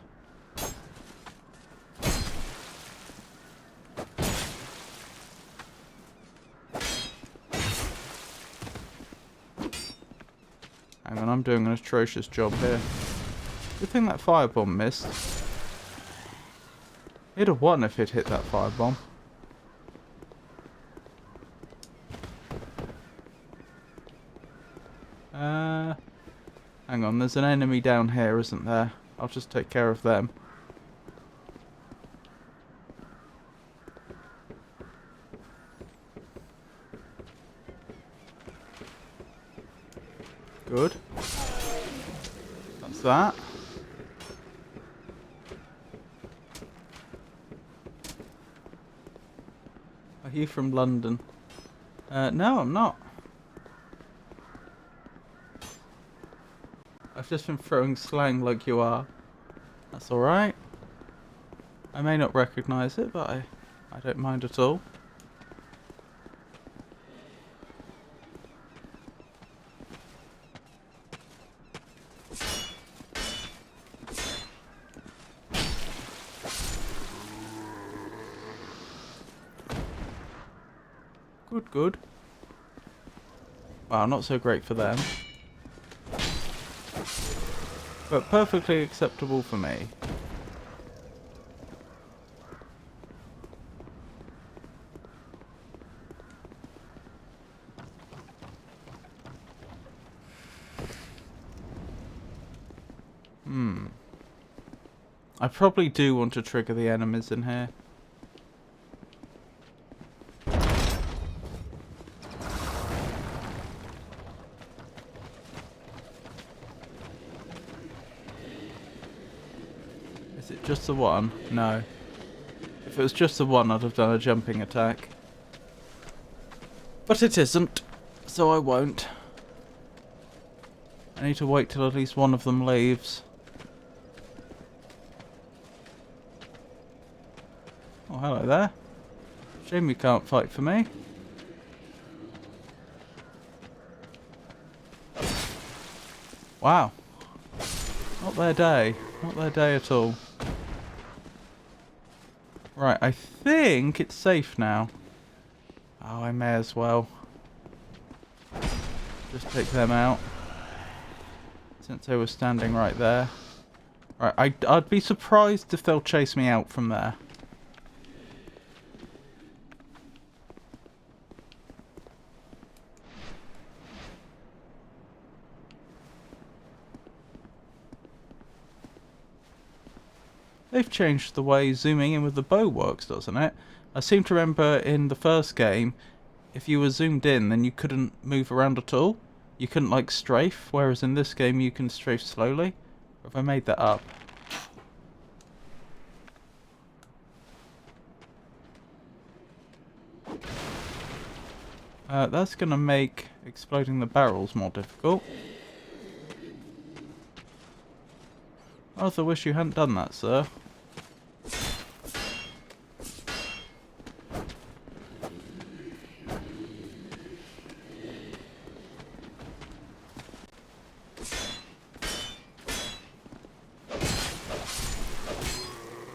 Hang on, I'm doing an atrocious job here. Good thing that firebomb missed. He'd have won if he'd hit that firebomb. Hang on, there's an enemy down here, isn't there? I'll just take care of them. Good. That's that. Are you from London? No, I'm not. I've just been throwing slang like you are. That's alright. I may not recognise it, but I don't mind at all. Good, good. Wow, not so great for them. But perfectly acceptable for me. I probably do want to trigger the enemies in here. Is it just the one? No. If it was just the one, I'd have done a jumping attack. But it isn't, so I won't. I need to wait till at least one of them leaves. Oh, hello there. Shame you can't fight for me. Wow. Not their day. Not their day at all. Right, I think it's safe now. Oh, I may as well. Just take them out. Since they were standing right there. Right, I'd be surprised if they'll chase me out from there. They've changed the way zooming in with the bow works, doesn't it? I seem to remember in the first game, if you were zoomed in, then you couldn't move around at all. You couldn't, like, strafe, whereas in this game you can strafe slowly. Or have I made that up? That's gonna make exploding the barrels more difficult. I also wish you hadn't done that, sir.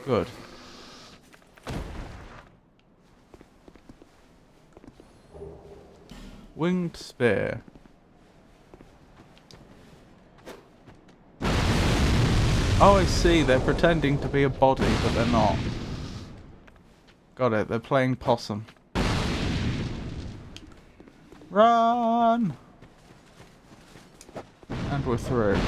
Good. Winged spear. Oh, I see. They're pretending to be a body, but they're not. Got it. They're playing possum. Run! And we're through.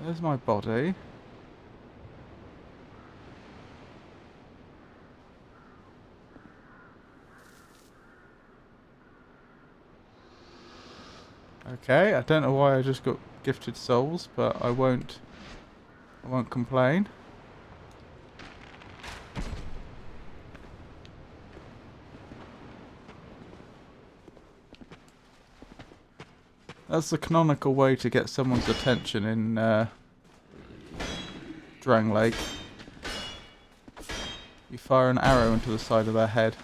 There's my body. Okay, I don't know why I just got gifted souls, but I won't complain. That's the canonical way to get someone's attention in Drang Lake. You fire an arrow into the side of their head.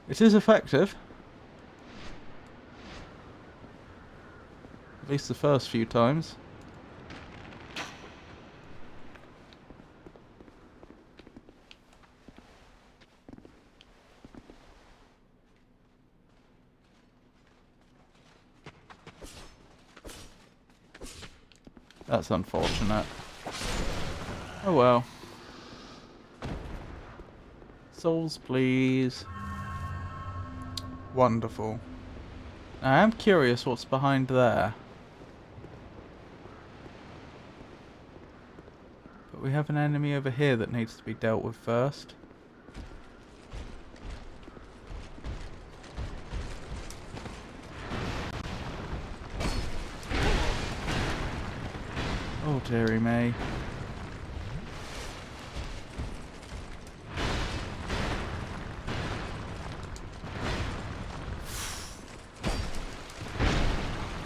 It is effective. At least the first few times. That's unfortunate. Oh well. Souls, please. Wonderful. Now, I am curious what's behind there. But we have an enemy over here that needs to be dealt with first. Oh, dearie me.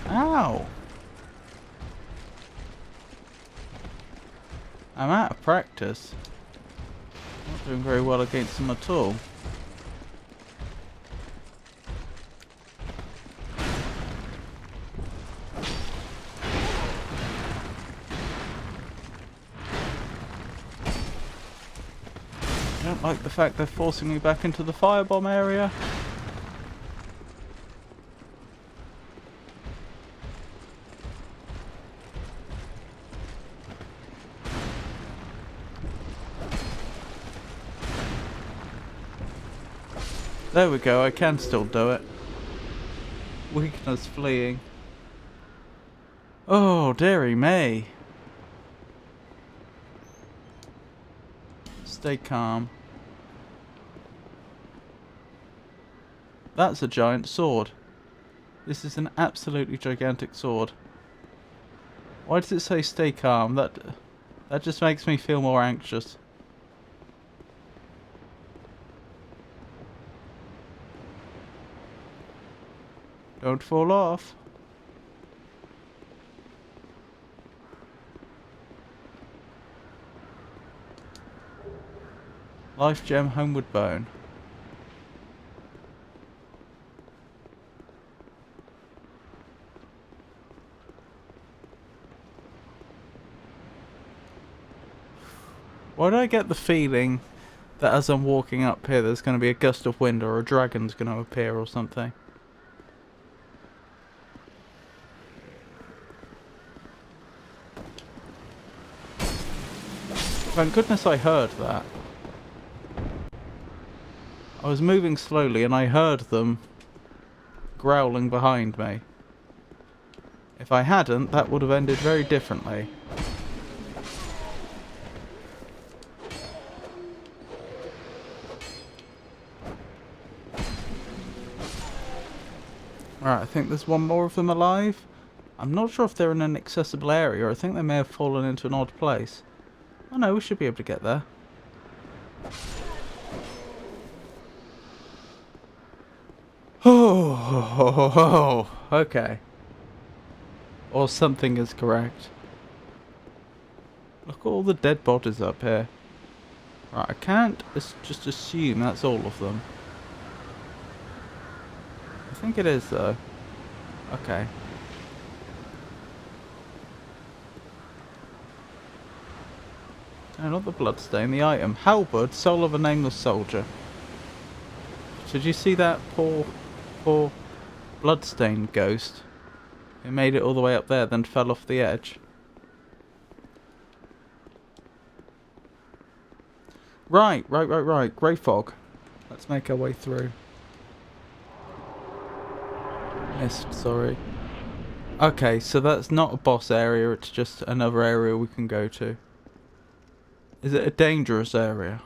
Ow! I'm out of practice. Not doing very well against them at all. I don't like the fact they're forcing me back into the firebomb area. There we go, I can still do it. Weakness fleeing. Oh, dearie me. Stay calm. That's a giant sword. This is an absolutely gigantic sword. Why does it say stay calm? That just makes me feel more anxious. Don't fall off. Life gem, homeward bone. Why do I get the feeling that as I'm walking up here there's going to be a gust of wind or a dragon's going to appear or something? Thank goodness I heard that. I was moving slowly and I heard them growling behind me. If I hadn't, that would have ended very differently. Alright, I think there's one more of them alive. I'm not sure if they're in an accessible area. I think they may have fallen into an odd place. Oh no, we should be able to get there. Oh, okay. Or something is correct. Look at all the dead bodies up here. Right, I can't just assume that's all of them. I think it is though. Okay. No, not the bloodstain, the item. Halberd, soul of a nameless soldier. Did you see that poor bloodstained ghost? Who made it all the way up there, then fell off the edge. Right. Grey fog. Let's make our way through. Mist, sorry. Okay, so that's not a boss area, it's just another area we can go to. Is it a dangerous area?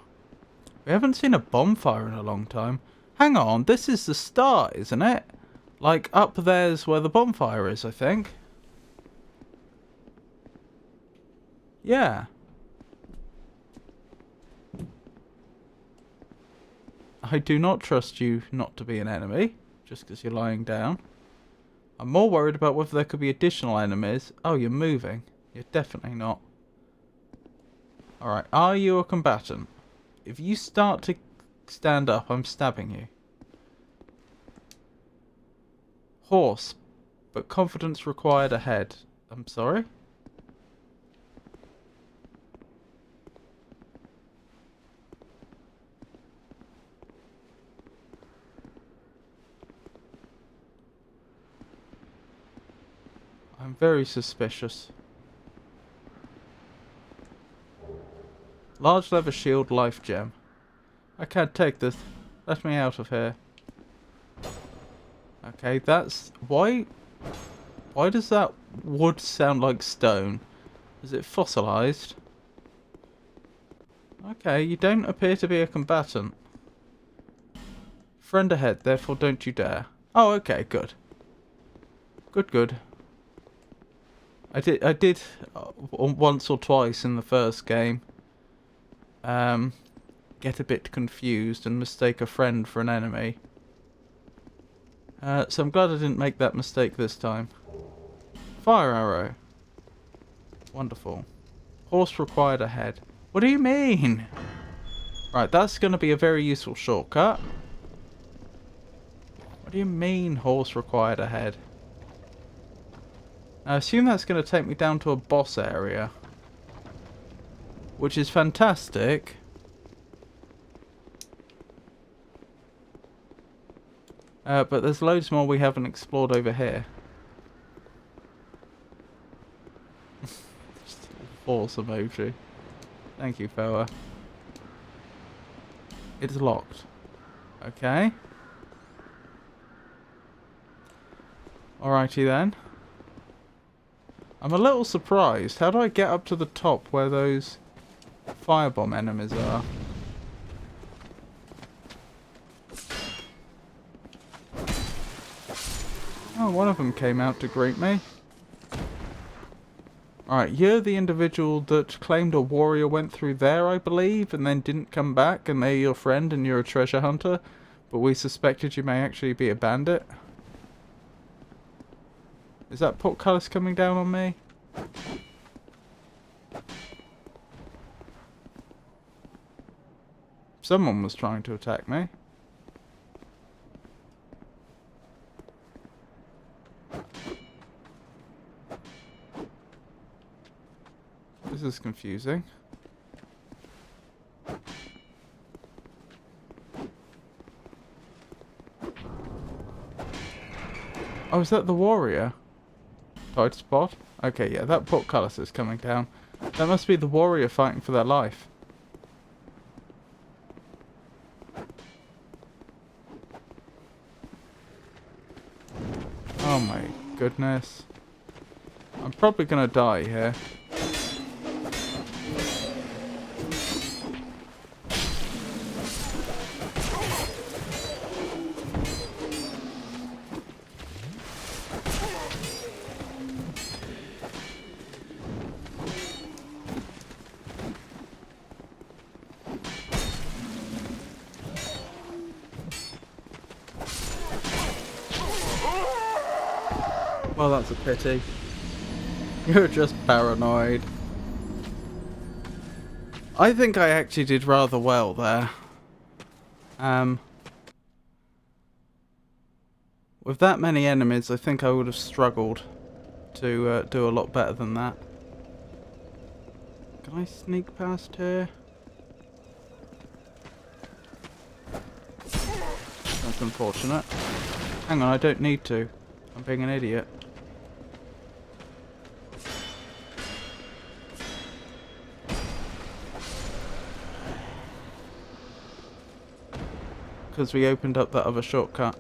We haven't seen a bonfire in a long time. Hang on, this is the start, isn't it? Like, up there's where the bonfire is, I think. Yeah. I do not trust you not to be an enemy, just because you're lying down. I'm more worried about whether there could be additional enemies. Oh, you're moving. You're definitely not. Alright, are you a combatant? If you start to stand up, I'm stabbing you. Horse, but confidence required ahead. I'm sorry? I'm very suspicious. Large leather shield, life gem. I can't take this. Let me out of here. Okay, that's... Why does that wood sound like stone? Is it fossilized? Okay, you don't appear to be a combatant. Friend ahead, therefore don't you dare. Oh, okay, good. Good. I did once or twice in the first game get a bit confused and mistake a friend for an enemy. So I'm glad I didn't make that mistake this time. Fire arrow. Wonderful. Horse required ahead. What do you mean? Right, that's going to be a very useful shortcut. What do you mean horse required ahead? I assume that's going to take me down to a boss area. Which is fantastic. But there's loads more we haven't explored over here. Just a horse emoji. Thank you, fella. It's locked. Okay. Alrighty then. I'm a little surprised. How do I get up to the top where those firebomb enemies are? Oh, one of them came out to greet me. Alright, you're the individual that claimed a warrior went through there, I believe, and then didn't come back, and they're your friend and you're a treasure hunter, but we suspected you may actually be a bandit. Is that portcullis coming down on me? Someone was trying to attack me. This is confusing. Oh, is that the warrior? Tight spot? Okay, yeah, that portcullis is coming down. That must be the warrior fighting for their life. Oh my goodness. I'm probably gonna die here. Well, that's a pity. You're just paranoid. I think I actually did rather well there. With that many enemies, I think I would have struggled to do a lot better than that. Can I sneak past here? That's unfortunate. Hang on, I don't need to. I'm being an idiot. Because we opened up that other shortcut.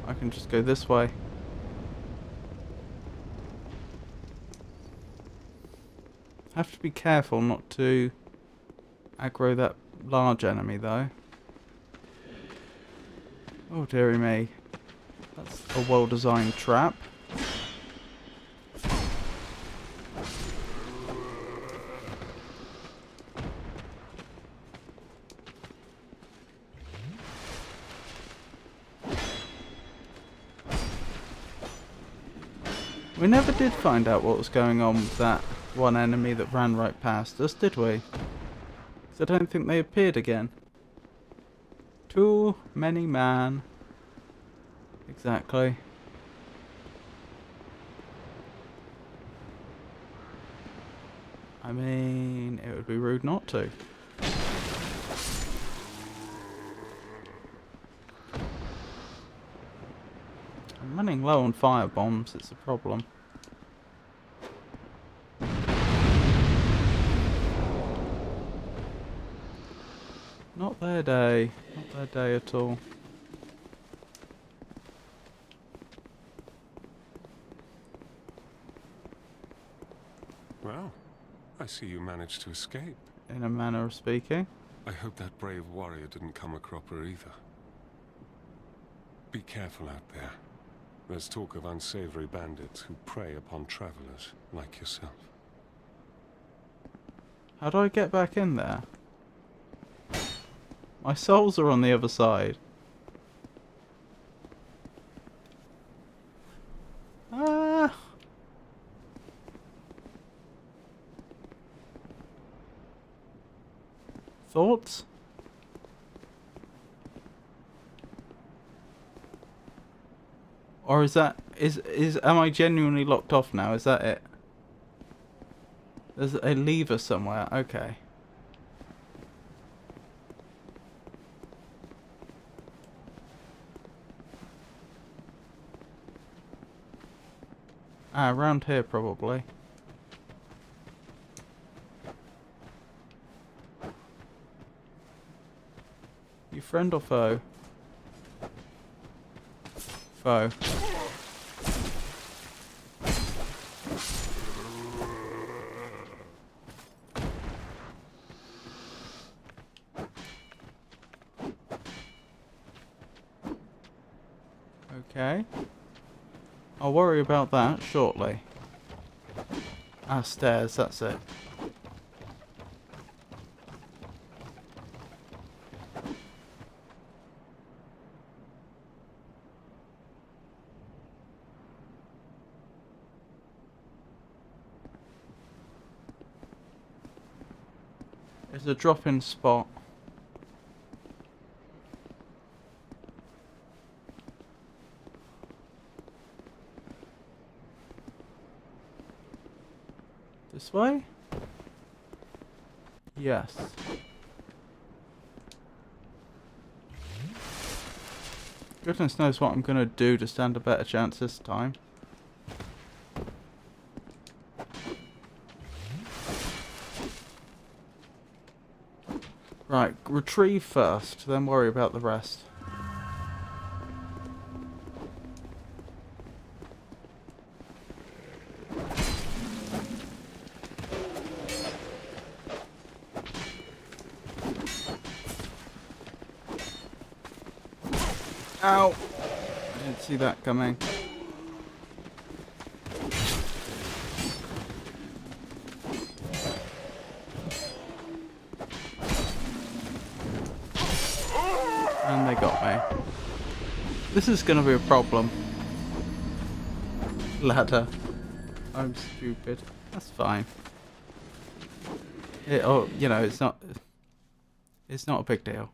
I can just go this way. Have to be careful not to aggro that large enemy though. Oh dearie me. That's a well-designed trap. We never did find out what was going on with that one enemy that ran right past us, did we? 'Cause I don't think they appeared again. Too many man. Exactly. I mean, it would be rude not to. I'm running low on fire bombs, it's a problem. Not their day. Not their day at all. Well, I see you managed to escape. In a manner of speaking. I hope that brave warrior didn't come a cropper either. Be careful out there. There's talk of unsavory bandits who prey upon travelers like yourself. How do I get back in there? My souls are on the other side. Ah! Thoughts? Or is that am I genuinely locked off now? Is that it? There's a lever somewhere. Okay. Ah, around here probably. You friend or foe? Foe. Okay. I'll worry about that shortly. Ah, stairs, that's it. It's a drop-in spot. This way? Yes. Goodness knows what I'm gonna do to stand a better chance this time. Right, retrieve first, then worry about the rest. Ow! I didn't see that coming. And they got me. This is gonna be a problem. Ladder. I'm stupid. That's fine. Oh, you know, it's not a big deal.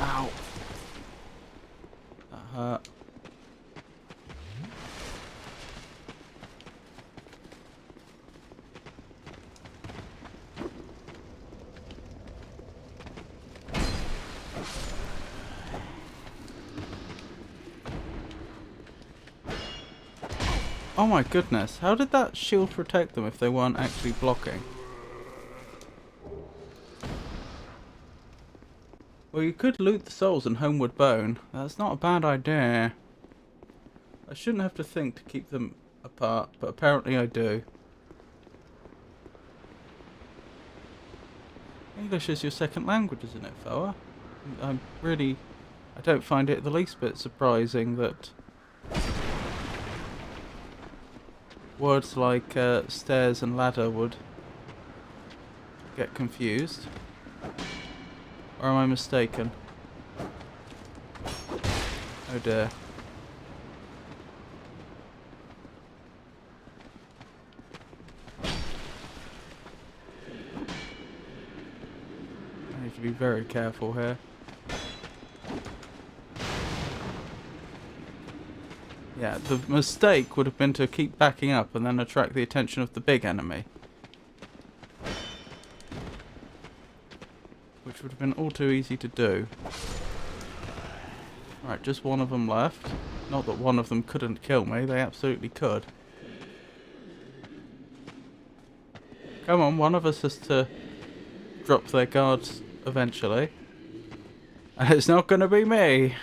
Ow. That hurt. Oh my goodness, how did that shield protect them if they weren't actually blocking? Well, you could loot the souls in Homeward Bone. That's not a bad idea. I shouldn't have to think to keep them apart, but apparently I do. English is your second language, isn't it, fella? I don't find it the least bit surprising that words like stairs and ladder would get confused. Or am I mistaken? Oh dear. I need to be very careful here. Yeah, the mistake would have been to keep backing up and then attract the attention of the big enemy. Which would have been all too easy to do. Right, just one of them left. Not that one of them couldn't kill me, they absolutely could. Come on, one of us has to drop their guards eventually. And it's not going to be me.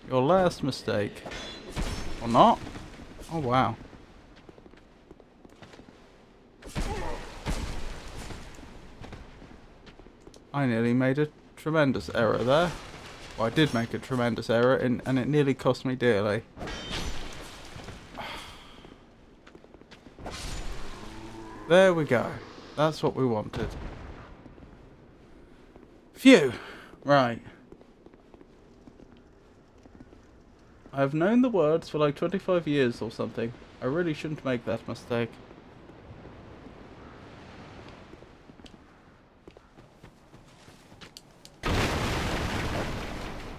Your last mistake. Or not? Oh wow. I nearly made a tremendous error there. Well, I did make a tremendous error and it nearly cost me dearly. There we go. That's what we wanted. Phew. Right. I've known the words for like 25 years or something. I really shouldn't make that mistake.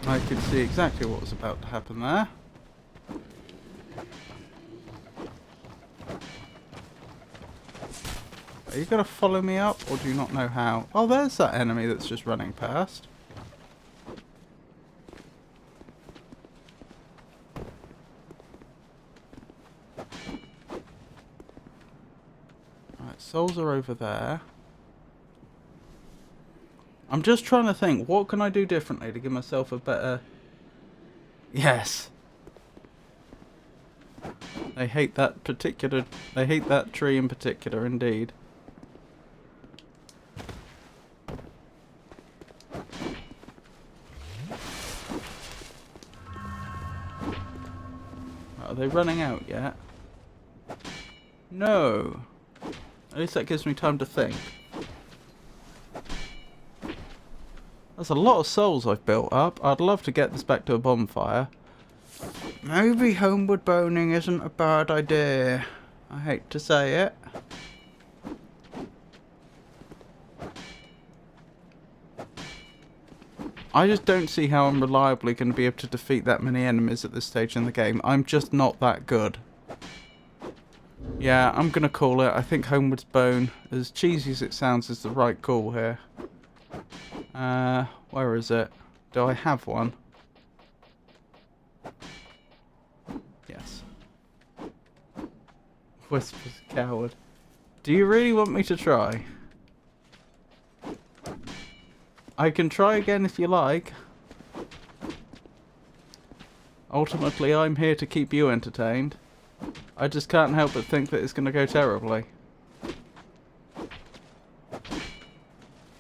I could see exactly what was about to happen there. Are you going to follow me up, or do you not know how? Oh, there's that enemy that's just running past. Right, souls are over there. I'm just trying to think, what can I do differently to give myself a better... Yes. They hate that tree in particular, indeed. Are they running out yet? No. At least that gives me time to think. That's a lot of souls I've built up. I'd love to get this back to a bonfire. Maybe homeward boning isn't a bad idea. I hate to say it. I just don't see how I'm reliably going to be able to defeat that many enemies at this stage in the game. I'm just not that good. Yeah, I'm going to call it. I think Homeward's Bone, as cheesy as it sounds, is the right call here. Where is it? Do I have one? Yes. Whispers coward. Do you really want me to try? I can try again if you like. Ultimately, I'm here to keep you entertained. I just can't help but think that it's going to go terribly.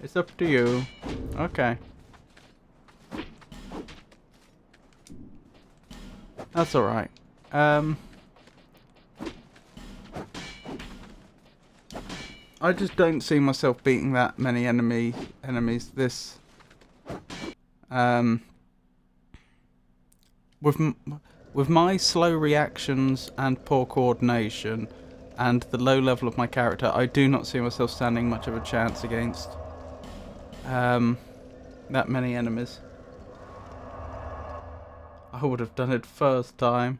It's up to you. Okay. That's alright. I just don't see myself beating that many enemies this with my slow reactions and poor coordination and the low level of my character, I do not see myself standing much of a chance against that many enemies. I would have done it first time.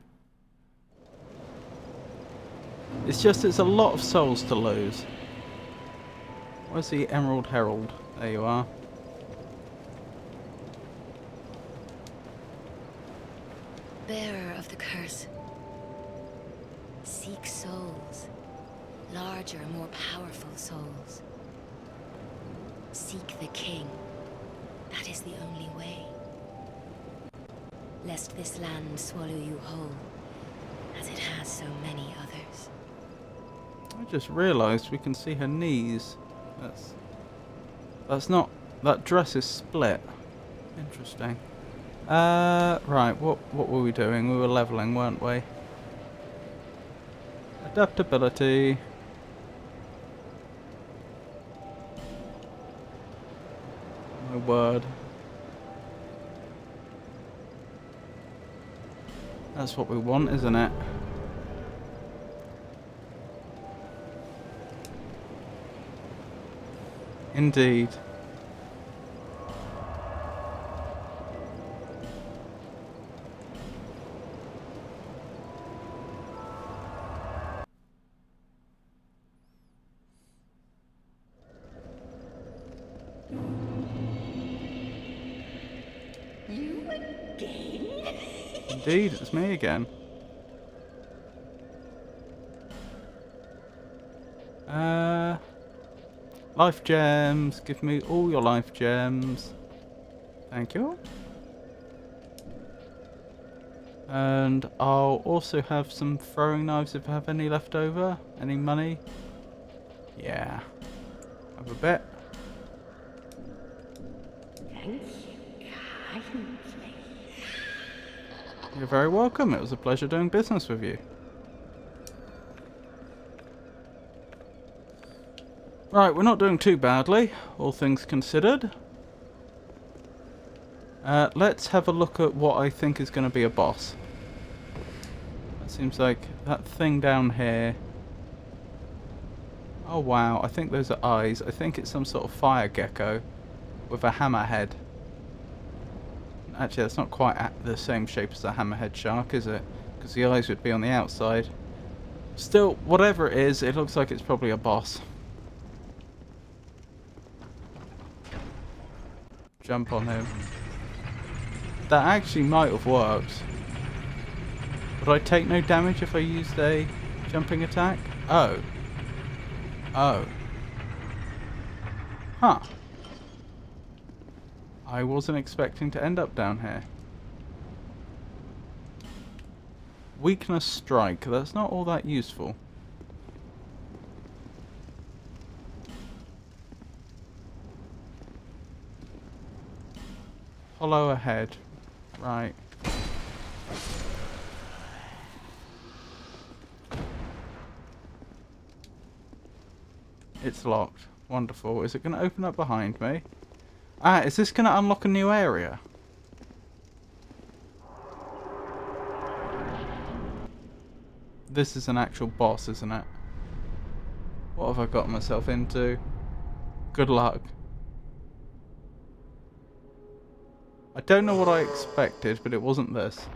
It's just, it's a lot of souls to lose. Where's the Emerald Herald? There you are. Bearer of the curse. Seek souls. larger, more powerful souls. Seek the king. That is the only way. Lest this land swallow you whole, as it has so many others. I just realised we can see her knees. That's not... That dress is split. Interesting. Right, what were we doing? We were levelling, weren't we? Adaptability. My word. That's what we want, isn't it? Indeed. You again? Indeed, it's me again. Life gems. Give me all your life gems. Thank you. And I'll also have some throwing knives if I have any left over. Any money? Yeah. Have a bit. You're very welcome. It was a pleasure doing business with you. Right, we're not doing too badly, all things considered. Let's have a look at what I think is going to be a boss. That seems like that thing down here. Oh wow, I think those are eyes. I think it's some sort of fire gecko with a hammerhead. Actually, that's not quite the same shape as a hammerhead shark, is it? Because the eyes would be on the outside. Still, whatever it is, it looks like it's probably a boss. Jump on him. That actually might have worked. Would I take no damage if I used a jumping attack? Oh. Oh. Huh. I wasn't expecting to end up down here. Weakness strike. That's not all that useful. Hollow ahead. Right. It's locked. Wonderful. Is it going to open up behind me? Ah, is this going to unlock a new area? This is an actual boss, isn't it? What have I got myself into? Good luck. I don't know what I expected, but it wasn't this.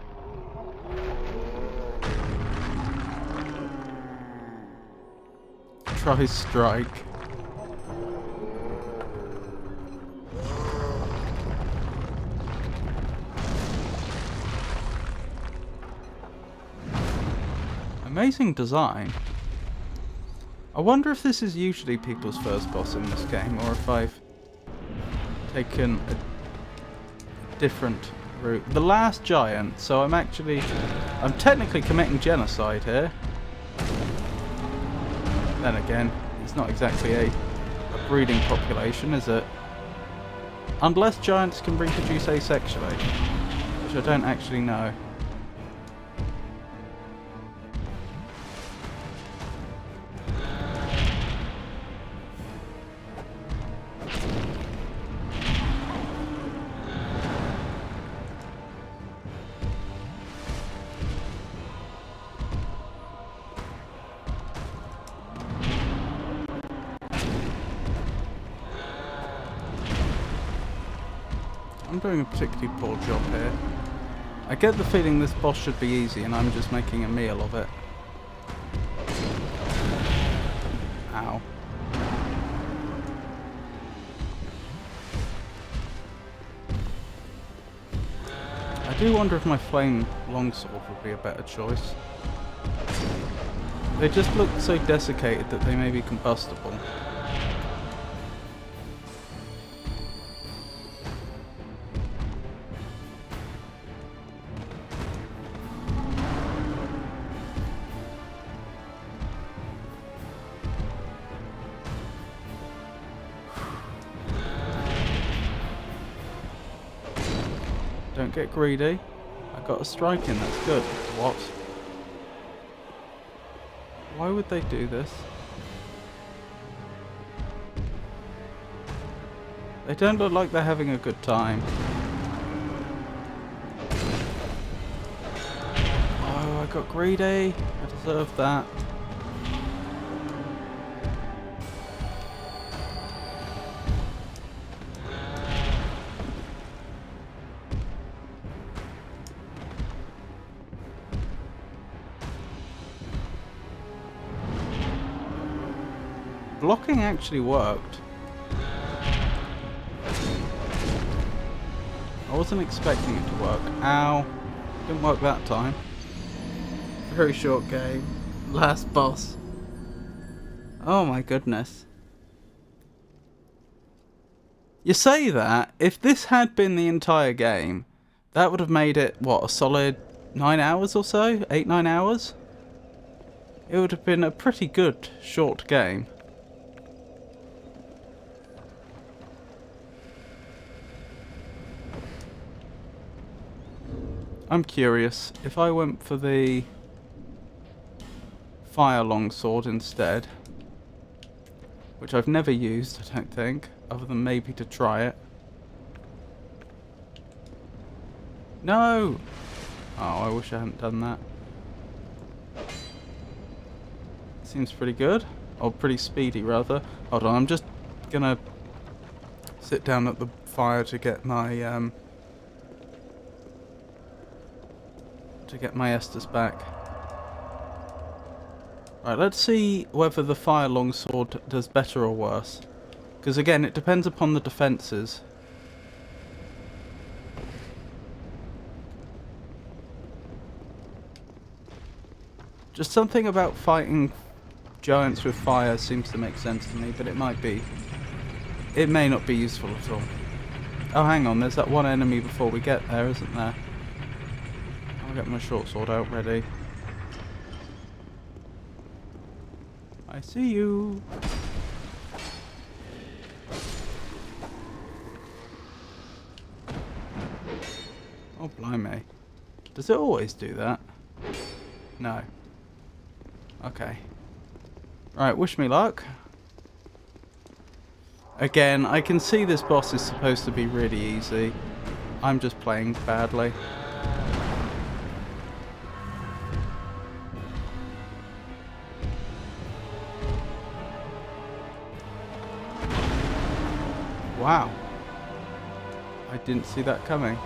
Try strike. Amazing design. I wonder if this is usually people's first boss in this game, or if I've taken a different route. The last giant, so I'm technically committing genocide here. Then again, it's not exactly a breeding population, is it? Unless giants can reproduce asexually, which I don't actually know. I'm doing a particularly poor job here. I get the feeling this boss should be easy and I'm just making a meal of it. Ow. I do wonder if my flame longsword would be a better choice. They just look so desiccated that they may be combustible. Don't get greedy. I got a strike in, that's good. What? Why would they do this? They don't look like they're having a good time. Oh, I got greedy. I deserve that. Blocking actually worked. I wasn't expecting it to work. Ow. Didn't work that time. Very short game. Last boss. Oh my goodness. You say that, if this had been the entire game, that would have made it, what, a solid 9 hours or so? 8-9 hours? It would have been a pretty good short game. I'm curious, if I went for the fire longsword instead, which I've never used, I don't think, other than maybe to try it. No! Oh, I wish I hadn't done that. Seems pretty good. Or pretty speedy, rather. Hold on, I'm just gonna sit down at the fire to get my, Estus back. Right, let's see whether the fire longsword does better or worse. Because again, it depends upon the defences. Just something about fighting giants with fire seems to make sense to me, but it might be. It may not be useful at all. Oh, hang on, there's that one enemy before we get there, isn't there? I'll get my short sword out ready. I see you. Oh, blimey. Does it always do that? No. Okay. Right, wish me luck. Again, I can see this boss is supposed to be really easy. I'm just playing badly. Wow. I didn't see that coming.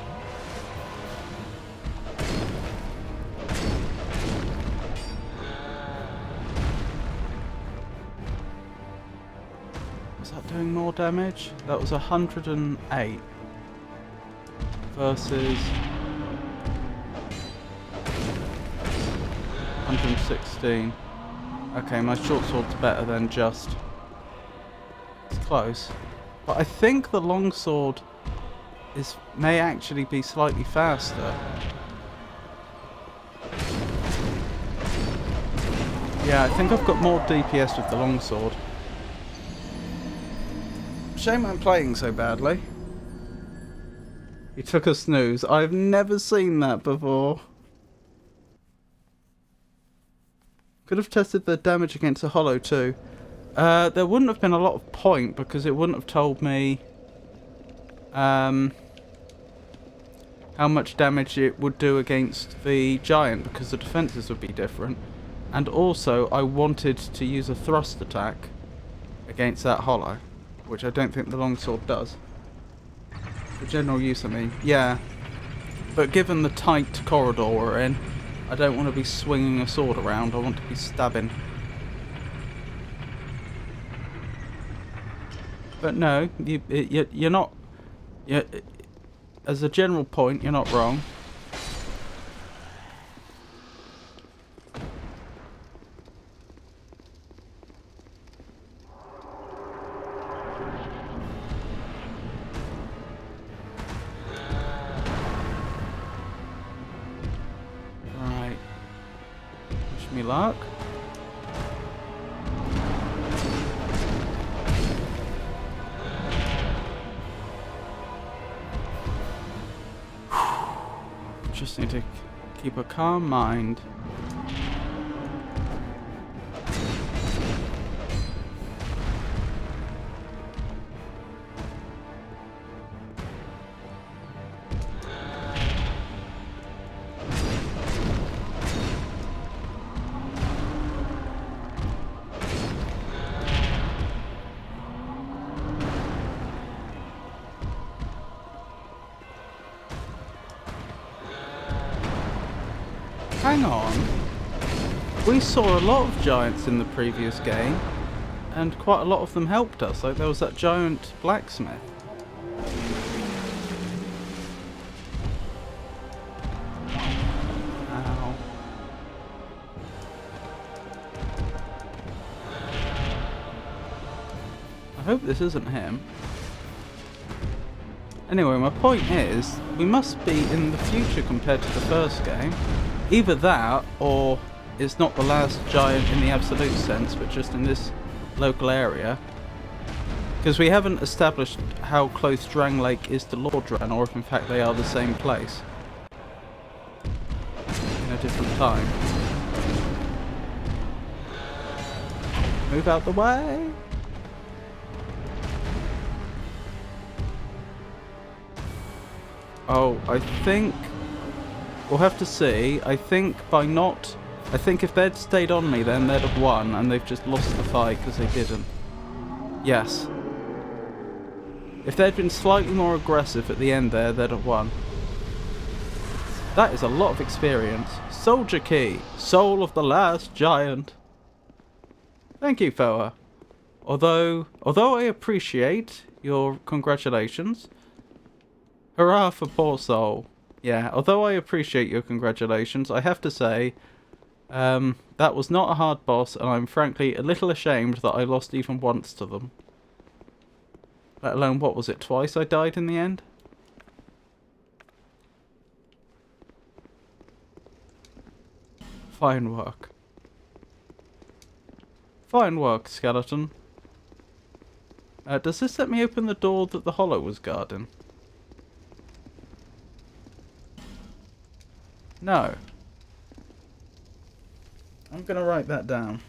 Was that doing more damage? That was 108 versus 116. Okay, my short sword's better than just. It's close. But I think the longsword may actually be slightly faster. Yeah, I think I've got more DPS with the longsword. Shame I'm playing so badly. He took a snooze. I've never seen that before. Could have tested the damage against a hollow too. There wouldn't have been a lot of point because it wouldn't have told me how much damage it would do against the giant because the defences would be different. And also I wanted to use a thrust attack against that hollow, which I don't think the longsword does. For general use, I mean. Yeah. But given the tight corridor we're in, I don't want to be swinging a sword around, I want to be stabbing. But no, you're not. As a general point, you're not wrong. luck. Just need to keep a calm mind. Hang on. We saw a lot of giants in the previous game, and quite a lot of them helped us. Like there was that giant blacksmith. Ow. I hope this isn't him. Anyway, my point is, we must be in the future compared to the first game. Either that, or it's not the last giant in the absolute sense, but just in this local area. Because we haven't established how close Drang Lake is to Lordran, or if in fact they are the same place. In a different time. Move out the way! Oh, I think... we'll have to see. I think if they'd stayed on me then they'd have won, and they've just lost the fight because they didn't. Yes. If they'd been slightly more aggressive at the end there, they'd have won. That is a lot of experience. Soldier Key. Soul of the last giant. Thank you, Foa. Although I appreciate your congratulations. Hurrah for poor soul. Yeah, although I appreciate your congratulations, I have to say, that was not a hard boss, and I'm frankly a little ashamed that I lost even once to them. Let alone, what was it, twice I died in the end? Fine work. Fine work, skeleton. Does this let me open the door that the Hollow was guarding? No. I'm gonna write that down.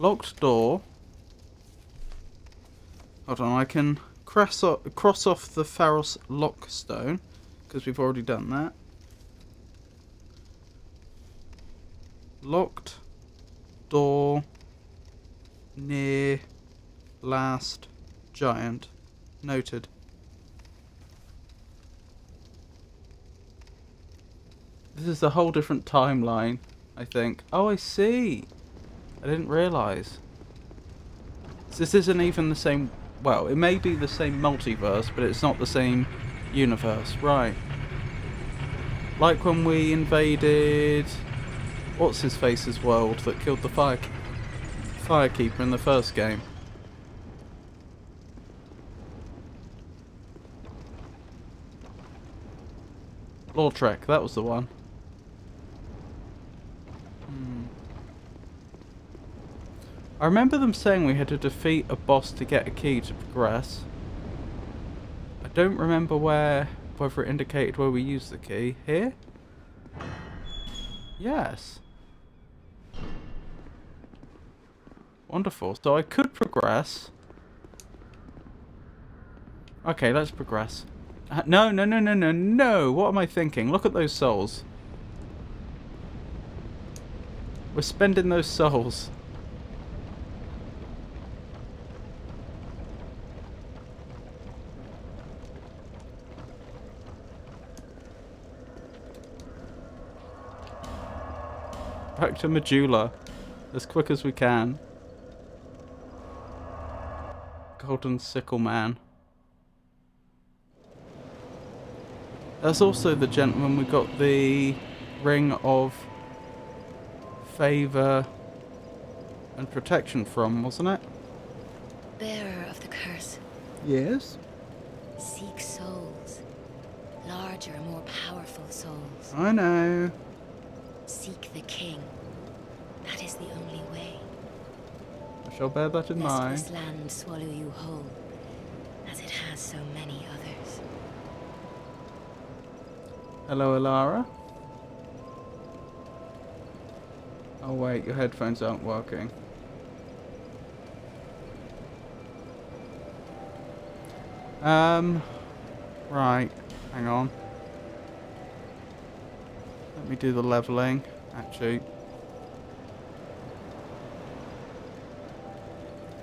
Locked door. Hold on, I can cross off the Pharos Lockstone, because we've already done that. Locked door near last giant. Noted. This is a whole different timeline, I think. Oh, I see. I didn't realise. This isn't even the same... well, it may be the same multiverse, but it's not the same universe. Right. Like when we invaded... what's-his-face's world that killed the Firekeeper in the first game. Lautrec, that was the one. I remember them saying we had to defeat a boss to get a key to progress. I don't remember whether it indicated where we used the key. Here? Yes. Wonderful. So I could progress. Okay, let's progress. No. What am I thinking? Look at those souls. We're spending those souls. Back to Medulla. As quick as we can. Golden Sickle Man. That's also the gentleman we got the Ring of Favour and Protection from, wasn't it? Bearer of the curse. Yes. Seek souls. larger, more powerful souls. I know. Seek the king. That is the only way. I shall bear that in Lest mind. this land swallow you whole, as it has so many others. Hello, Alara. Oh wait, your headphones aren't working. Right, hang on. Let me do the leveling, actually.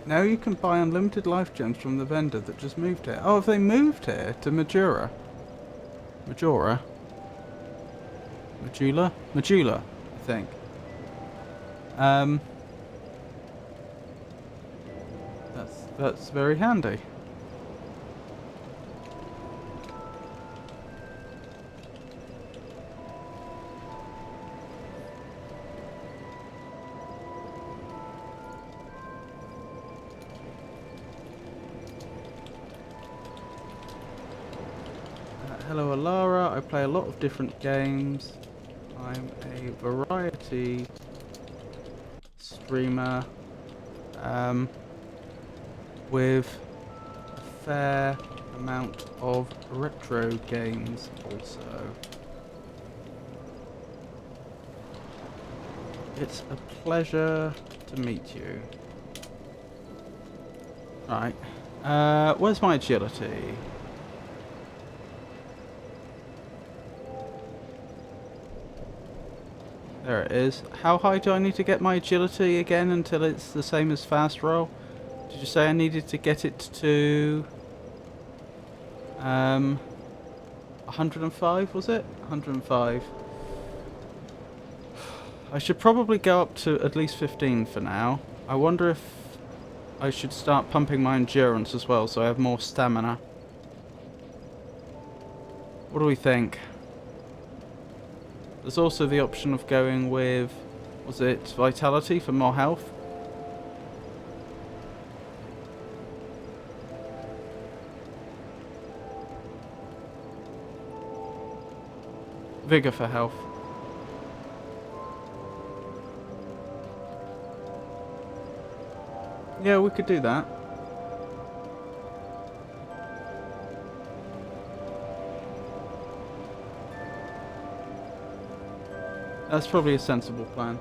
Now you can buy unlimited life gems from the vendor that just moved here. Oh, have they moved here to Majura? Majora? Majula? Majula, I think. That's very handy. Hello Alara, I play a lot of different games. I'm a variety streamer with a fair amount of retro games also. It's a pleasure to meet you. Right, where's my agility? There it is. How high do I need to get my agility again until it's the same as fast roll? Did you say I needed to get it to 105, was it? 105. I should probably go up to at least 15 for now. I wonder if I should start pumping my endurance as well so I have more stamina. What do we think? There's also the option of going with, was it vitality for more health? Vigor for health. Yeah, we could do that. That's probably a sensible plan.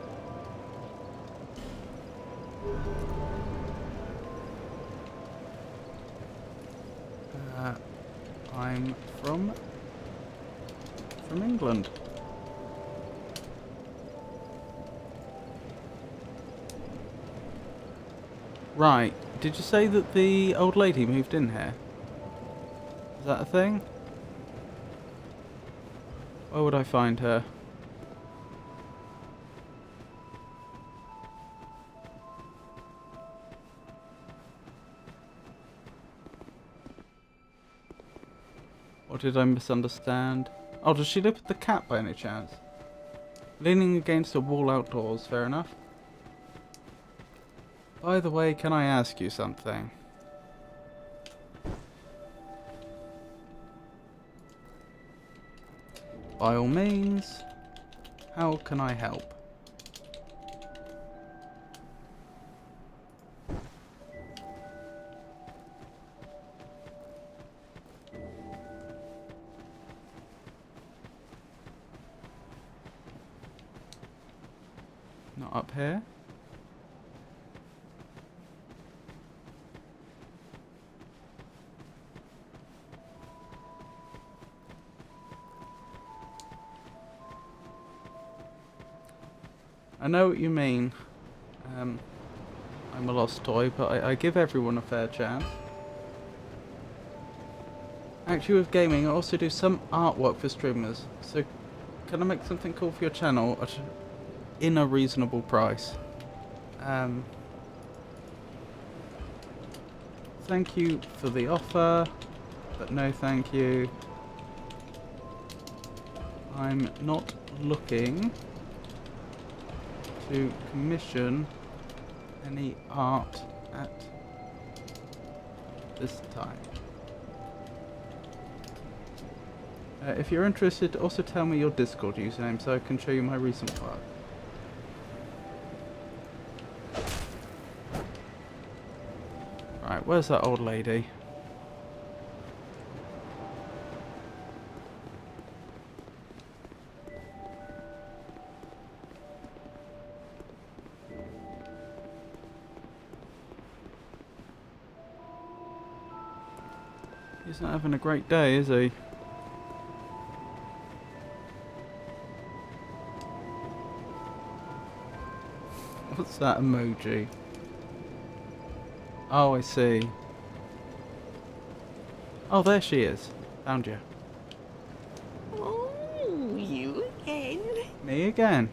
I'm from England. Right. Did you say that the old lady moved in here? Is that a thing? Where would I find her? Or did I misunderstand? Oh, does she live with the cat by any chance? Leaning against a wall outdoors, fair enough. By the way, can I ask you something? By all means, how can I help? Not up here. I know what you mean. I'm a lost toy, but I give everyone a fair chance. Actually, with gaming, I also do some artwork for streamers. So, can I make something cool for your channel in a reasonable price? Thank you for the offer, but no thank you. I'm not looking to commission any art at this time. If you're interested, also tell me your Discord username so I can show you my recent work. Right, where's that old lady? He's not having a great day, is he? What's that emoji? Oh, I see. Oh, there she is. Found you. Oh, you again? Me again.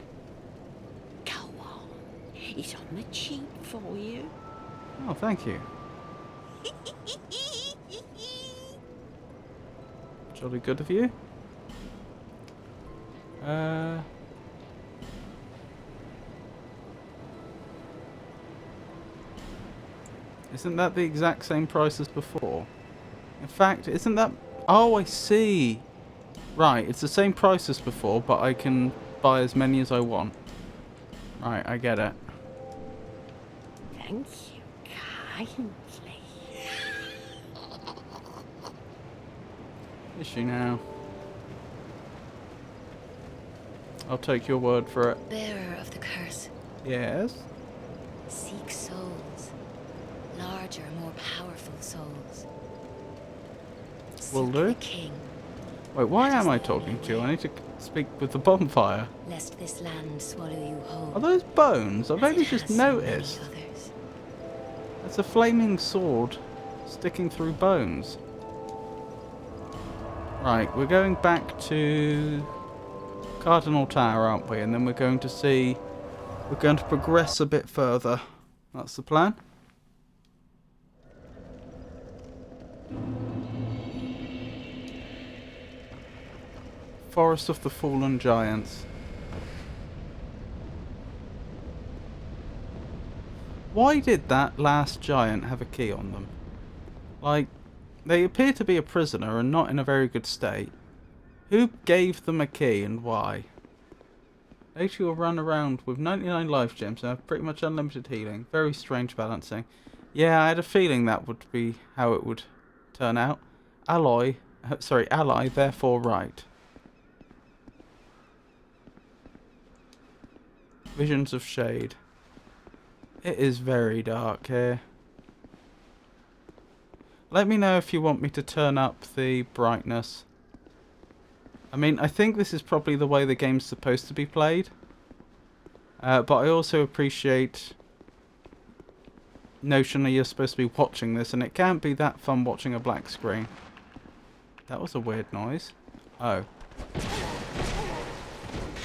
Go on. It's on the cheap for you. Oh, thank you. Jolly good of you. Isn't that the exact same price as before? In fact, isn't that... Oh, I see. Right, it's the same price as before, but I can buy as many as I want. Right, I get it. Thank you kindly. Is she now? I'll take your word for it. Bearer of the curse, Yes? seek souls. Larger, more powerful souls. Will Seek do. the king, Wait, why am I talking to you? I need to speak with the bonfire. lest this land swallow you whole. Are those bones? I've as only it just has so many noticed. others. It's a flaming sword sticking through bones. Right, we're going back to Cardinal Tower, aren't we? And then we're going to see... We're going to progress a bit further. That's the plan. Forest of the Fallen Giants. Why did that last giant have a key on them? Like, they appear to be a prisoner and not in a very good state. Who gave them a key and why? Later you'll run around with 99 life gems and have pretty much unlimited healing. Very strange balancing. Yeah, I had a feeling that would be how it would turn out. Ally, therefore right. Visions of shade. It is very dark here. Let me know if you want me to turn up the brightness. I mean, I think this is probably the way the game's supposed to be played. But I also appreciate notion that you're supposed to be watching this, and it can't be that fun watching a black screen. That was a weird noise. Oh.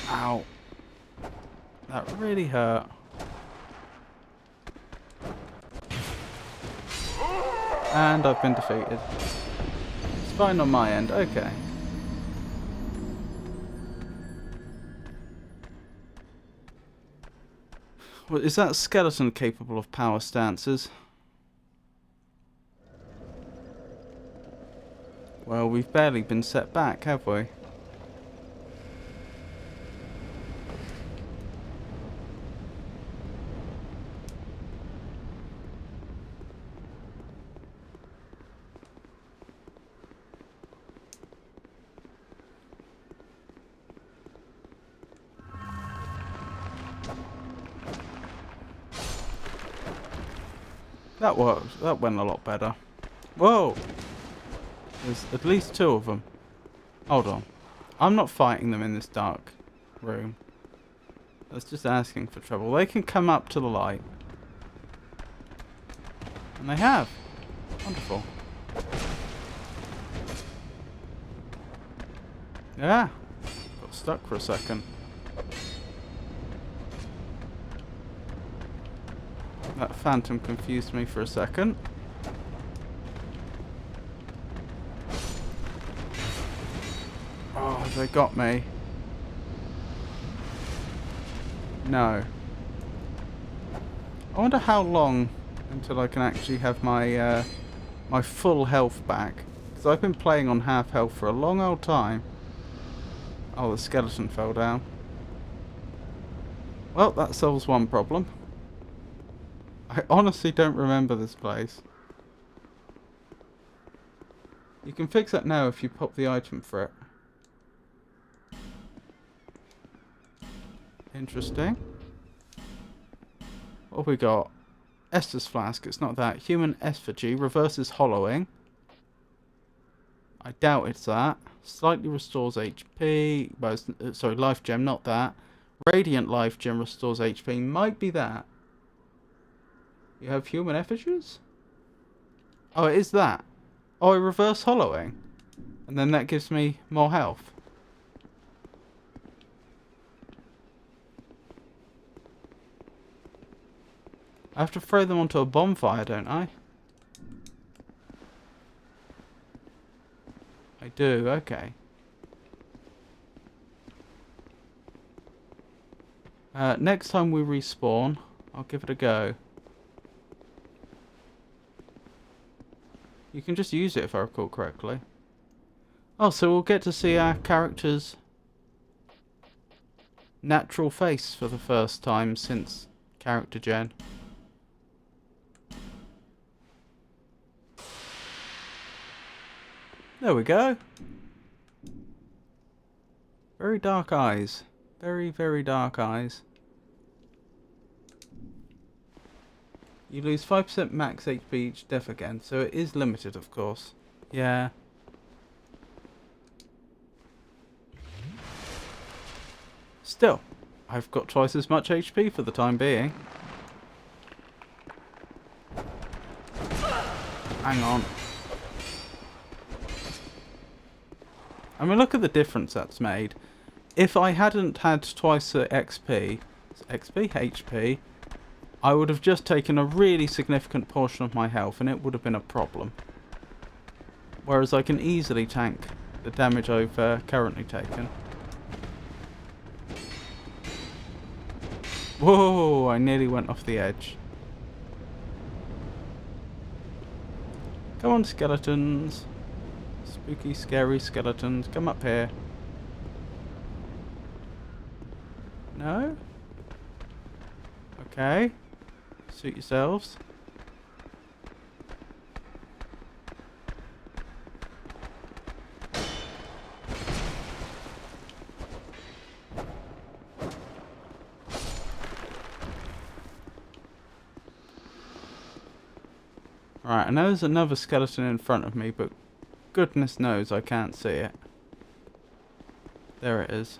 Ow. That really hurt. And I've been defeated. It's fine on my end. Okay. Well, is that skeleton capable of power stances? Well, we've barely been set back, have we? That worked. That went a lot better. Whoa! There's at least 2 of them. Hold on. I'm not fighting them in this dark room. That's just asking for trouble. They can come up to the light. And they have. Wonderful. Yeah. Got stuck for a second. That phantom confused me for a second. Oh, they got me. No. I wonder how long until I can actually have my my full health back. Because I've been playing on half health for a long old time. Oh, the skeleton fell down. Well, that solves one problem. I honestly don't remember this place. You can fix that now if you pop the item for it. Interesting. What have we got? Estus Flask, it's not that. Human Effigy, reverses hollowing. I doubt it's that. Slightly restores HP. Well, sorry, Life Gem, not that. Radiant Life Gem restores HP. Might be that. You have Human Effigies? Oh, it is that. Oh, I reverse hollowing. And then that gives me more health. I have to throw them onto a bonfire, don't I? I do, okay. Next time we respawn, I'll give it a go. You can just use it if I recall correctly. Oh, so we'll get to see our character's natural face for the first time since character gen. There we go. Very dark eyes. Very, very dark eyes. You lose 5% max HP each death again, so it is limited, of course. Yeah. Still, I've got twice as much HP for the time being. Hang on. I mean, look at the difference that's made. If I hadn't had twice the HP, I would have just taken a really significant portion of my health and it would have been a problem. Whereas I can easily tank the damage I've currently taken. Whoa, I nearly went off the edge. Come on, skeletons. Spooky, scary skeletons. Come up here. No? Okay. Suit yourselves. Alright, I know there's another skeleton in front of me, but goodness knows I can't see it. There it is.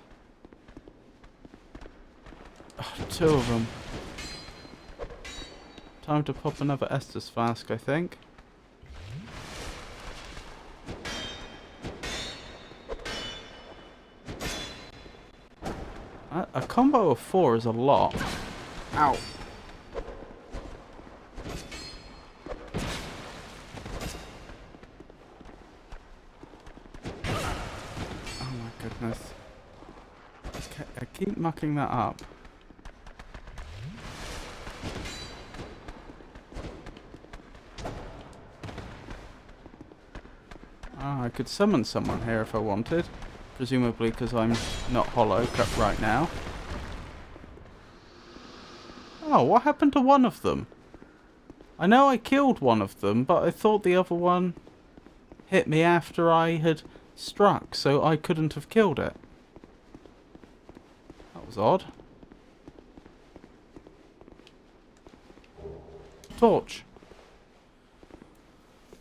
Oh, two of them. Time to pop another Estus Flask, I think. A combo of 4 is a lot. Ow. Oh my goodness. Okay, I keep mucking that up. Oh, I could summon someone here if I wanted. Presumably because I'm not hollow right now. Oh, what happened to one of them? I know I killed one of them, but I thought the other one hit me after I had struck, so I couldn't have killed it. That was odd. Torch.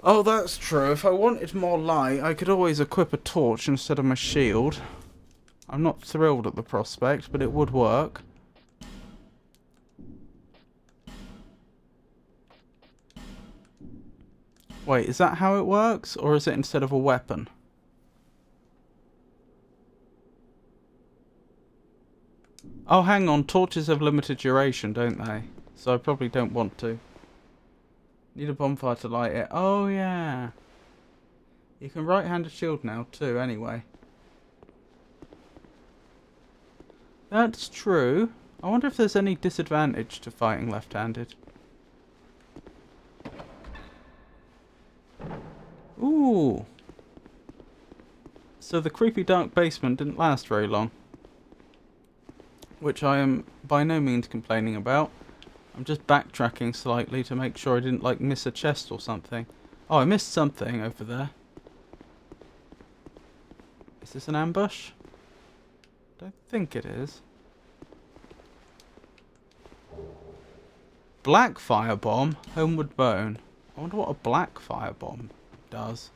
Oh, that's true. If I wanted more light, I could always equip a torch instead of my shield. I'm not thrilled at the prospect, but it would work. Wait, is that how it works? Or is it instead of a weapon? Oh, hang on. Torches have limited duration, don't they? So I probably don't want to. Need a bonfire to light it. Oh, yeah. You can right-handed shield now, too, anyway. That's true. I wonder if there's any disadvantage to fighting left-handed. Ooh. So the creepy dark basement didn't last very long. Which I am by no means complaining about. I'm just backtracking slightly to make sure I didn't like miss a chest or something. Oh, I missed something over there. Is this an ambush? Don't think it is. Black firebomb, homeward bone. I wonder what a black firebomb does.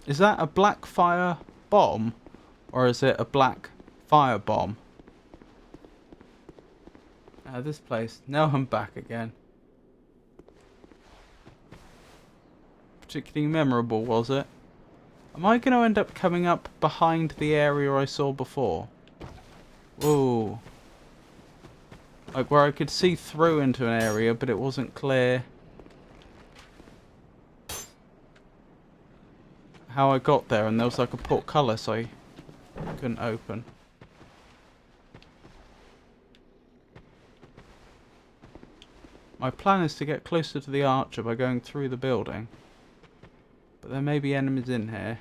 Is that a black fire bomb, or is it a black fire bomb? This place. Now I'm back again. Particularly memorable, was it? Am I going to end up coming up behind the area I saw before? Ooh. Like where I could see through into an area, but it wasn't clear how I got there, and there was like a portcullis I couldn't open. My plan is to get closer to the archer by going through the building. But there may be enemies in here.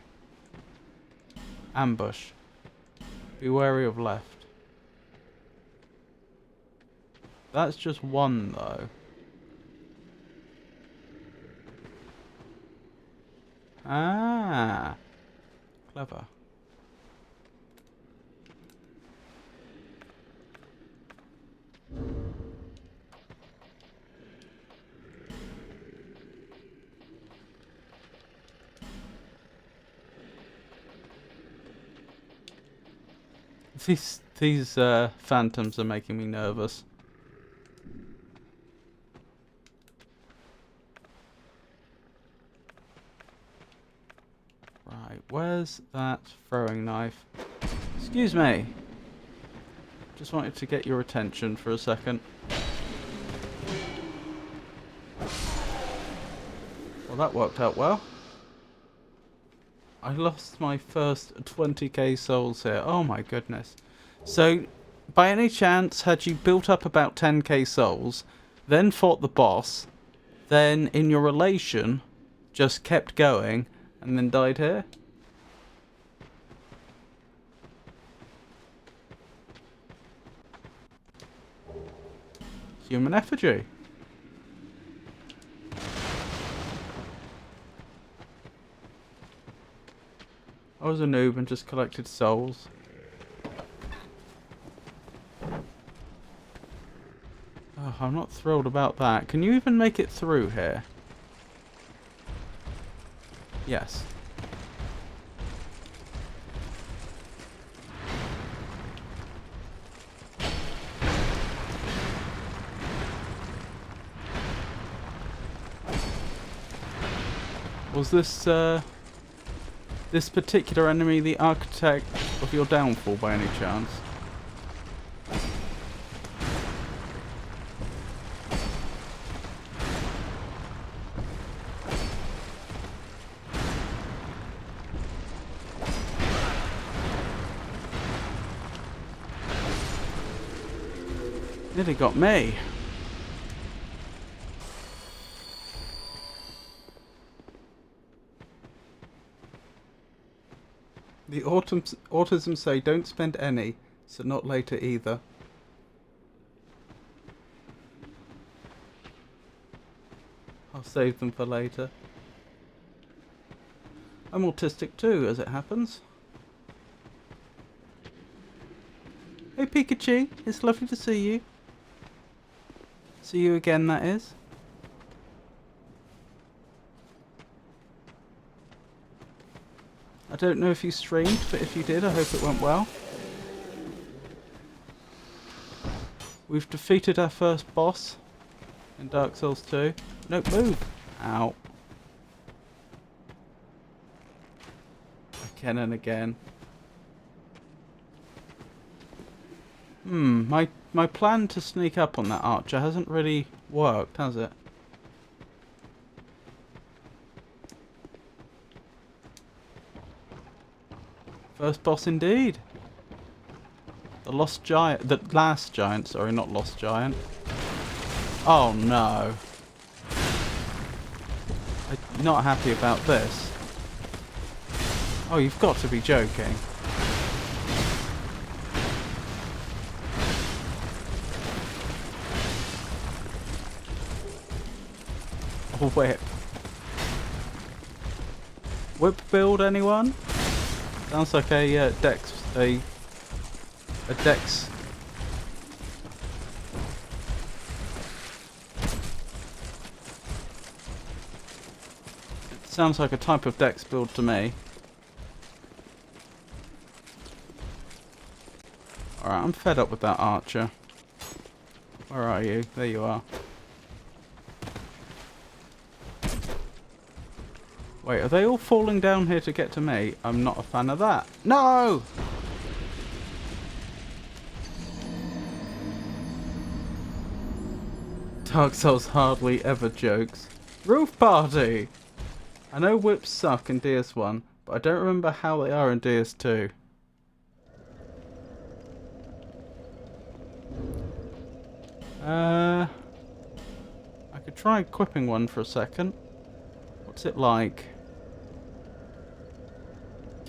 Ambush. Be wary of left. That's just one though. Ah. Clever. These phantoms are making me nervous. Right, where's that throwing knife? Excuse me. Just wanted to get your attention for a second. Well, that worked out well. I lost my first 20k souls here. Oh my goodness. So, by any chance, had you built up about 10k souls, then fought the boss, then in your relation, just kept going, and then died here? Human effigy. I was a noob and just collected souls. Oh, I'm not thrilled about that. Can you even make it through here? Yes. Was this particular enemy the architect of your downfall by any chance? Nearly got me. The autism say don't spend any, so not later either. I'll save them for later. I'm autistic too, as it happens. Hey Pikachu, it's lovely to see you. See you again, that is. I don't know if you streamed, but if you did, I hope it went well. We've defeated our first boss in Dark Souls 2. No, move! Ow. Again and again. My plan to sneak up on that archer hasn't really worked, has it? First boss indeed. The lost giant, the last giant, sorry, not lost giant. Oh no. not happy about this. Oh, you've got to be joking. Oh, whip. Whip build, anyone? Sounds like a dex, a dex. It sounds like a type of dex build to me. Alright, I'm fed up with that archer. Where are you? There you are. Wait, are they all falling down here to get to me? I'm not a fan of that. No! Dark Souls hardly ever jokes. Roof party! I know whips suck in DS1, but I don't remember how they are in DS2. I could try equipping one for a second. What's it like?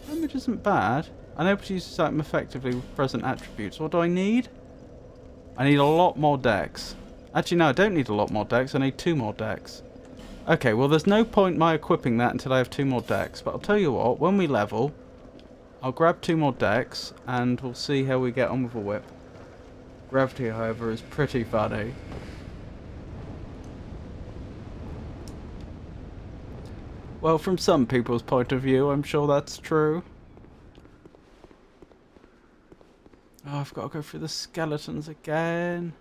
Damage isn't bad. I'm able to use this item effectively with present attributes. What do I need? I need a lot more dex. Actually, no, I don't need a lot more dex. I need 2 more dex. Okay, well, there's no point my equipping that until I have 2 more dex. But I'll tell you what, when we level, I'll grab 2 more dex, and we'll see how we get on with a whip. Gravity, however, is pretty funny. Well, from some people's point of view, I'm sure that's true. Oh, I've got to go through the skeletons again.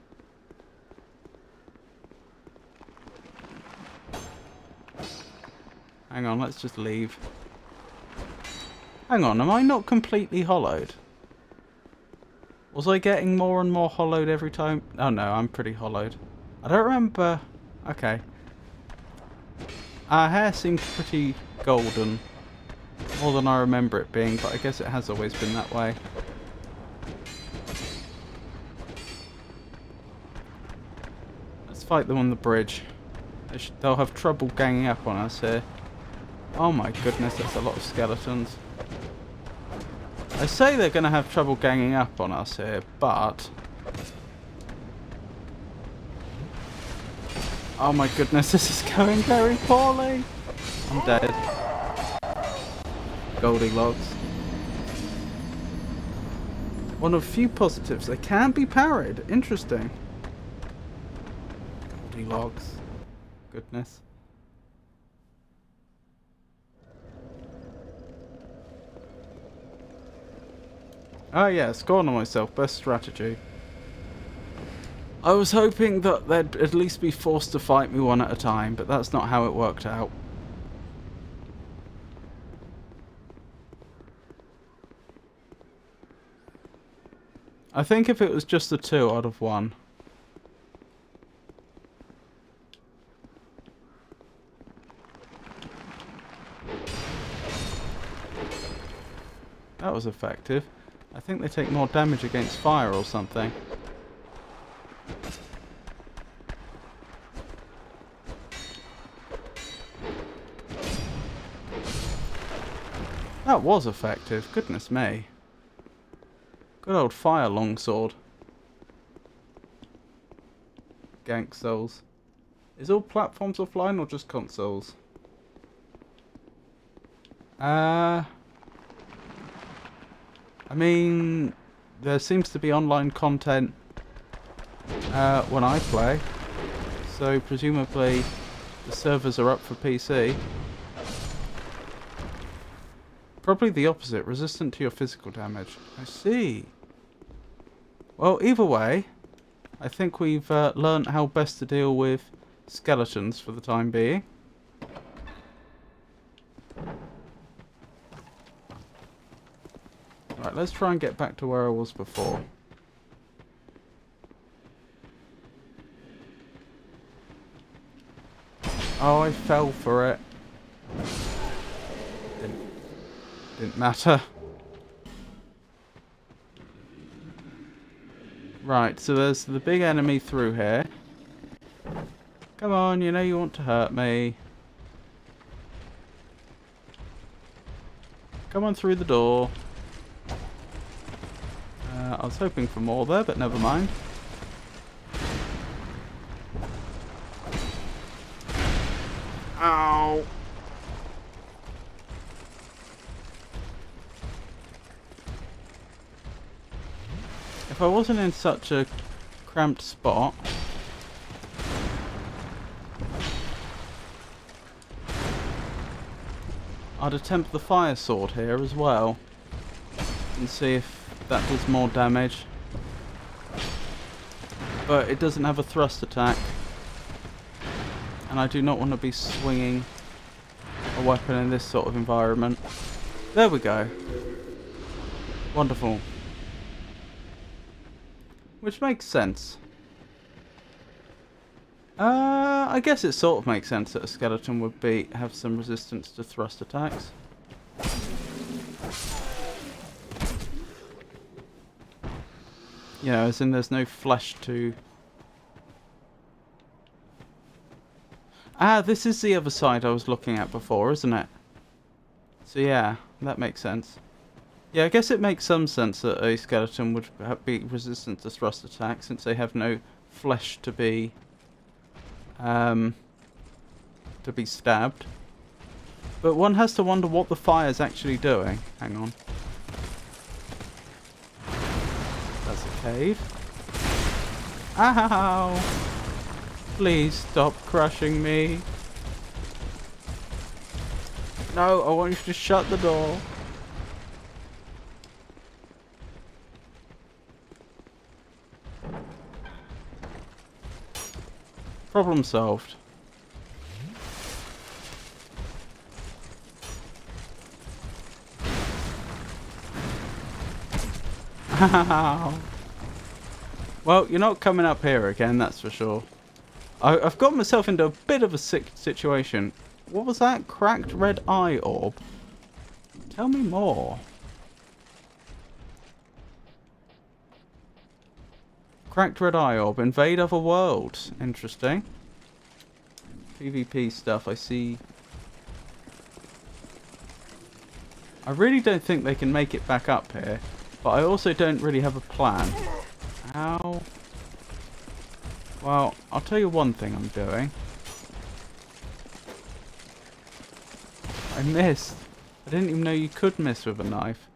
Hang on, let's just leave. Hang on, am I not completely hollowed? Was I getting more and more hollowed every time? Oh no, I'm pretty hollowed. I don't remember. Okay. Our hair seems pretty golden. More than I remember it being, but I guess it has always been that way. Let's fight them on the bridge. They'll have trouble ganging up on us here. Oh my goodness, that's a lot of skeletons. I say they're going to have trouble ganging up on us here, but... oh my goodness, this is going very poorly. I'm dead. Goldilocks. One of few positives, they can be parried. Interesting. Goldilocks. Goodness. Oh yeah, scoring on myself. Best strategy. I was hoping that they'd at least be forced to fight me one at a time, but that's not how it worked out. I think if it was just the 2, I'd have won. That was effective. I think they take more damage against fire or something. That was effective, goodness me. Good old fire longsword. Gank souls. Is all platforms offline or just consoles? I mean, there seems to be online content when I play, so presumably the servers are up for PC. Probably the opposite, resistant to your physical damage. I see. Well, either way, I think we've learnt how best to deal with skeletons for the time being. Right, let's try and get back to where I was before. Oh, I fell for it. Didn't matter. Right, so there's the big enemy through here. Come on, you know you want to hurt me. Come on through the door. I was hoping for more there, but never mind. Ow! If I wasn't in such a cramped spot, I'd attempt the fire sword here as well and see if that does more damage. But it doesn't have a thrust attack, and I do not want to be swinging a weapon in this sort of environment. There we go. Wonderful. Which makes sense. I guess it sort of makes sense that a skeleton would have some resistance to thrust attacks. You know, as in there's no flesh to... Ah, this is the other side I was looking at before, isn't it? So yeah, that makes sense. Yeah, I guess it makes some sense that a skeleton would be resistant to thrust attacks since they have no flesh to be stabbed. But one has to wonder what the fire's actually doing. Hang on. That's a cave. Ow! Please stop crushing me. No, I want you to shut the door. Problem solved. Ow. Well, you're not coming up here again, that's for sure. I've got myself into a bit of a sick situation. What was that? Cracked red eye orb? Tell me more. Cracked red eye orb. Invade other worlds. Interesting. PvP stuff, I see. I really don't think they can make it back up here. But I also don't really have a plan. Ow. Well, I'll tell you one thing I'm doing. I missed. I didn't even know you could miss with a knife.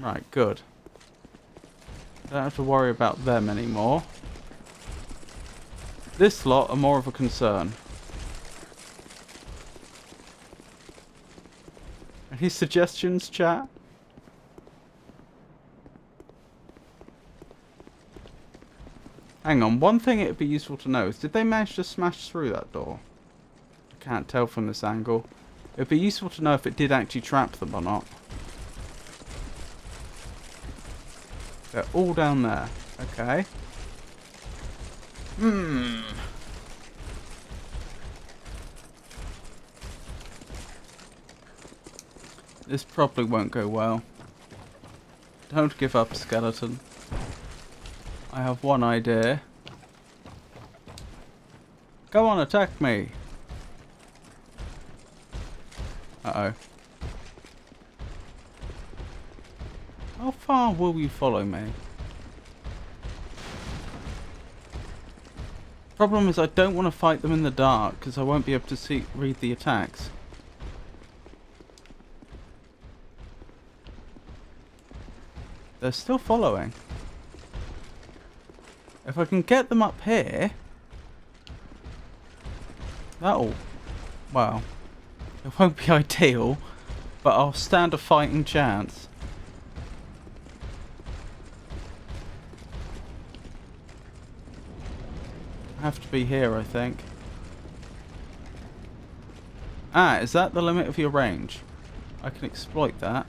Right, good. Don't have to worry about them anymore. This lot are more of a concern. Any suggestions, chat? Hang on, one thing it would be useful to know is, did they manage to smash through that door? I can't tell from this angle. It would be useful to know if it did actually trap them or not. They're all down there. Okay. This probably won't go well. Don't give up, skeleton. I have one idea. Come on, attack me. Uh-oh. How far will you follow me? Problem is I don't want to fight them in the dark because I won't be able to read the attacks. They're still following. If I can get them up here, that'll... well, it won't be ideal, but I'll stand a fighting chance. I have to be here, I think. Ah, is that the limit of your range? I can exploit that.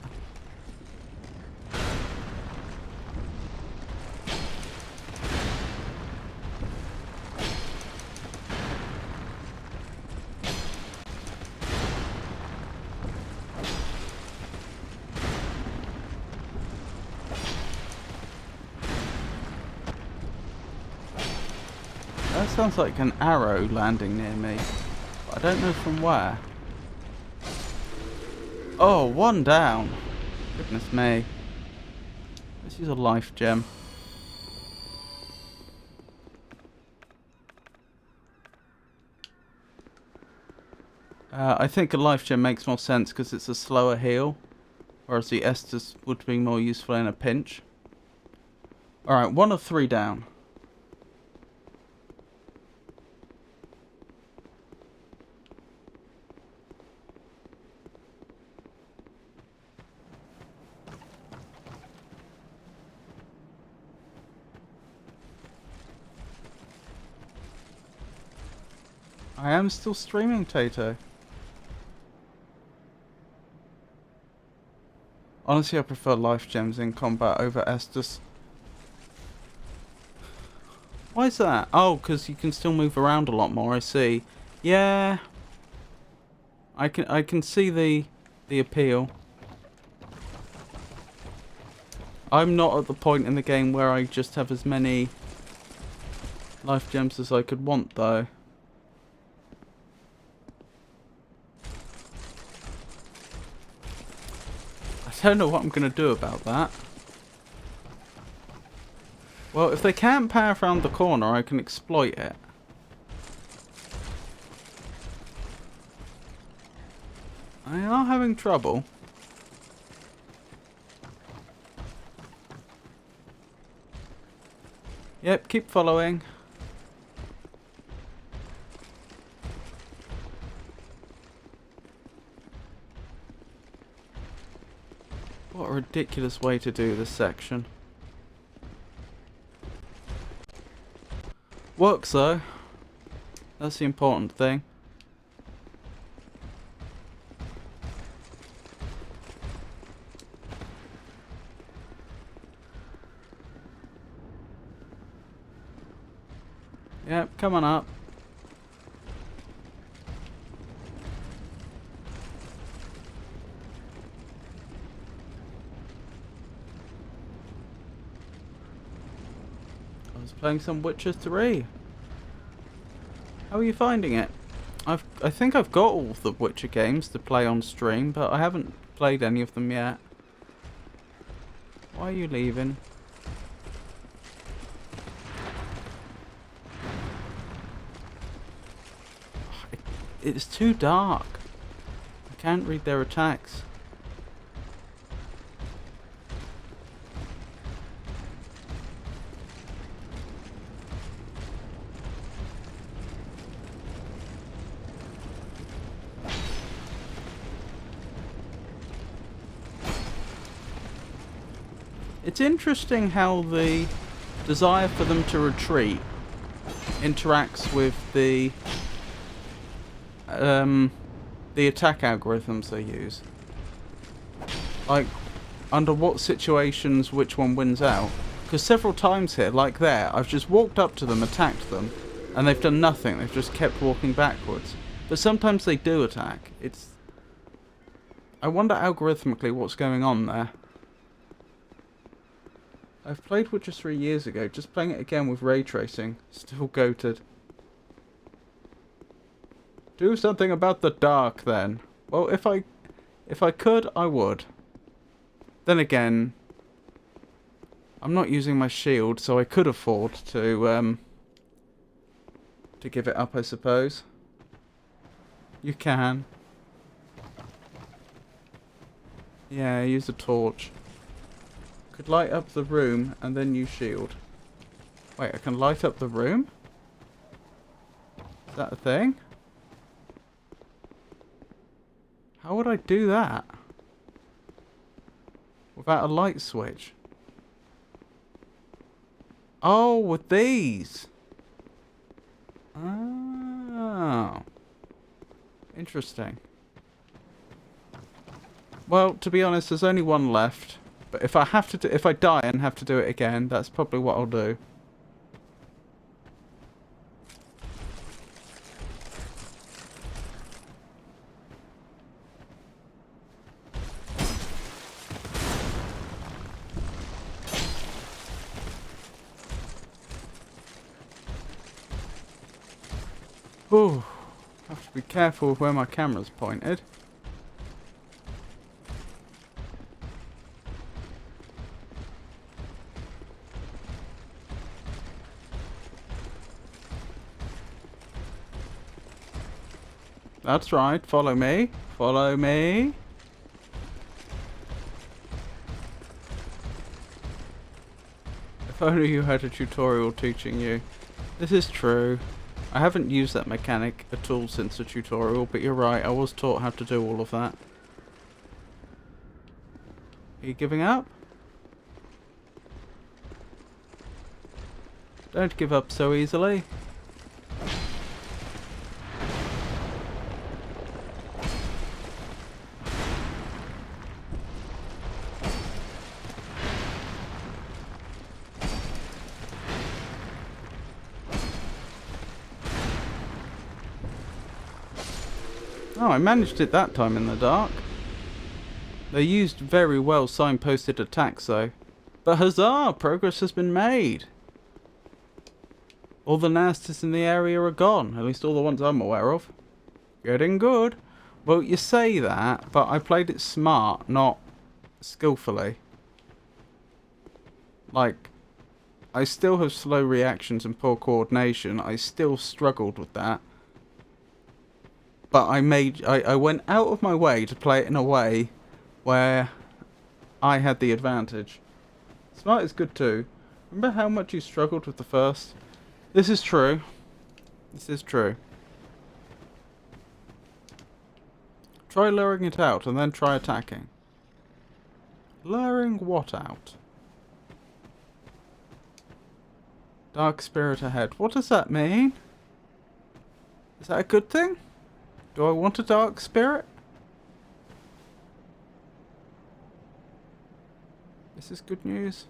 That sounds like an arrow landing near me. But I don't know from where. Oh, one down. Goodness me. Let's use a life gem. I think a life gem makes more sense because it's a slower heal. Whereas the Estus would be more useful in a pinch. Alright, 1 of 3 down. I am still streaming, Tato. Honestly, I prefer life gems in combat over Estus. Why is that? Oh, because you can still move around a lot more, I see. Yeah. I can see the appeal. I'm not at the point in the game where I just have as many life gems as I could want, though. I don't know what I'm going to do about that. Well, if they can't power around the corner, I can exploit it. I am having trouble. Yep, keep following. What a ridiculous way to do this section. Works though. That's the important thing. Yep, come on up. I was playing some Witcher 3. How are you finding it? I think I've got all the Witcher games to play on stream, but I haven't played any of them yet. Why are you leaving? It's too dark. I can't read their attacks. It's interesting how the desire for them to retreat interacts with the attack algorithms they use. Like, under what situations which one wins out. Because several times here, like there, I've just walked up to them, attacked them, and they've done nothing. They've just kept walking backwards. But sometimes they do attack. I wonder algorithmically what's going on there. I've played Witcher 3 years ago, just playing it again with ray tracing. Still goated. Do something about the dark then. Well, if I could, I would. Then again, I'm not using my shield, so I could afford to give it up, I suppose. You can. Yeah, use a torch. Could light up the room and then use shield. Wait, I can light up the room? Is that a thing? How would I do that? Without a light switch? Oh, with these! Oh. Interesting. Well, to be honest, there's only one left. But if I die and have to do it again, that's probably what I'll do. Ooh, have to Be careful with where my camera's pointed. That's right, follow me. Follow me. If only you had a tutorial teaching you. This is true. I haven't used that mechanic at all since the tutorial, but you're right, I was taught how to do all of that. Are you giving up? Don't give up so easily. Oh, I managed it that time in the dark. They used very well signposted attacks though. But huzzah! Progress has been made! All the nasties in the area are gone. At least all the ones I'm aware of. Getting good. Well, you say that, but I played it smart, not skillfully. Like, I still have slow reactions and poor coordination. I still struggled with that. But I went out of my way to play it in a way where I had the advantage. Smart is good too. Remember how much you struggled with the first? This is true. This is true. Try luring it out and then try attacking. Luring what out? Dark spirit ahead. What does that mean? Is that a good thing? Do I want a dark spirit? This is good news.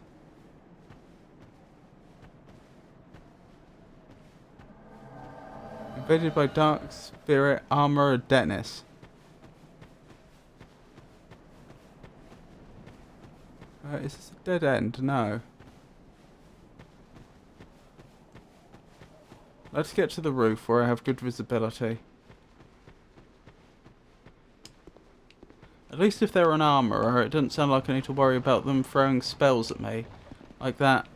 Invaded by dark spirit armor Dennis. Is this a dead end? No. Let's get to the roof where I have good visibility. At least if they're an armourer, it doesn't sound like I need to worry about them throwing spells at me. Like that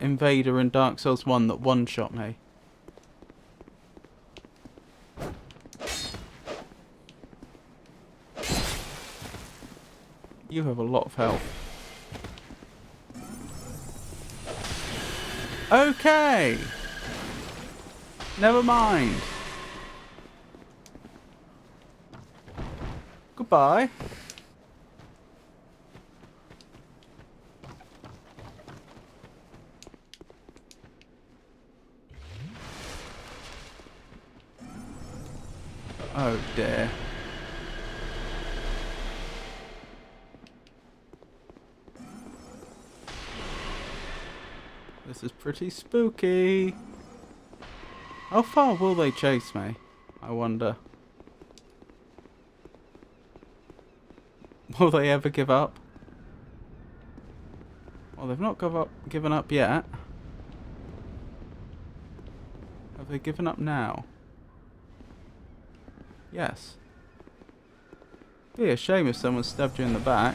invader in Dark Souls 1 that one-shot me. You have a lot of health. Okay! Never mind. Goodbye. Oh dear. This is pretty spooky. How far will they chase me? I wonder. Will they ever give up? Well, they've not given up yet. Have they given up now? Yes. Be a shame if someone stabbed you in the back.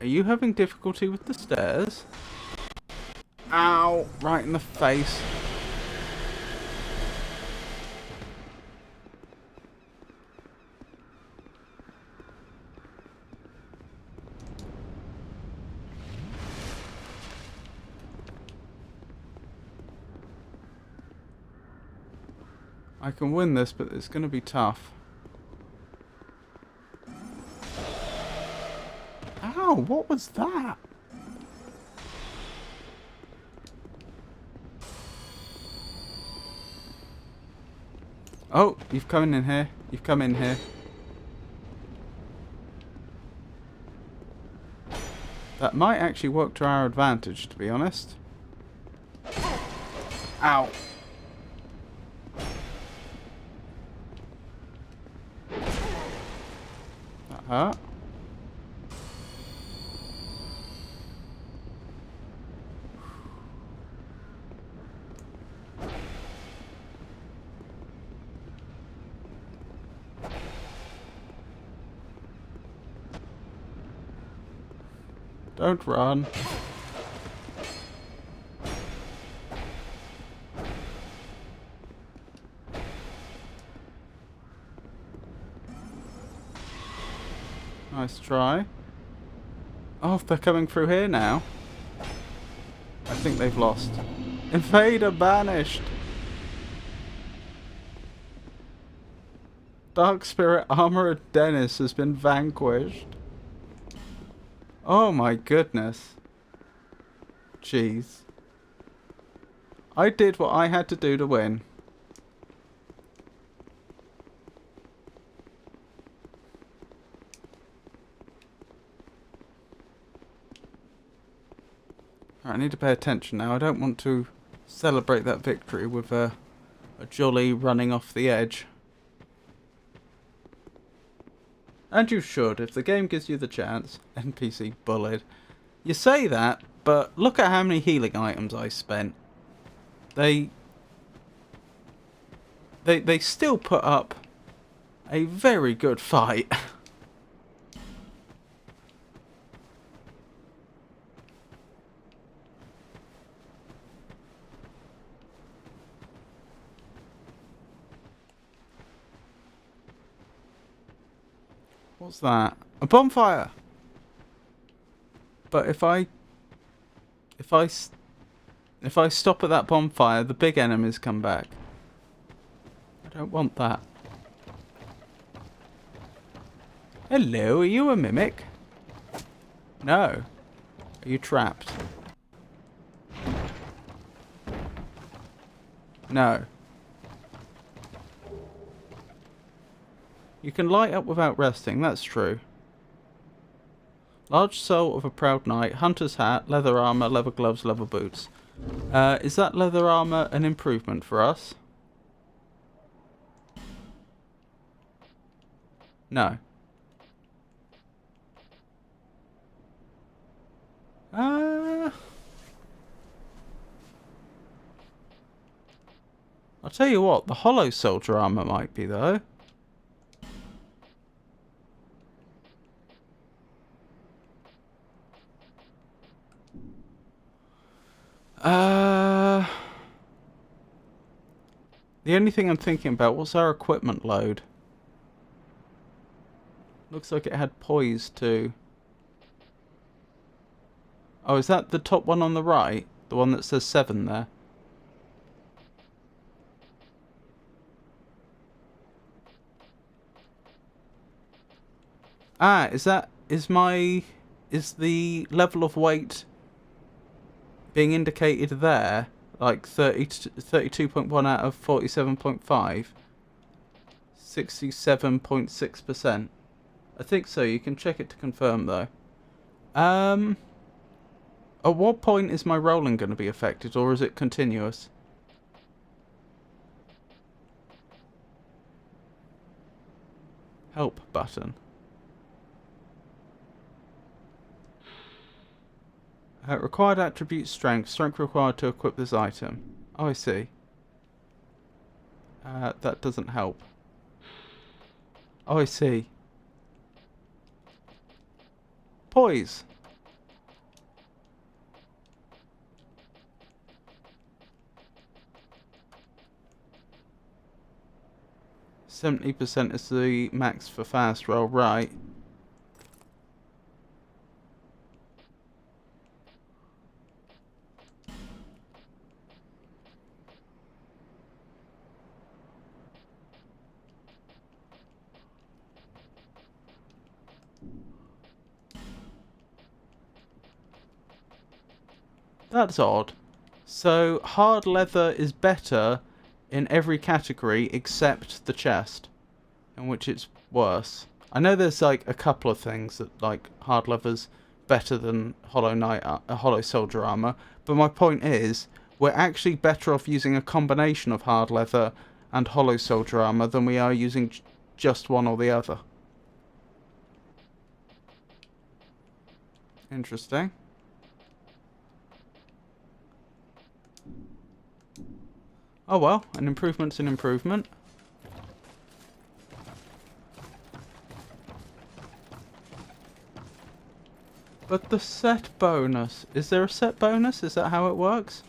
Are you having difficulty with the stairs? Ow! Right in the face. I can win this, but it's going to be tough. Ow, what was that? Oh, you've come in here. You've come in here. That might actually work to our advantage, to be honest. Ow. That hurt. Don't run. Nice try. Oh, they're coming through here now. I think they've lost. Invader banished. Dark Spirit Armorer Dennis has been vanquished. Oh my goodness. Jeez. I did what I had to do to win. I need to pay attention now. I don't want to celebrate that victory with a jolly running off the edge. And you should, if the game gives you the chance. NPC bullied. You say that, but look at how many healing items I spent. They still put up a very good fight. What's that? A bonfire. But if I stop at that bonfire, the big enemies come back. I don't want that. Hello, are you a mimic? No. Are you trapped? No. You can light up without resting, that's true. Large soul of a proud knight, hunter's hat, leather armor, leather gloves, leather boots. Is that leather armor an improvement for us? No. I'll tell you what, the hollow soldier armor might be though. The only thing I'm thinking about, what's our equipment load? Looks like it had poise too. Oh, is that the top one on the right? The one that says 7 there? Ah, is the level of weight being indicated there? Like 32.1 out of 47.5? 67.6%. I think so, you can check it to confirm though. At what point is my rolling going to be affected, or is it continuous? Help button. Required attribute strength. Strength required to equip this item. Oh, I see. That doesn't help. Oh, I see. Poise. %70 is the max for fast roll, right? That's odd. So hard leather is better in every category except the chest, in which it's worse. I know there's like a couple of things that like hard leather's better than hollow soldier armor, but my point is we're actually better off using a combination of hard leather and hollow soldier armor than we are using just one or the other. Interesting. Oh well, an improvement's an improvement. But the set bonus, is there a set bonus? Is that how it works?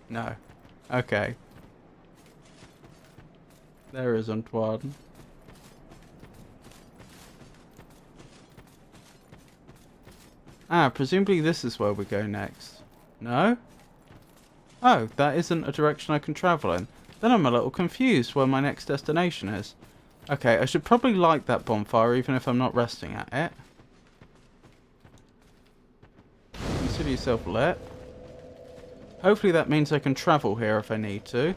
No. Okay. There isn't one. Ah, presumably this is where we go next. No? Oh, that isn't a direction I can travel in. Then I'm a little confused where my next destination is. Okay, I should probably light that bonfire even if I'm not resting at it. Consider yourself lit. Hopefully that means I can travel here if I need to.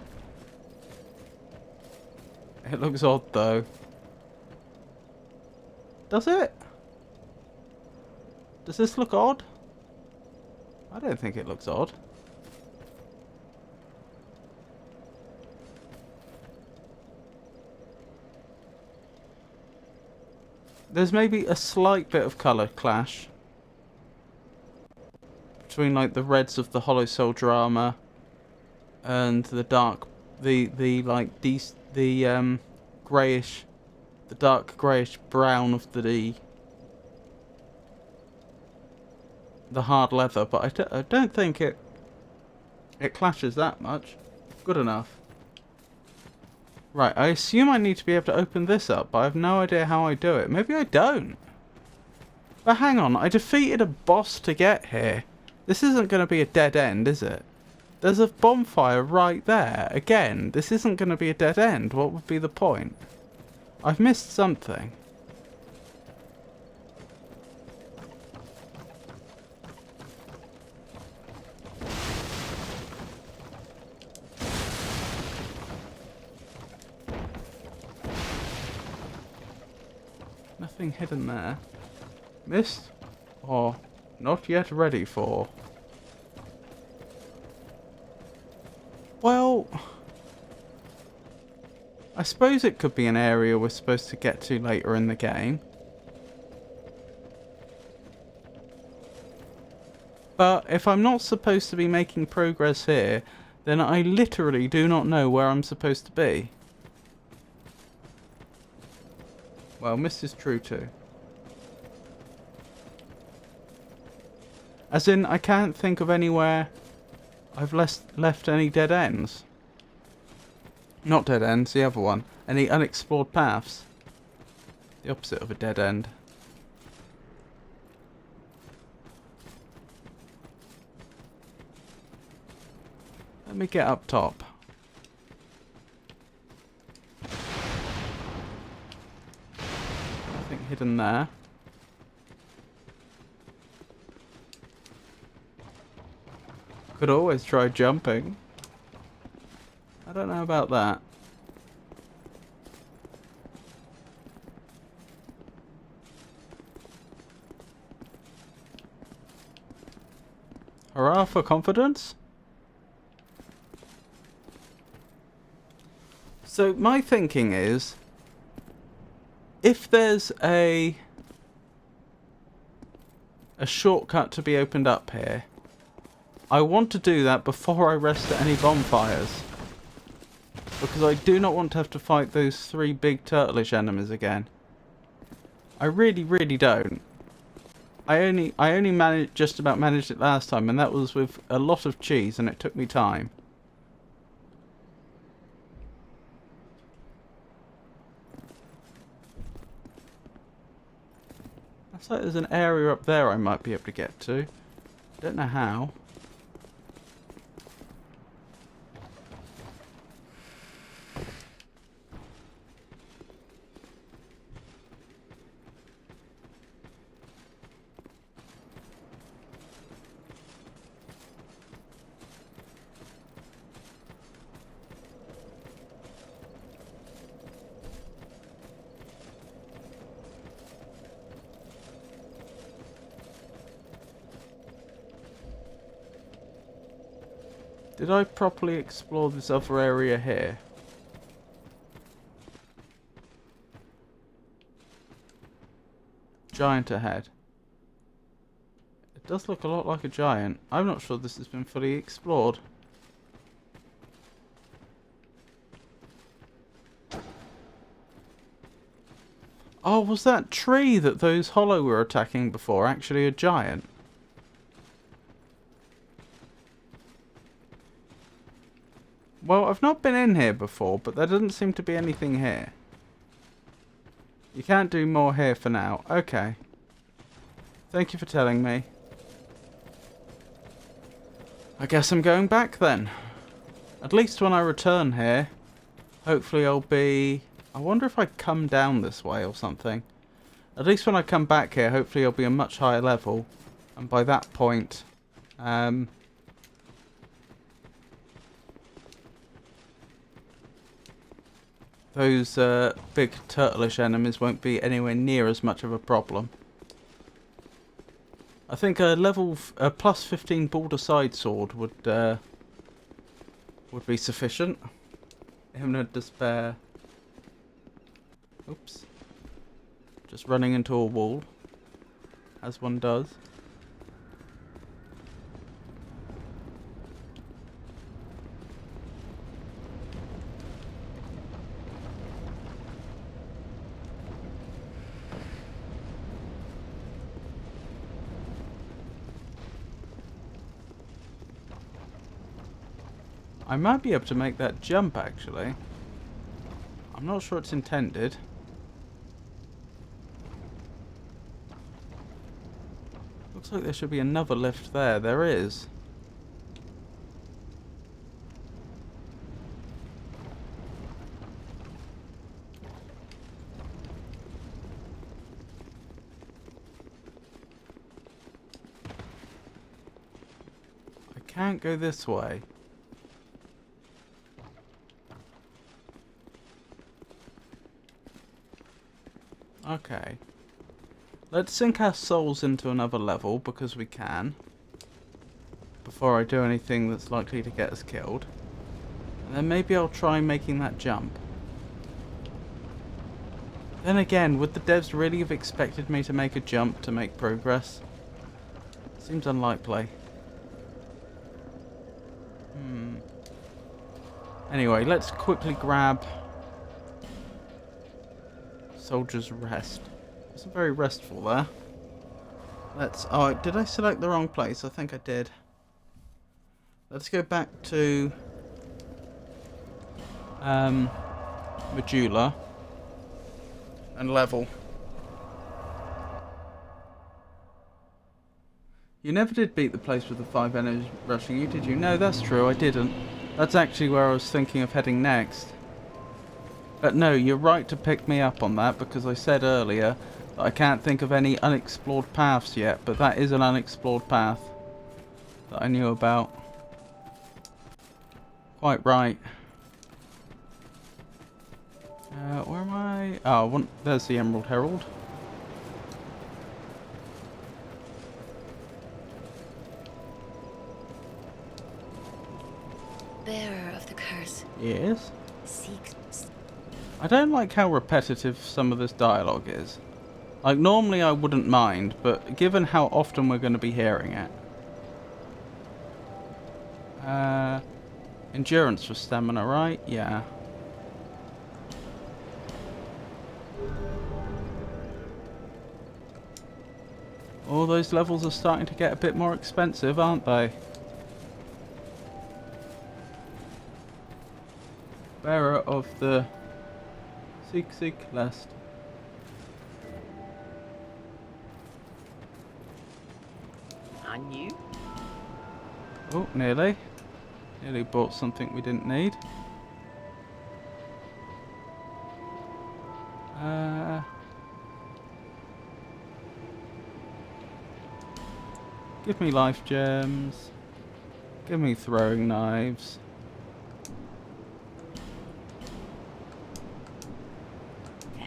It looks odd though. Does it? Does this look odd? I don't think it looks odd. There's maybe a slight bit of colour clash between like the reds of the Hollow Soul drama and the dark, the greyish, the dark greyish brown of the hard leather. But I don't think it clashes that much. Good enough. Right, I assume I need to be able to open this up, but I have no idea how I do it. Maybe I don't. But hang on, I defeated a boss to get here. This isn't going to be a dead end, is it? There's a bonfire right there. Again, this isn't going to be a dead end. What would be the point? I've missed something. Nothing hidden there. Missed? Or not yet ready for? Well, I suppose it could be an area we're supposed to get to later in the game. But if I'm not supposed to be making progress here, then I literally do not know where I'm supposed to be. Well, Mist is true too. As in, I can't think of anywhere I've left any dead ends. Not dead ends, the other one. Any unexplored paths. The opposite of a dead end. Let me get up top. Nothing hidden there. Could always try jumping. I don't know about that. Hurrah for confidence. So my thinking is, if there's a shortcut to be opened up here, I want to do that before I rest at any bonfires. Because I do not want to have to fight those 3 big turtleish enemies again. I really, really don't. I only just about managed it last time, and that was with a lot of cheese, and it took me time. Looks like there's an area up there I might be able to get to. Don't know how. Did I properly explore this other area here? Giant ahead. It does look a lot like a giant. I'm not sure this has been fully explored. Oh, was that tree that those hollow were attacking before actually a giant? Well, I've not been in here before, but there doesn't seem to be anything here. You can't do more here for now. Okay. Thank you for telling me. I guess I'm going back then. At least when I return here, hopefully I'll be... I wonder if I come down this way or something. At least when I come back here, hopefully I'll be a much higher level. And by that point... those big turtleish enemies won't be anywhere near as much of a problem. I think a plus 15 border side sword would be sufficient. Imminent despair. Oops. Just running into a wall, as one does. I might be able to make that jump, actually. I'm not sure it's intended. Looks like there should be another lift there. There is. I can't go this way. Okay. Let's sink our souls into another level, because we can. Before I do anything that's likely to get us killed. And then maybe I'll try making that jump. Then again, would the devs really have expected me to make a jump to make progress? Seems unlikely. Anyway, let's quickly grab... Soldier's Rest. Wasn't very restful there. Let's... Oh, did I select the wrong place? I think I did. Let's go back to... Medulla. And level. You never did beat the place with the 5 enemies rushing you, did you? No, that's true, I didn't. That's actually where I was thinking of heading next. But no, you're right to pick me up on that, because I said earlier that I can't think of any unexplored paths yet, but that is an unexplored path that I knew about. Quite right. Where am I? Oh, there's the Emerald Herald. Bearer of the curse. Yes. Seeks. I don't like how repetitive some of this dialogue is. Like, normally I wouldn't mind, but given how often we're going to be hearing it. Endurance for stamina, right? Yeah. All those levels are starting to get a bit more expensive, aren't they? Bearer of the Seek Lest. And you? Oh, nearly. Nearly bought something we didn't need. Give me life gems. Give me throwing knives.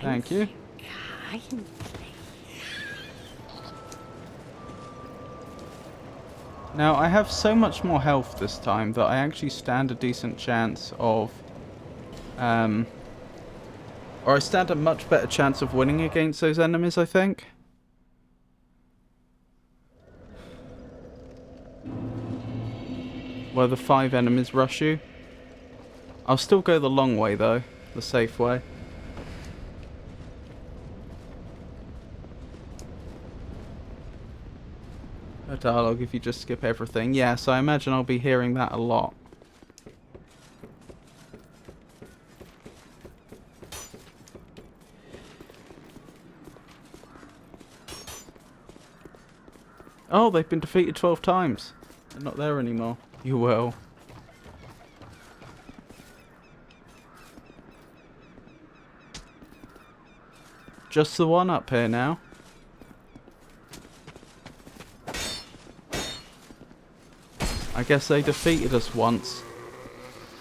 Thank you. Kindly. Now, I have so much more health this time that I actually stand a decent chance of... or I stand a much better chance of winning against those enemies, I think. Where the 5 enemies rush you. I'll still go the long way, though. The safe way. dialogue if you just skip everything. Yeah, so I imagine I'll be hearing that a lot. Oh, they've been defeated 12 times. They're not there anymore. You will. Just the one up here now. I guess they defeated us once.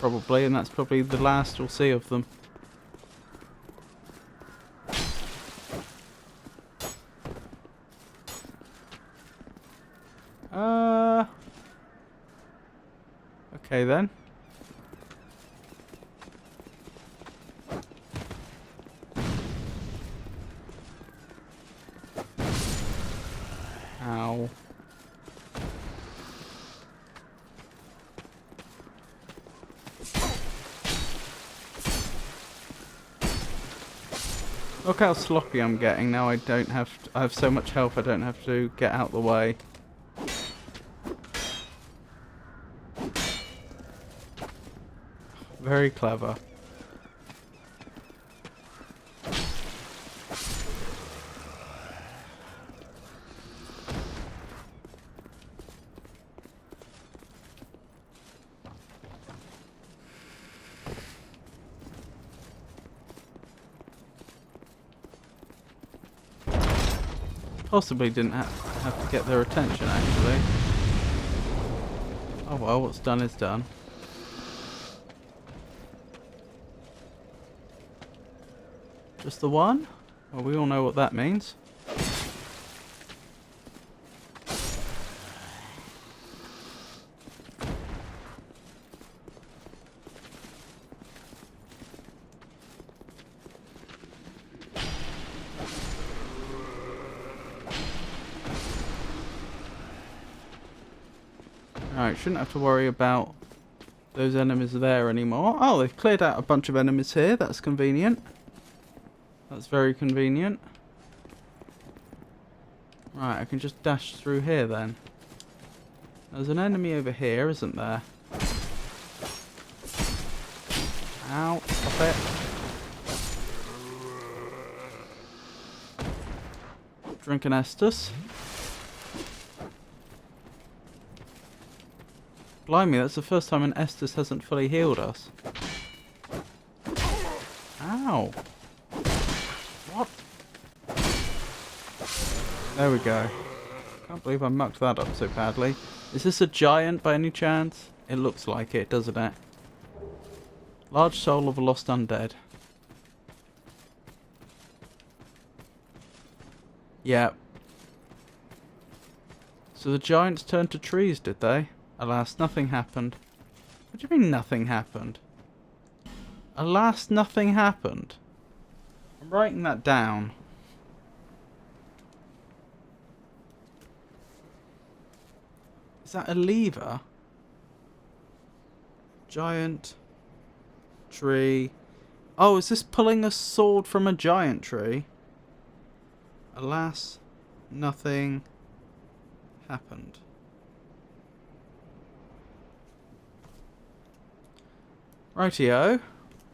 Probably, and that's probably the last we'll see of them. Okay then. Ow. Look how sloppy I'm getting now. I have so much health I don't have to get out the way. Very clever. Possibly didn't have to get their attention, actually. Oh well, what's done is done. Just the one? Well, we all know what that means. Alright, shouldn't have to worry about those enemies there anymore. Oh, they've cleared out a bunch of enemies here. That's convenient. That's very convenient. Right, I can just dash through here then. There's an enemy over here, isn't there? Ow, stop it. Drink an Estus. Blimey, that's the first time an Estus hasn't fully healed us. Ow. What? There we go. Can't believe I mucked that up so badly. Is this a giant by any chance? It looks like it, doesn't it? Large soul of a lost undead. Yep. So the giants turned to trees, did they? Alas, nothing happened. What do you mean nothing happened? Alas, nothing happened. I'm writing that down. Is that a lever? Giant tree. Oh, is this pulling a sword from a giant tree? Alas, nothing happened. Rightio.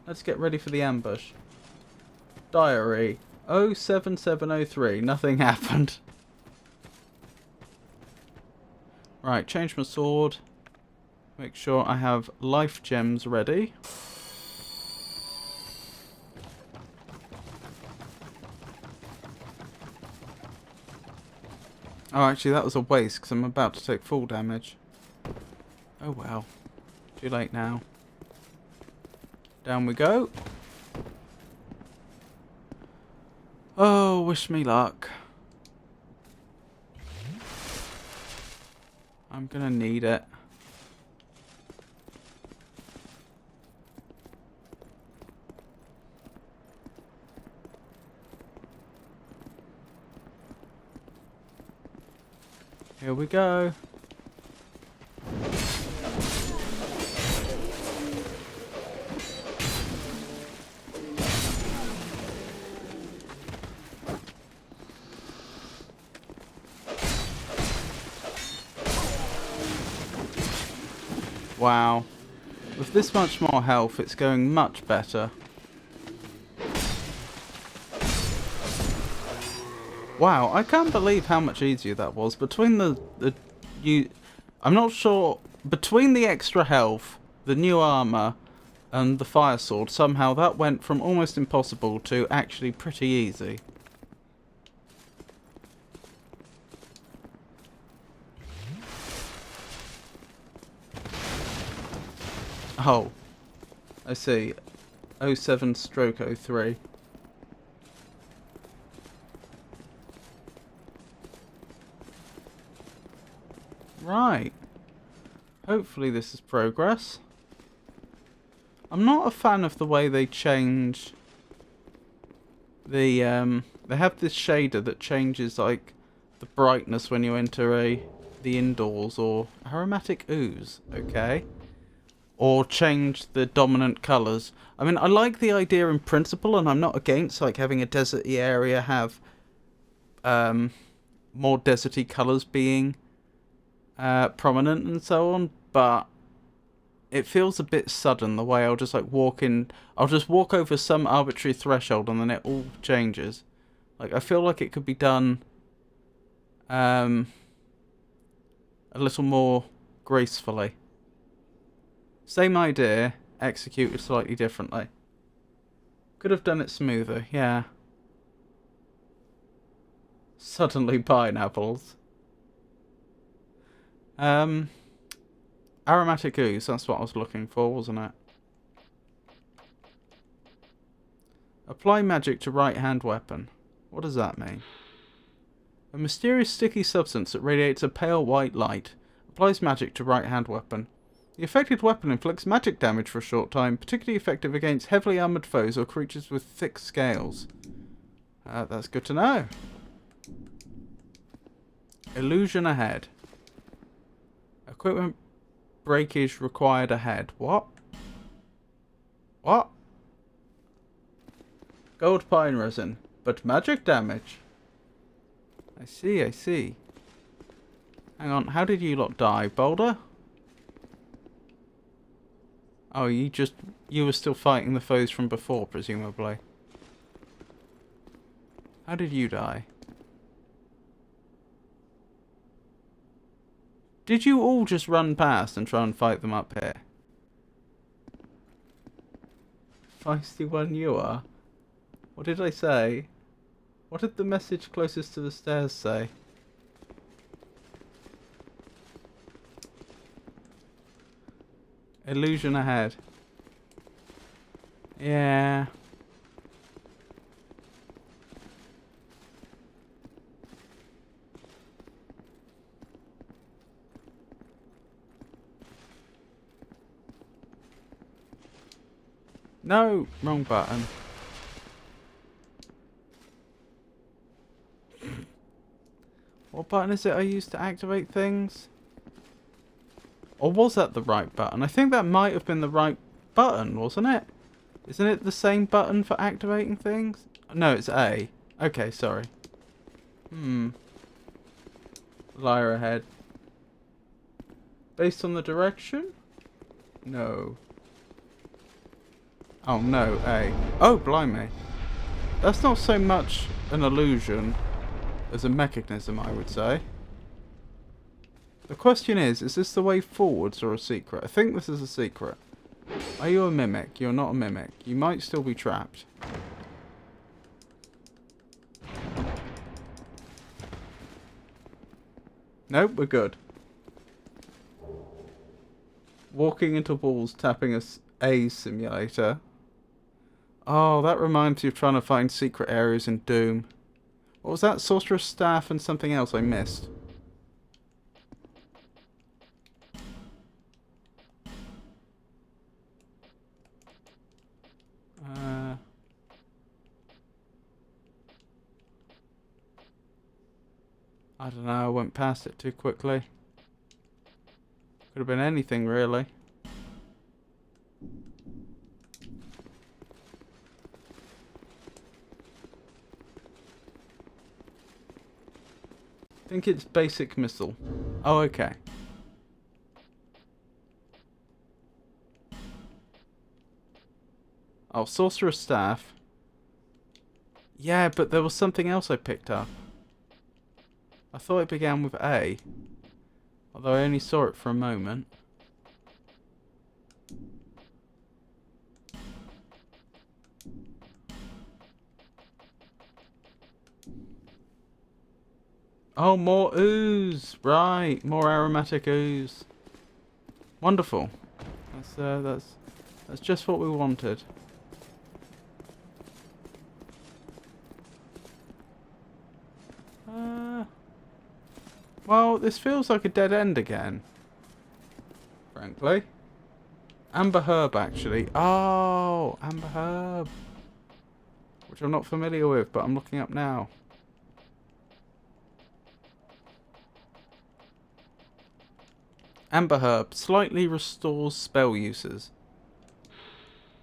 Let's get ready for the ambush. Diary. 07703. Nothing happened. Right, change my sword. Make sure I have life gems ready. Oh, actually that was a waste because I'm about to take full damage. Oh well. Too late now. Down we go. Oh, wish me luck. I'm gonna need it. Here we go. Wow. With this much more health, it's going much better. Wow, I can't believe how much easier that was. Between I'm not sure, between the extra health, the new armor, and the fire sword, somehow that went from almost impossible to actually pretty easy. Oh, I see. 07/03. Right. Hopefully this is progress. I'm not a fan of the way they change the they have this shader that changes like the brightness when you enter the indoors, or aromatic ooze, okay? Or change the dominant colours. I mean, I like the idea in principle, and I'm not against like having a deserty area have more deserty colours being prominent and so on, but it feels a bit sudden the way I'll just like I'll just walk over some arbitrary threshold and then it all changes. Like, I feel like it could be done a little more gracefully. Same idea, executed slightly differently. Could have done it smoother, yeah. Suddenly pineapples. Aromatic ooze, that's what I was looking for, wasn't it? Apply magic to right-hand weapon. What does that mean? A mysterious sticky substance that radiates a pale white light. Applies magic to right-hand weapon. The affected weapon inflicts magic damage for a short time, particularly effective against heavily armoured foes or creatures with thick scales. That's good to know. Illusion ahead. Equipment breakage required ahead. What? What? Gold pine resin, but magic damage. I see, I see. Hang on, how did you lot die? Boulder? Oh, you were still fighting the foes from before, presumably. How did you die? Did you all just run past and try and fight them up here? Feisty one you are. What did I say? What did the message closest to the stairs say? Illusion ahead. Yeah. No, wrong button. What button is it I used to activate things? Or was that the right button? I think that might have been the right button, wasn't it? Isn't it the same button for activating things? No, it's A. Okay, sorry. Liar ahead. Based on the direction? No. Oh, no, A. Oh, blimey. That's not so much an illusion as a mechanism, I would say. The question is this the way forwards or a secret? I think this is a secret. Are you a mimic? You're not a mimic. You might still be trapped. Nope, we're good. Walking into walls, tapping a simulator. Oh, that reminds me of trying to find secret areas in Doom. What was that? Sorcerer's Staff and something else I missed. I don't know, I went past it too quickly. Could have been anything, really. I think it's basic missile. Oh, okay. Oh, Sorcerer's Staff. Yeah, but there was something else I picked up. I thought it began with A. Although I only saw it for a moment. Oh, more ooze! Right, more aromatic ooze. Wonderful. That's just what we wanted. Well, this feels like a dead end again. Frankly. Amber Herb, actually. Oh, Amber Herb. Which I'm not familiar with, but I'm looking up now. Amber Herb slightly restores spell uses.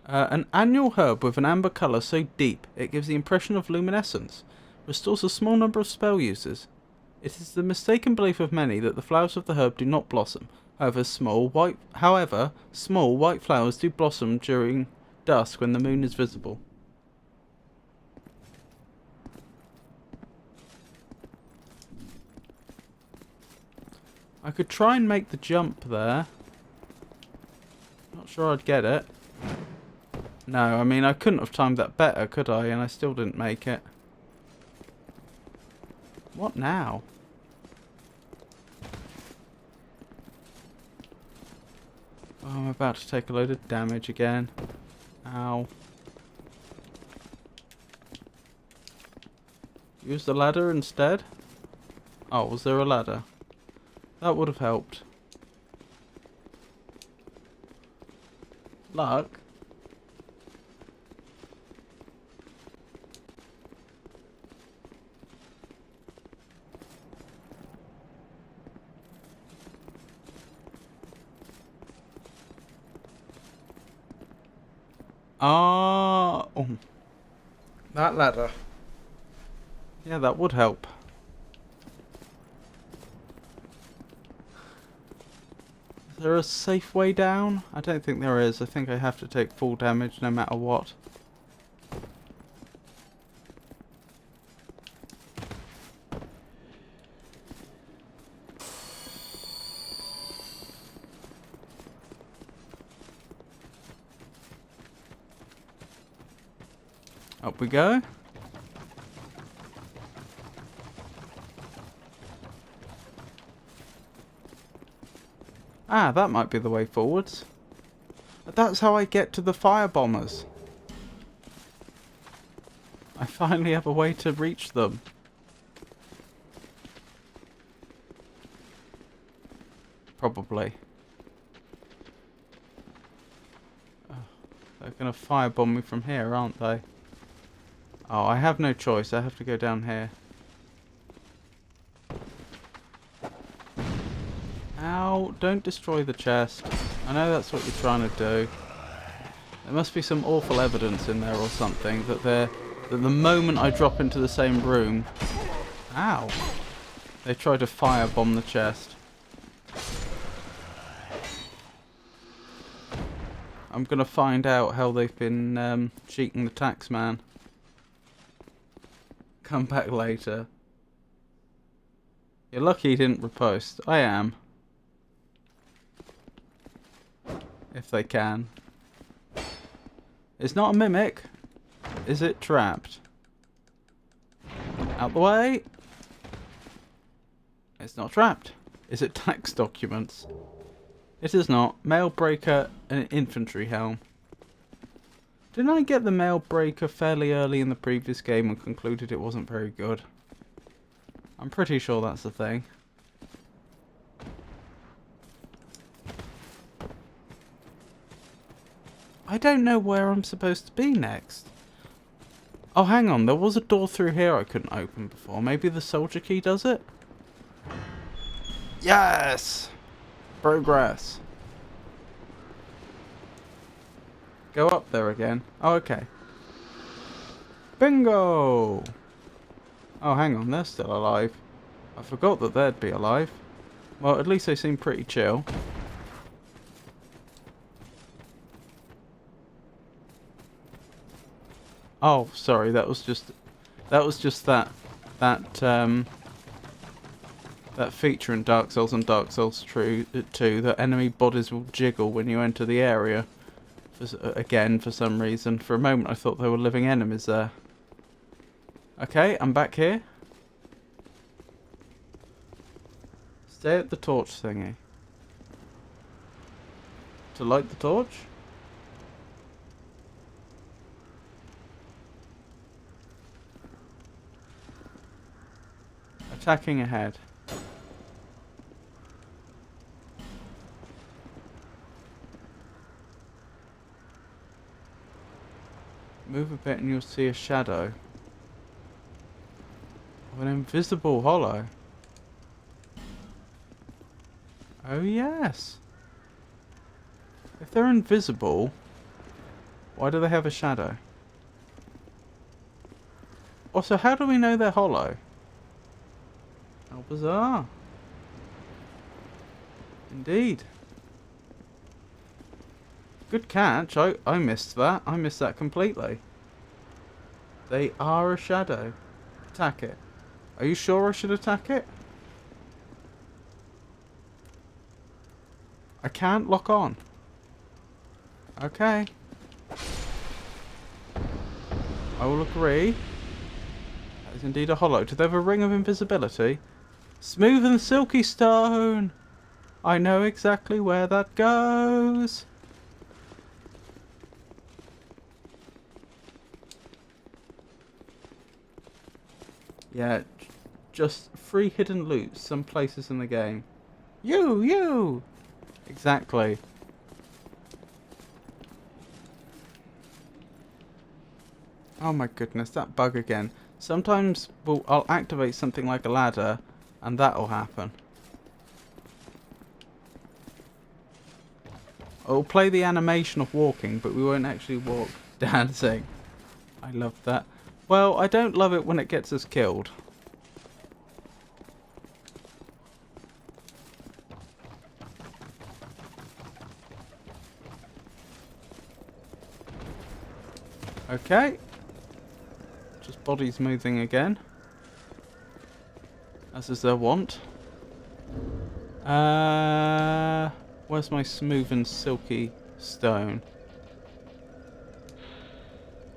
An annual herb with an amber colour so deep it gives the impression of luminescence. Restores a small number of spell uses. It is the mistaken belief of many that the flowers of the herb do not blossom. However, small white flowers do blossom during dusk when the moon is visible. I could try and make the jump there. Not sure I'd get it. No, I mean, I couldn't have timed that better, could I? And I still didn't make it. What now? Oh, I'm about to take a load of damage again. Ow. Use the ladder instead? Oh, was there a ladder? That would have helped. Luck? Ah, oh. That ladder. Yeah, that would help. Is there a safe way down? I don't think there is. I think I have to take full damage no matter what. Up we go. Ah, that might be the way forwards. But that's how I get to the fire bombers. I finally have a way to reach them. Probably. Oh, they're going to firebomb me from here, aren't they? Oh, I have no choice. I have to go down here. Ow, don't destroy the chest. I know that's what you're trying to do. There must be some awful evidence in there or something that the moment I drop into the same room... Ow! They try to firebomb the chest. I'm gonna find out how they've been cheating the tax man. Come back later. You're lucky he didn't riposte. I am. If they can. It's not a mimic. Is it trapped? Out the way. It's not trapped. Is it tax documents? It is not. Mail breaker and an infantry helm. Didn't I get the mail breaker fairly early in the previous game and concluded it wasn't very good? I'm pretty sure that's the thing. I don't know where I'm supposed to be next. Oh, hang on. There was a door through here I couldn't open before. Maybe the soldier key does it? Yes! Progress. Go up there again. Oh, okay. Bingo! Oh, hang on. They're still alive. I forgot that they'd be alive. Well, at least they seem pretty chill. Oh, sorry, that was just that that that feature in Dark Souls and Dark Souls 2 that enemy bodies will jiggle when you enter the area. Again, for some reason. For a moment I thought there were living enemies there. Okay, I'm back here. Stay at the torch thingy. To light the torch? Attacking ahead. Move a bit and you'll see a shadow of an invisible hollow. Oh yes. If they're invisible, why do they have a shadow? Also, how do we know they're hollow? How bizarre. Indeed. Good catch. I missed that. I missed that completely. They are a shadow. Attack it. Are you sure I should attack it? I can't lock on. Okay. I will agree. That is indeed a hollow. Do they have a ring of invisibility? Smooth and silky stone! I know exactly where that goes. Yeah, just free hidden loot some places in the game. You! Exactly. Oh my goodness, that bug again. Sometimes I'll activate something like a ladder and that'll happen. It'll play the animation of walking, but we won't actually walk dancing. I love that. Well, I don't love it when it gets us killed. Okay. Just body smoothing again. As is their want. Where's my smooth and silky stone?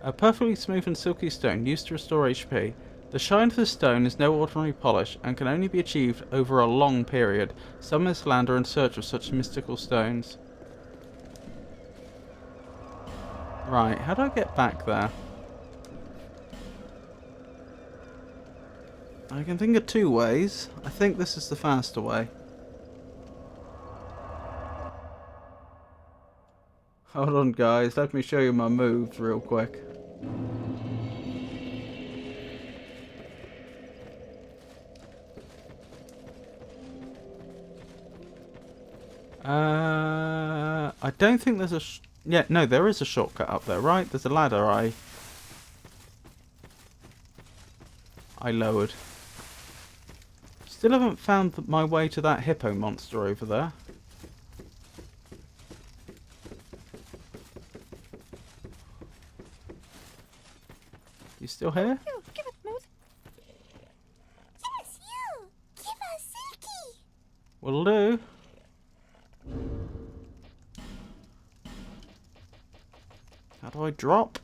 A perfectly smooth and silky stone used to restore HP. The shine of the stone is no ordinary polish and can only be achieved over a long period. Some in this land are in search of such mystical stones. Right, how do I get back there? I can think of two ways. I think this is the faster way. Hold on guys, let me show you my moves real quick. I don't think there's a... yeah, no, there is a shortcut up there, right? There's a ladder I lowered. Still haven't found my way to that hippo monster over there. You still here? You, give it, Moose. Yes, you. Give us Silky. Will do. How do I drop?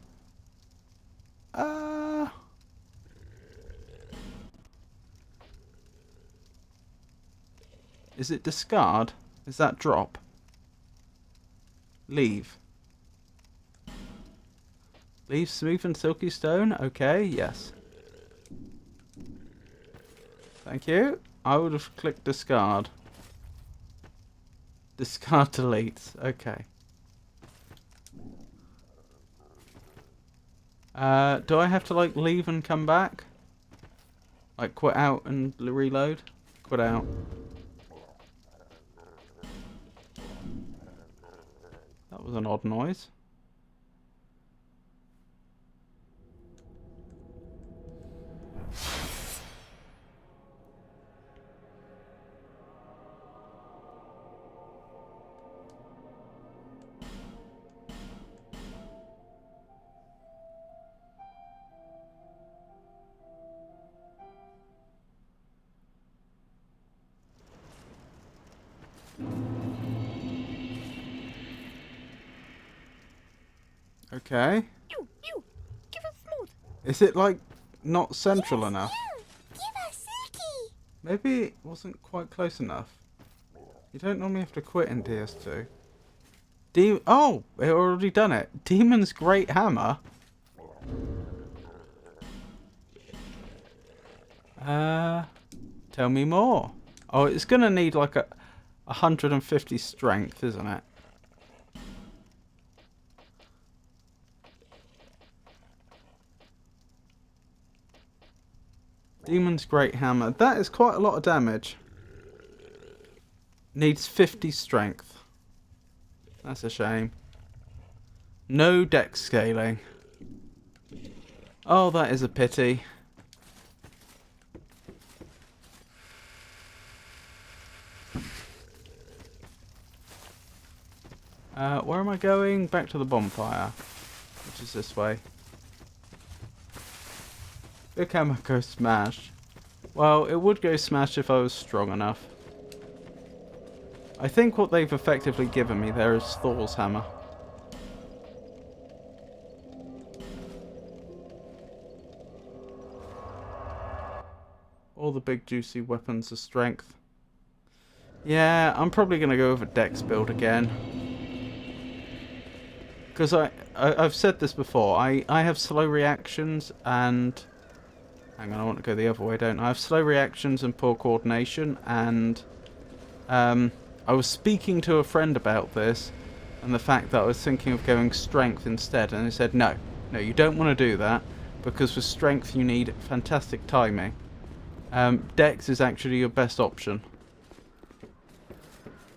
Is it discard? Is that drop? Leave. Leave smooth and silky stone? Okay, yes. Thank you. I would have clicked discard. Discard deletes. Okay. Do I have to like leave and come back? Like quit out and reload? Quit out. That was an odd noise. Okay. You, give us more. Is it like not central enough? Give us Silky. Maybe it wasn't quite close enough. You don't normally have to quit in DS2. Oh, it already done it. Demon's Great Hammer. Tell me more. Oh, it's gonna need like a 150 strength, isn't it? Demon's Great Hammer. That is quite a lot of damage. Needs 50 strength. That's a shame. No dex scaling. Oh, that is a pity. Where am I going? Back to the bonfire. Which is this way. Big hammer goes smash. Well, it would go smash if I was strong enough. I think what they've effectively given me there is Thor's hammer. All the big juicy weapons of strength. Yeah, I'm probably going to go with a dex build again. Because I've said this before, I have slow reactions and... Hang on, I want to go the other way, don't I? I have slow reactions and poor coordination, and I was speaking to a friend about this and the fact that I was thinking of going strength instead, and he said, no, you don't want to do that, because with strength you need fantastic timing. Dex is actually your best option,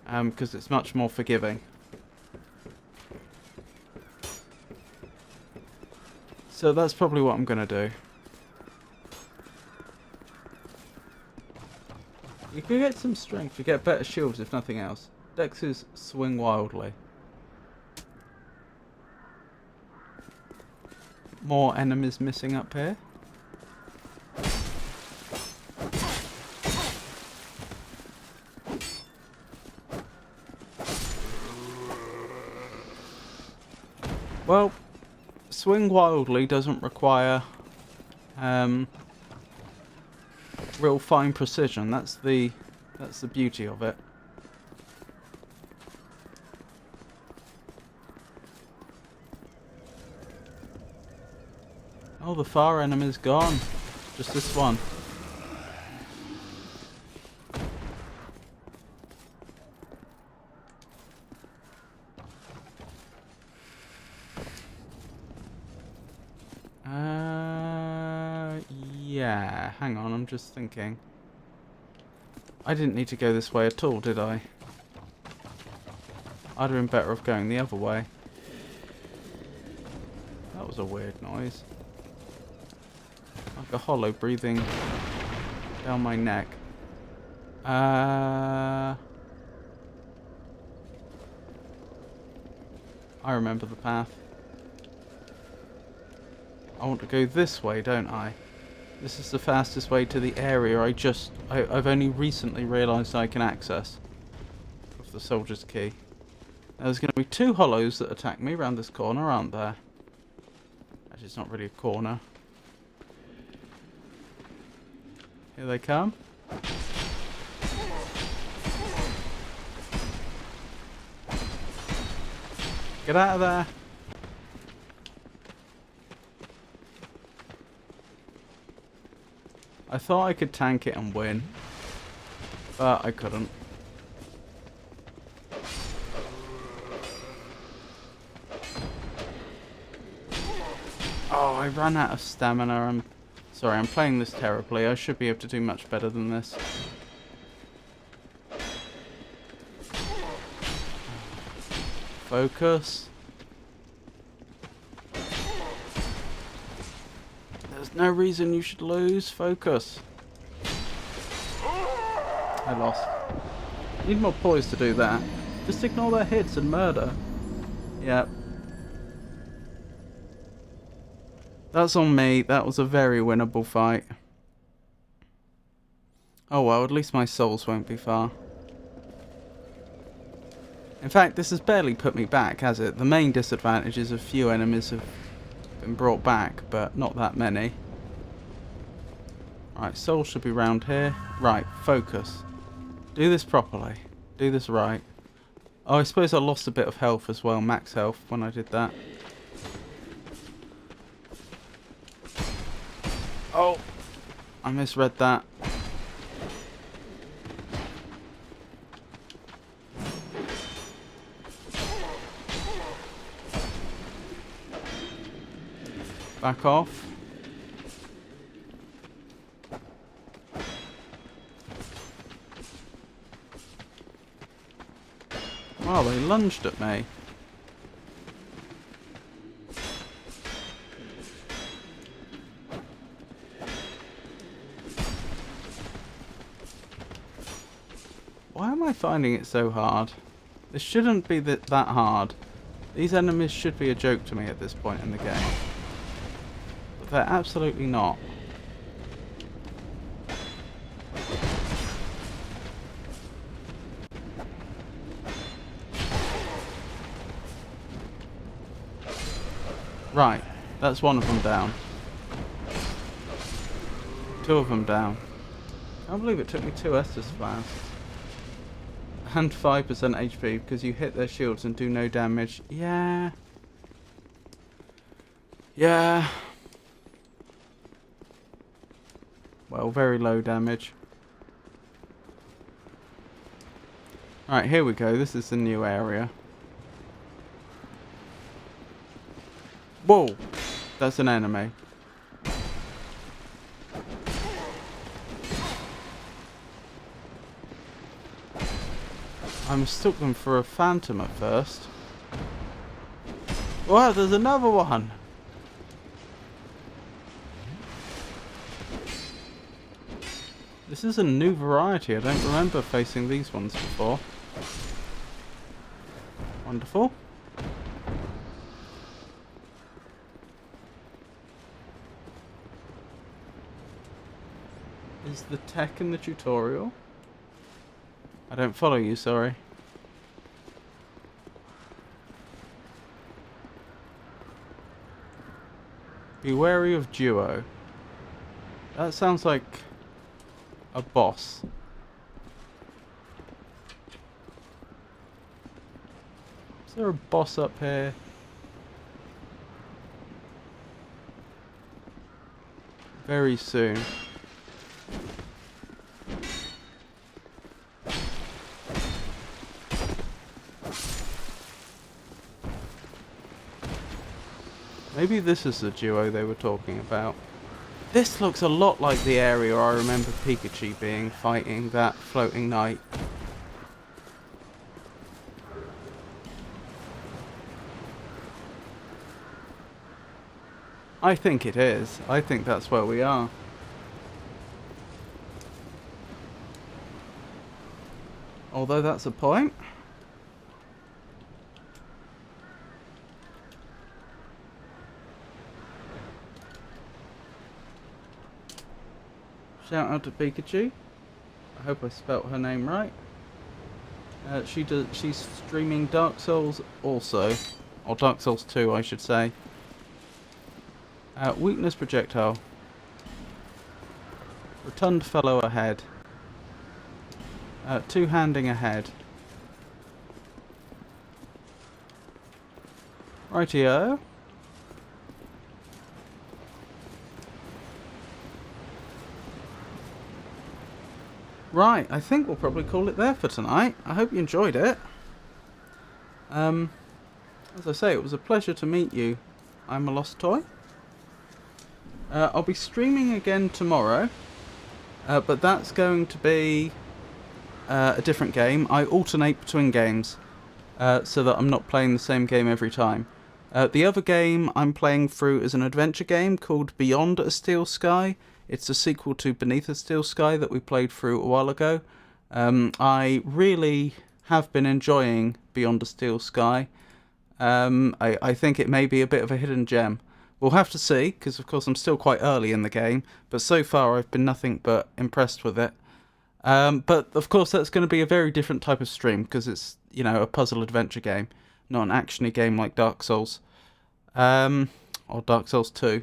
because it's much more forgiving. So that's probably what I'm going to do. You can get some strength, you get better shields if nothing else. Dex is swing wildly. More enemies missing up here. Well, swing wildly doesn't require real fine precision. That's the beauty of it. Oh, the far enemy's gone. Just this one. Yeah, hang on, I'm just thinking. I didn't need to go this way at all, did I? I'd have been better off going the other way. That was a weird noise. Like a hollow breathing down my neck. I remember the path. I want to go this way, don't I? This is the fastest way to the area I've only recently realised I can access with the soldier's key. Now, there's going to be 2 hollows that attack me around this corner, aren't there? Actually, it's not really a corner. Here they come. Get out of there. I thought I could tank it and win, but I couldn't. Oh, I ran out of stamina. I'm sorry, I'm playing this terribly. I should be able to do much better than this. Focus. There's no reason you should lose. Focus. I lost. Need more poise to do that. Just ignore their hits and murder. Yep. That's on me. That was a very winnable fight. Oh well, at least my souls won't be far. In fact, this has barely put me back, has it? The main disadvantage is a few enemies have been brought back, but not that many. Right, soul should be round here. Right, focus. Do this properly. Do this right. Oh, I suppose I lost a bit of health as well, max health, when I did that. Oh! I misread that. Back off. Wow, they lunged at me. Why am I finding it so hard? This shouldn't be that hard. These enemies should be a joke to me at this point in the game. But they're absolutely not. Right, that's one of them down. Two of them down. I can't believe it took me 2 Estus fast. And 5% HP because you hit their shields and do no damage. Yeah. Yeah. Well, very low damage. Right, here we go. This is the new area. Whoa! That's an enemy. I mistook them for a phantom at first. Wow, there's another one! This is a new variety. I don't remember facing these ones before. Wonderful. Is the tech in the tutorial? I don't follow you, sorry. Be wary of duo. That sounds like a boss. Is there a boss up here? Very soon. Maybe this is the duo they were talking about. This looks a lot like the area I remember Pikachu being fighting that floating knight. I think it is. I think that's where we are. Although that's a point. Shout out to Pikachu. I hope I spelt her name right. She's streaming Dark Souls also. Or Dark Souls 2, I should say. Weakness projectile. Rotund fellow ahead. Two-handing ahead. Rightio. Right, I think we'll probably call it there for tonight. I hope you enjoyed it. As I say, it was a pleasure to meet you. I'm a Lost Toy. I'll be streaming again tomorrow, but that's going to be a different game. I alternate between games so that I'm not playing the same game every time. The other game I'm playing through is an adventure game called Beyond a Steel Sky. It's a sequel to Beneath a Steel Sky that we played through a while ago. I really have been enjoying Beyond a Steel Sky. I think it may be a bit of a hidden gem. We'll have to see, because of course I'm still quite early in the game, but so far I've been nothing but impressed with it. But of course that's going to be a very different type of stream, because it's you know, a puzzle adventure game, not an actiony game like Dark Souls, or Dark Souls 2.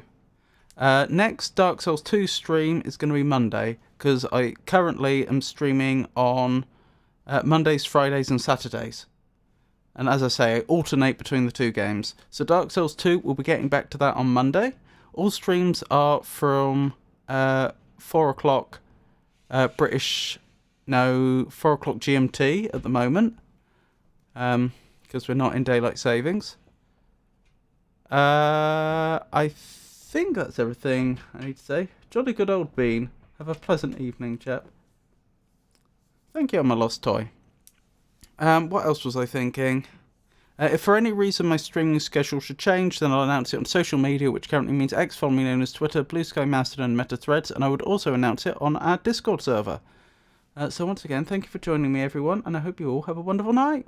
Next Dark Souls 2 stream is going to be Monday, because I currently am streaming on Mondays, Fridays and Saturdays. And as I say, I alternate between the two games. So Dark Souls 2, we'll be getting back to that on Monday. All streams are from 4 o'clock 4 o'clock GMT at the moment. Because we're not in daylight savings. I think that's everything I need to say. Jolly good old bean. Have a pleasant evening, chap. Thank you on my lost toy. What else was I thinking? If for any reason my streaming schedule should change, then I'll announce it on social media, which currently means X, formerly known as Twitter, Blue Sky, Mastodon, and Meta Threads, and I would also announce it on our Discord server. So once again, thank you for joining me, everyone, and I hope you all have a wonderful night.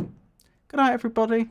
Good night, everybody.